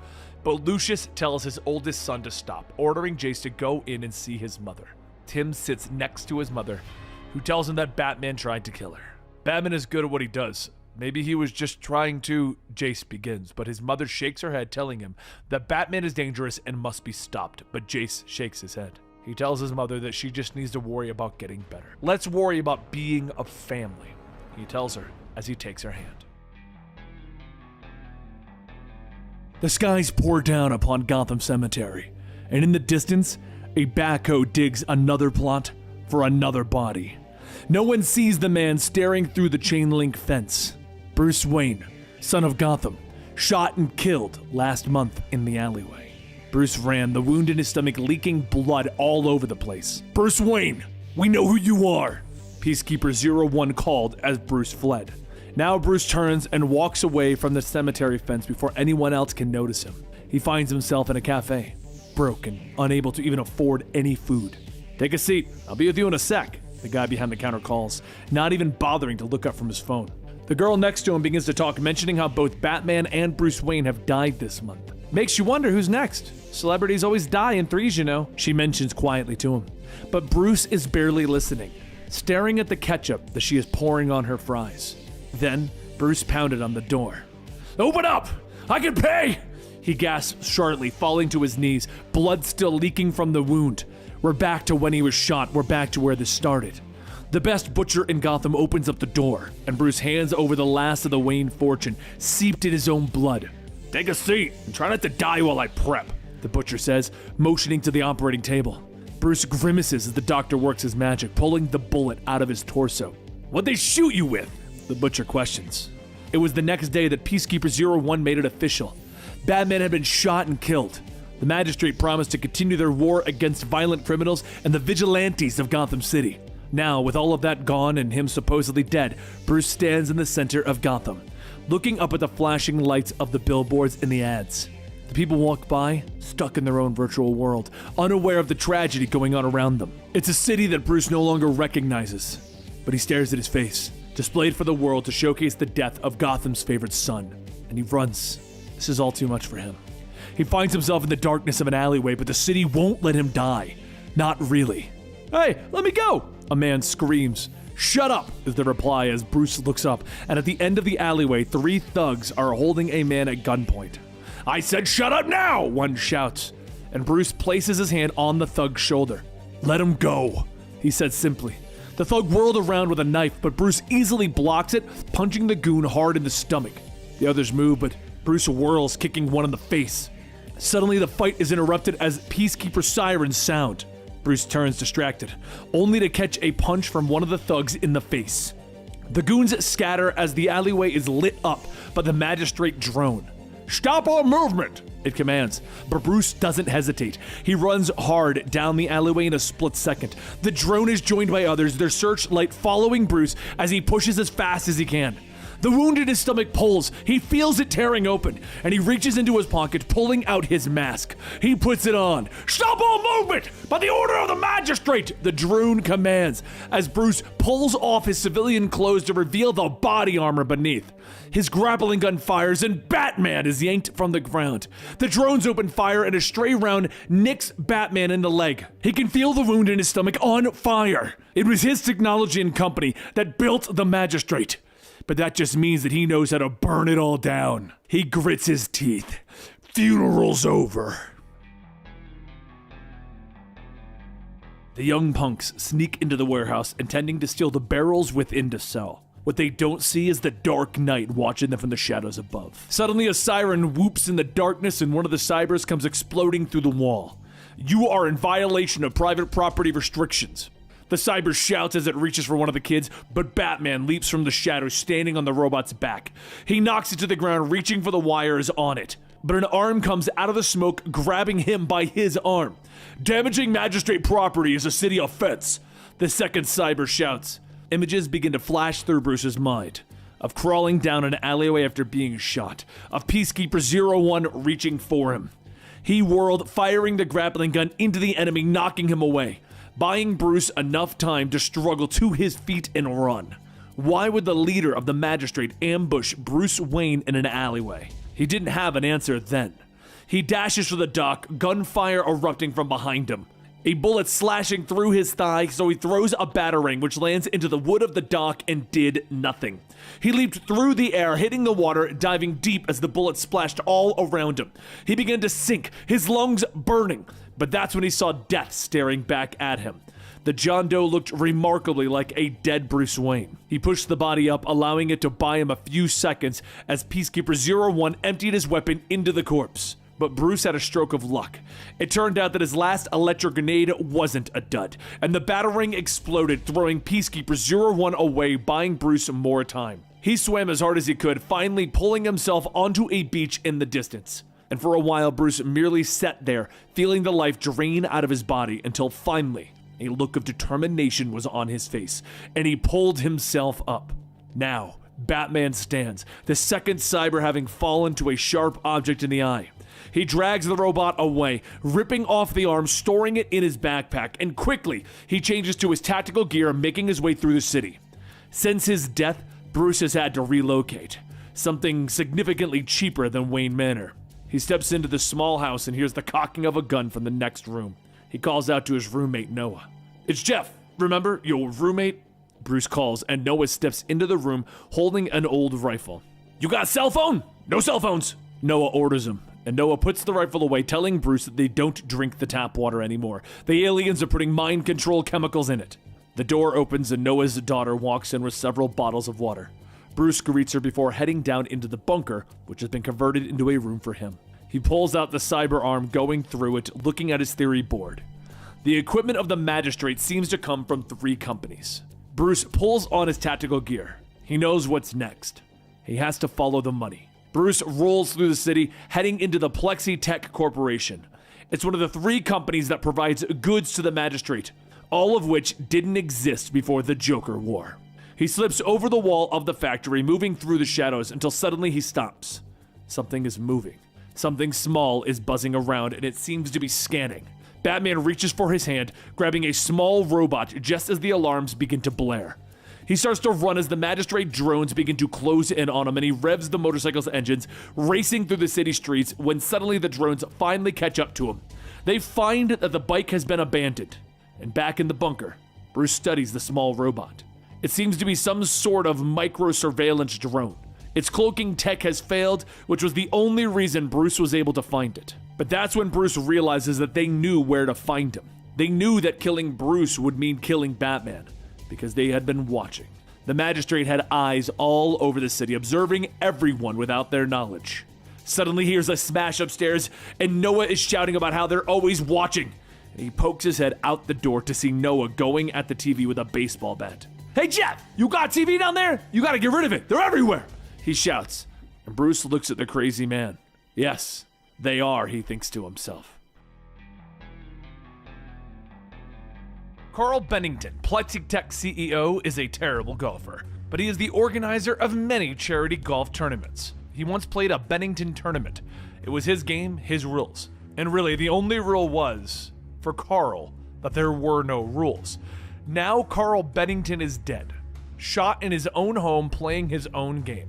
But Lucius tells his oldest son to stop, ordering Jace to go in and see his mother. Tim sits next to his mother, who tells him that Batman tried to kill her. Batman is good at what he does, Maybe he was just trying to... Jace begins, but his mother shakes her head, telling him that Batman is dangerous and must be stopped. But Jace shakes his head. He tells his mother that she just needs to worry about getting better. Let's worry about being a family, he tells her as he takes her hand. The skies pour down upon Gotham Cemetery, and in the distance, a backhoe digs another plot for another body. No one sees the man staring through the chain-link fence. Bruce Wayne, son of Gotham, shot and killed last month in the alleyway. Bruce ran, the wound in his stomach leaking blood all over the place. Bruce Wayne, we know who you are, Peacekeeper 01 called as Bruce fled. Now Bruce turns and walks away from the cemetery fence before anyone else can notice him. He finds himself in a cafe, broken, unable to even afford any food. Take a seat, I'll be with you in a sec, the guy behind the counter calls, not even bothering to look up from his phone. The girl next to him begins to talk, mentioning how both Batman and Bruce Wayne have died this month. Makes you wonder who's next. Celebrities always die in threes, you know, she mentions quietly to him. But Bruce is barely listening, staring at the ketchup that she is pouring on her fries. Then, Bruce pounded on the door. Open up! I can pay! He gasps shortly, falling to his knees, blood still leaking from the wound. We're back to when he was shot. We're back to where this started. The best butcher in Gotham opens up the door, and Bruce hands over the last of the Wayne fortune, seeped in his own blood. Take a seat, and try not to die while I prep, the butcher says, motioning to the operating table. Bruce grimaces as the doctor works his magic, pulling the bullet out of his torso. What'd they shoot you with? The butcher questions. It was the next day that Peacekeeper 01 made it official. Batman had been shot and killed. The Magistrate promised to continue their war against violent criminals and the vigilantes of Gotham City. Now, with all of that gone and him supposedly dead, Bruce stands in the center of Gotham, looking up at the flashing lights of the billboards and the ads. The people walk by, stuck in their own virtual world, unaware of the tragedy going on around them. It's a city that Bruce no longer recognizes, but he stares at his face, displayed for the world to showcase the death of Gotham's favorite son, and he runs. This is all too much for him. He finds himself in the darkness of an alleyway, but the city won't let him die. Not really. Hey, let me go! A man screams. Shut up, is the reply as Bruce looks up, and at the end of the alleyway, 3 thugs are holding a man at gunpoint. I said shut up now, one shouts, and Bruce places his hand on the thug's shoulder. Let him go, he said simply. The thug whirled around with a knife, but Bruce easily blocks it, punching the goon hard in the stomach. The others move, but Bruce whirls, kicking one in the face. Suddenly, the fight is interrupted as Peacekeeper sirens sound. Bruce turns distracted, only to catch a punch from one of the thugs in the face. The goons scatter as the alleyway is lit up by the Magistrate drone. Stop all movement, it commands, but Bruce doesn't hesitate. He runs hard down the alleyway in a split second. The drone is joined by others, their searchlight following Bruce as he pushes as fast as he can. The wound in his stomach pulls, he feels it tearing open, and he reaches into his pocket, pulling out his mask. He puts it on. Stop all movement! By the order of the Magistrate, the drone commands, as Bruce pulls off his civilian clothes to reveal the body armor beneath. His grappling gun fires, and Batman is yanked from the ground. The drones open fire, and a stray round nicks Batman in the leg. He can feel the wound in his stomach on fire. It was his technology and company that built the Magistrate. But that just means that he knows how to burn it all down. He grits his teeth. Funeral's over. The young punks sneak into the warehouse, intending to steal the barrels within to sell. What they don't see is the Dark Knight watching them from the shadows above. Suddenly, a siren whoops in the darkness, and one of the cybers comes exploding through the wall. You are in violation of private property restrictions. The cyber shouts as it reaches for one of the kids, but Batman leaps from the shadows, standing on the robot's back. He knocks it to the ground, reaching for the wires on it. But an arm comes out of the smoke, grabbing him by his arm. Damaging Magistrate property is a city offense, the second cyber shouts. Images begin to flash through Bruce's mind. Of crawling down an alleyway after being shot. Of Peacekeeper 01 reaching for him. He whirled, firing the grappling gun into the enemy, knocking him away, buying Bruce enough time to struggle to his feet and run. Why would the leader of the Magistrate ambush Bruce Wayne in an alleyway? He didn't have an answer then. He dashes for the dock, gunfire erupting from behind him. a bullet slashing through his thigh, so he throws a batarang which lands into the wood of the dock and did nothing. He leaped through the air, hitting the water, diving deep as the bullet splashed all around him. He began to sink, his lungs burning, but that's when he saw death staring back at him. The John Doe looked remarkably like a dead Bruce Wayne. He pushed the body up, allowing it to buy him a few seconds as Peacekeeper 01 emptied his weapon into the corpse. But Bruce had a stroke of luck. It turned out that his last electric grenade wasn't a dud, and the batarang exploded, throwing Peacekeeper 01 away, buying Bruce more time. He swam as hard as he could, finally pulling himself onto a beach in the distance. And for a while, Bruce merely sat there, feeling the life drain out of his body, until finally, a look of determination was on his face, and he pulled himself up. Now, Batman stands, the second cyber having fallen to a sharp object in the eye. He drags the robot away, ripping off the arm, storing it in his backpack, and quickly, he changes to his tactical gear, making his way through the city. Since his death, Bruce has had to relocate, something significantly cheaper than Wayne Manor. He steps into the small house and hears the cocking of a gun from the next room. He calls out to his roommate, Noah. "It's Jeff, remember, your roommate?" Bruce calls, and Noah steps into the room holding an old rifle. "You got a cell phone?" "No cell phones," Noah orders him. And Noah puts the rifle away, telling Bruce that they don't drink the tap water anymore. The aliens are putting mind control chemicals in it. The door opens and Noah's daughter walks in with several bottles of water. Bruce greets her before heading down into the bunker, which has been converted into a room for him. He pulls out the cyber arm, going through it, looking at his theory board. The equipment of the Magistrate seems to come from 3 companies. Bruce pulls on his tactical gear. He knows what's next. He has to follow the money. Bruce rolls through the city, heading into the Plexi Tech Corporation. It's one of the 3 companies that provides goods to the Magistrate, all of which didn't exist before the Joker War. He slips over the wall of the factory, moving through the shadows until suddenly he stops. Something is moving. Something small is buzzing around, and it seems to be scanning. Batman reaches for his hand, grabbing a small robot just as the alarms begin to blare. He starts to run as the Magistrate drones begin to close in on him, and he revs the motorcycle's engines, racing through the city streets when suddenly the drones finally catch up to him. They find that the bike has been abandoned, and back in the bunker, Bruce studies the small robot. It seems to be some sort of micro-surveillance drone. Its cloaking tech has failed, which was the only reason Bruce was able to find it. But that's when Bruce realizes that they knew where to find him. They knew that killing Bruce would mean killing Batman, because they had been watching. The Magistrate had eyes all over the city, observing everyone without their knowledge. Suddenly he hears a smash upstairs, and Noah is shouting about how they're always watching. And he pokes his head out the door to see Noah going at the TV with a baseball bat. "Hey Jeff, you got TV down there? You gotta get rid of it, they're everywhere!" he shouts. And Bruce looks at the crazy man. Yes, they are, he thinks to himself. Carl Bennington, Plexitech CEO, is a terrible golfer, but he is the organizer of many charity golf tournaments. He once played a Bennington tournament. It was his game, his rules. And really, the only rule was, for Carl, that there were no rules. Now Carl Bennington is dead, shot in his own home playing his own game.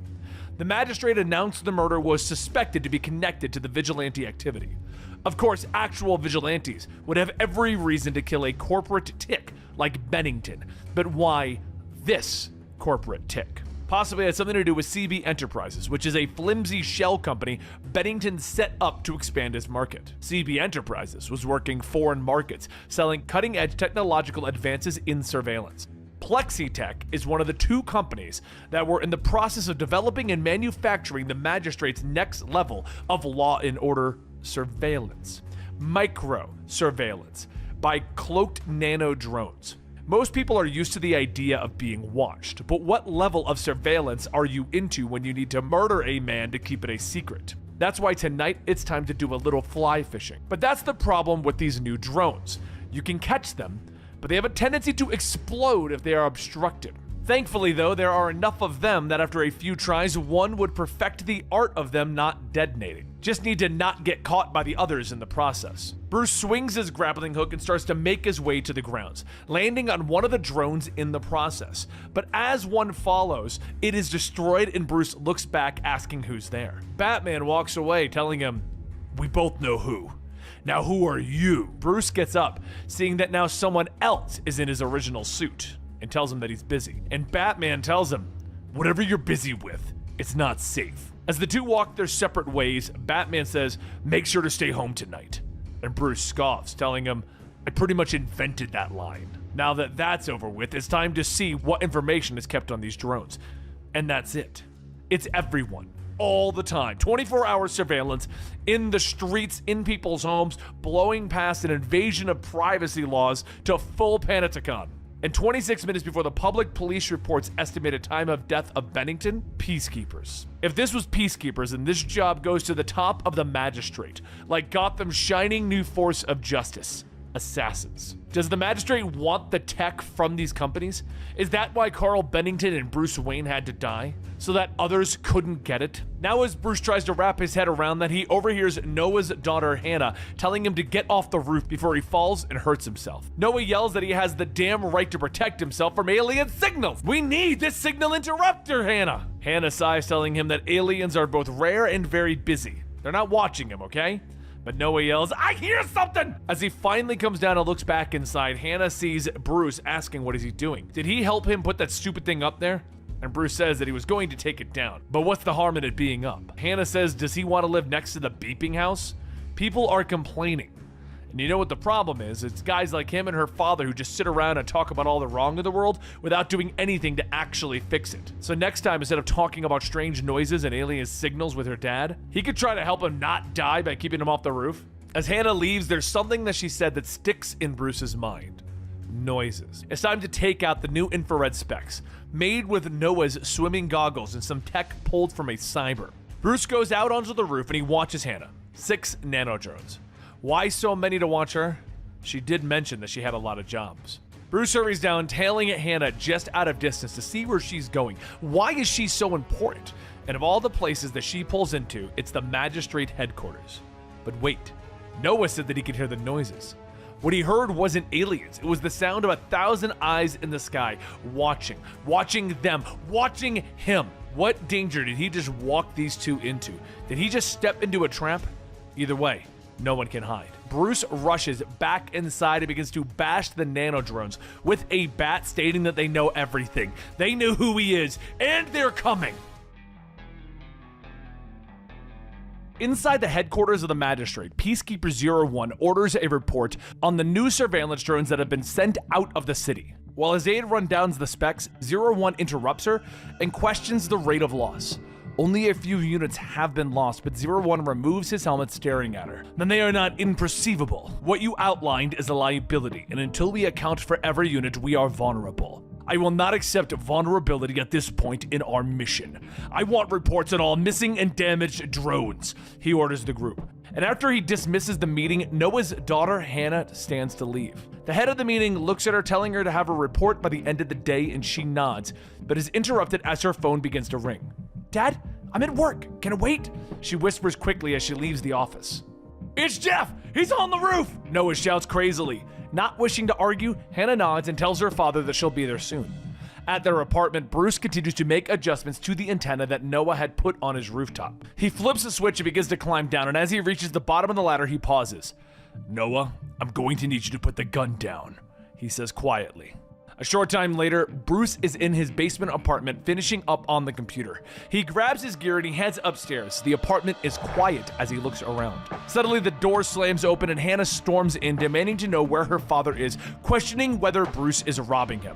The Magistrate announced the murder was suspected to be connected to the vigilante activity. Of course, actual vigilantes would have every reason to kill a corporate tick like Bennington, but why this corporate tick? Possibly had something to do with CB Enterprises, which is a flimsy shell company Bennington set up to expand his market. CB Enterprises was working foreign markets, selling cutting-edge technological advances in surveillance. Plexitech is one of the 2 companies that were in the process of developing and manufacturing the Magistrate's next level of law and order surveillance. Micro-surveillance by cloaked nano drones. Most people are used to the idea of being watched, but what level of surveillance are you into when you need to murder a man to keep it a secret? That's why tonight it's time to do a little fly fishing. But that's the problem with these new drones. You can catch them, but they have a tendency to explode if they are obstructed. Thankfully though, there are enough of them that after a few tries, one would perfect the art of them not detonating. Just need to not get caught by the others in the process. Bruce swings his grappling hook and starts to make his way to the grounds, landing on one of the drones in the process. But as one follows, it is destroyed and Bruce looks back asking who's there. Batman walks away telling him, "We both know who." Now who are you? Bruce gets up, seeing that now someone else is in his original suit, and tells him that he's busy. And Batman tells him, whatever you're busy with, it's not safe. As the two walk their separate ways, Batman says, make sure to stay home tonight. And Bruce scoffs, telling him, I pretty much invented that line. Now that that's over with, it's time to see what information is kept on these drones. And that's it. It's everyone. All the time. 24-hour surveillance in the streets, in people's homes, blowing past an invasion of privacy laws to full Panopticon. And 26 minutes before the public police reports estimated time of death of Bennington, peacekeepers. If this was peacekeepers, then this job goes to the top of the Magistrate, like Gotham's shining new force of justice. Assassins. Does the Magistrate want the tech from these companies? Is that why Carl Bennington and Bruce Wayne had to die? So that others couldn't get it? Now as Bruce tries to wrap his head around that, he overhears Noah's daughter Hannah telling him to get off the roof before he falls and hurts himself. Noah yells that he has the damn right to protect himself from alien signals. We need this signal interrupter, Hannah. Hannah sighs, telling him that aliens are both rare and very busy. They're not watching him, okay? But Noah yells, I hear something! As he finally comes down and looks back inside, Hannah sees Bruce asking what is he doing. Did he help him put that stupid thing up there? And Bruce says that he was going to take it down. But what's the harm in it being up? Hannah says, does he want to live next to the beeping house? People are complaining. And you know what the problem is? It's guys like him and her father who just sit around and talk about all the wrong of the world without doing anything to actually fix it. So next time, instead of talking about strange noises and alien signals with her dad, he could try to help him not die by keeping him off the roof. As Hannah leaves, there's something that she said that sticks in Bruce's mind. Noises. It's time to take out the new infrared specs, made with Noah's swimming goggles and some tech pulled from a cyber. Bruce goes out onto the roof and he watches Hannah. 6 nanodrones. Why so many to watch her? She did mention that she had a lot of jobs. Bruce hurries down, tailing at Hannah just out of distance to see where she's going. Why is she so important? And of all the places that she pulls into, it's the Magistrate headquarters. But wait, Noah said that he could hear the noises. What he heard wasn't aliens. It was the sound of 1,000 eyes in the sky, watching them, watching him. What danger did he just walk these two into? Did he just step into a trap? Either way, no one can hide. Bruce rushes back inside and begins to bash the nanodrones with a bat, stating that they know everything. They know who he is, and they're coming. Inside the headquarters of the Magistrate, Peacekeeper 01 orders a report on the new surveillance drones that have been sent out of the city. While his aide rundowns the specs, 01 interrupts her and questions the rate of loss. Only a few units have been lost, but 01 removes his helmet, staring at her. Then they are not imperceivable. What you outlined is a liability, and until we account for every unit, we are vulnerable. I will not accept vulnerability at this point in our mission. I want reports on all missing and damaged drones, he orders the group. And after he dismisses the meeting, Noah's daughter Hannah stands to leave. The head of the meeting looks at her, telling her to have a report by the end of the day, and she nods, but is interrupted as her phone begins to ring. Dad, I'm at work. Can it wait? She whispers quickly as she leaves the office. It's Jeff! He's on the roof! Noah shouts crazily. Not wishing to argue, Hannah nods and tells her father that she'll be there soon. At their apartment, Bruce continues to make adjustments to the antenna that Noah had put on his rooftop. He flips a switch and begins to climb down, and as he reaches the bottom of the ladder, he pauses. Noah, I'm going to need you to put the gun down, he says quietly. A short time later, Bruce is in his basement apartment finishing up on the computer. He grabs his gear and he heads upstairs. The apartment is quiet as he looks around. Suddenly, the door slams open and Hannah storms in, demanding to know where her father is, questioning whether Bruce is robbing him.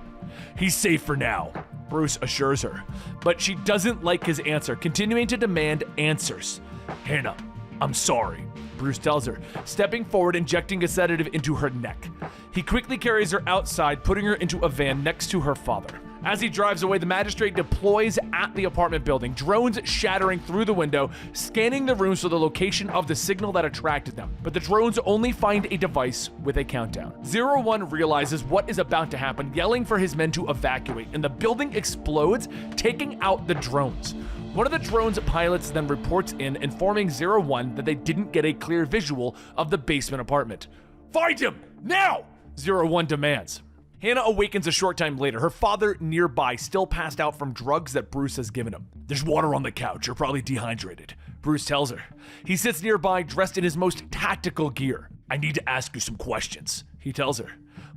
He's safe for now, Bruce assures her. But she doesn't like his answer, continuing to demand answers. Hannah, I'm sorry, Bruce tells her, stepping forward, injecting a sedative into her neck. He quickly carries her outside, putting her into a van next to her father. As he drives away, the Magistrate deploys at the apartment building, drones shattering through the window, scanning the rooms for the location of the signal that attracted them. But the drones only find a device with a countdown. 01 realizes what is about to happen, yelling for his men to evacuate, and the building explodes, taking out the drones. One of the drone's pilots then reports in, informing 01 that they didn't get a clear visual of the basement apartment. Find him! Now! 01 demands. Hannah awakens a short time later, her father nearby, still passed out from drugs that Bruce has given him. "There's water on the couch, you're probably dehydrated," Bruce tells her. He sits nearby, dressed in his most tactical gear. "I need to ask you some questions," he tells her.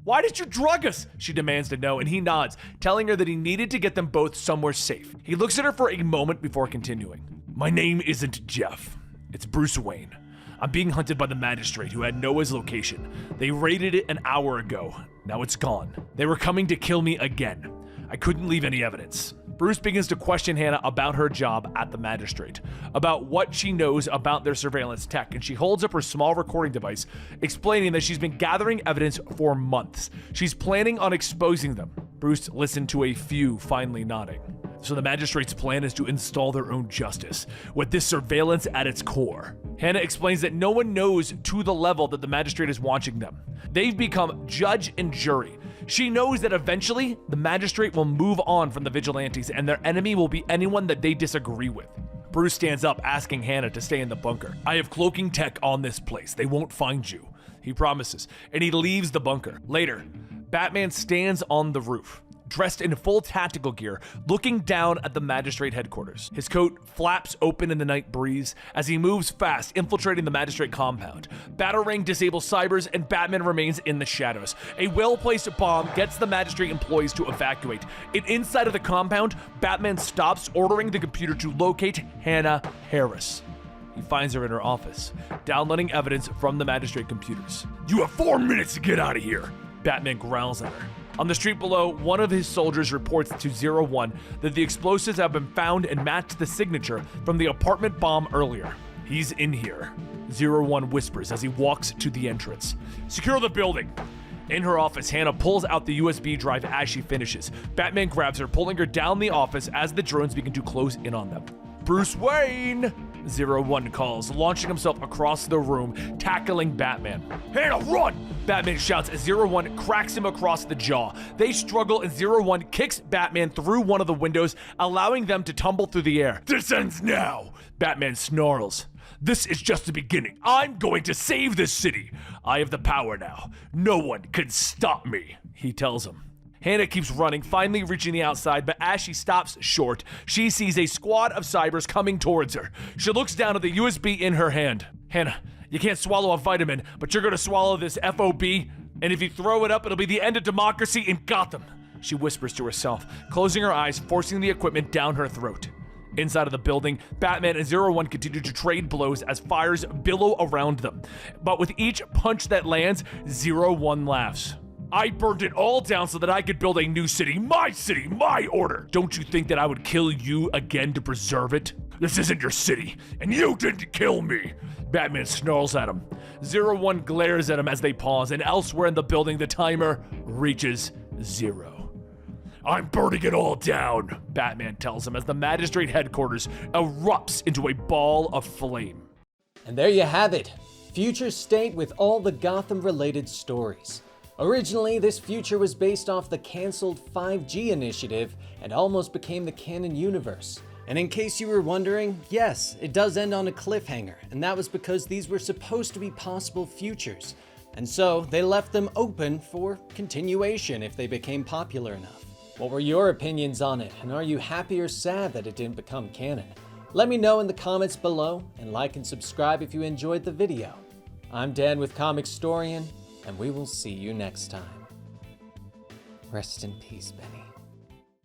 "Why did you drug us?" she demands to know, and he nods, telling her that he needed to get them both somewhere safe. He looks at her for a moment before continuing. "My name isn't Jeff, it's Bruce Wayne. I'm being hunted by the Magistrate, who had Noah's location. They raided it an hour ago. Now it's gone. They were coming to kill me again. I couldn't leave any evidence." Bruce begins to question Hannah about her job at the Magistrate, about what she knows about their surveillance tech, and she holds up her small recording device, explaining that she's been gathering evidence for months. She's planning on exposing them. Bruce listened to a few, finally nodding. "So the Magistrate's plan is to install their own justice, with this surveillance at its core." Hannah explains that no one knows to the level that the Magistrate is watching them. They've become judge and jury. She knows that eventually the Magistrate will move on from the vigilantes and their enemy will be anyone that they disagree with. Bruce stands up, asking Hannah to stay in the bunker. "I have cloaking tech on this place. They won't find you," he promises, and he leaves the bunker. Later, Batman stands on the roof, dressed in full tactical gear, looking down at the Magistrate headquarters. His coat flaps open in the night breeze as he moves fast, infiltrating the Magistrate compound. Batarang disables Cybers, and Batman remains in the shadows. A well-placed bomb gets the Magistrate employees to evacuate. And inside of the compound, Batman stops, ordering the computer to locate Hannah Harris. He finds her in her office, downloading evidence from the Magistrate computers. "You have 4 minutes to get out of here," Batman growls at her. On the street below, one of his soldiers reports to 01 that the explosives have been found and match the signature from the apartment bomb earlier. "He's in here," 01 whispers as he walks to the entrance. "Secure the building." In her office, Hannah pulls out the USB drive as she finishes. Batman grabs her, pulling her down the office as the drones begin to close in on them. "Bruce Wayne!" 01 calls, launching himself across the room, tackling Batman. "Hannah, run!" Batman shouts as 01 cracks him across the jaw. They struggle and 01 kicks Batman through one of the windows, allowing them to tumble through the air. "This ends now!" Batman snarls. "This is just the beginning. I'm going to save this city. I have the power now. No one can stop me," he tells him. Hannah keeps running, finally reaching the outside, but as she stops short, she sees a squad of Cybers coming towards her. She looks down at the USB in her hand. "Hannah, you can't swallow a vitamin, but you're gonna swallow this FOB, and if you throw it up, it'll be the end of democracy in Gotham," she whispers to herself, closing her eyes, forcing the equipment down her throat. Inside of the building, Batman and 01 continue to trade blows as fires billow around them. But with each punch that lands, 01 laughs. "I burned it all down so that I could build a new city, my order. Don't you think that I would kill you again to preserve it? This isn't your city, and you didn't kill me." Batman snarls at him. 01 glares at him as they pause, and elsewhere in the building, the timer reaches 0. "I'm burning it all down," Batman tells him as the Magistrate headquarters erupts into a ball of flame. And there you have it, Future State with all the Gotham-related stories. Originally, this future was based off the cancelled 5G initiative and almost became the canon universe. And in case you were wondering, yes, it does end on a cliffhanger, and that was because these were supposed to be possible futures. And so they left them open for continuation if they became popular enough. What were your opinions on it, and are you happy or sad that it didn't become canon? Let me know in the comments below, and like and subscribe if you enjoyed the video. I'm Dan with Comicstorian, and we will see you next time. Rest in peace, Benny.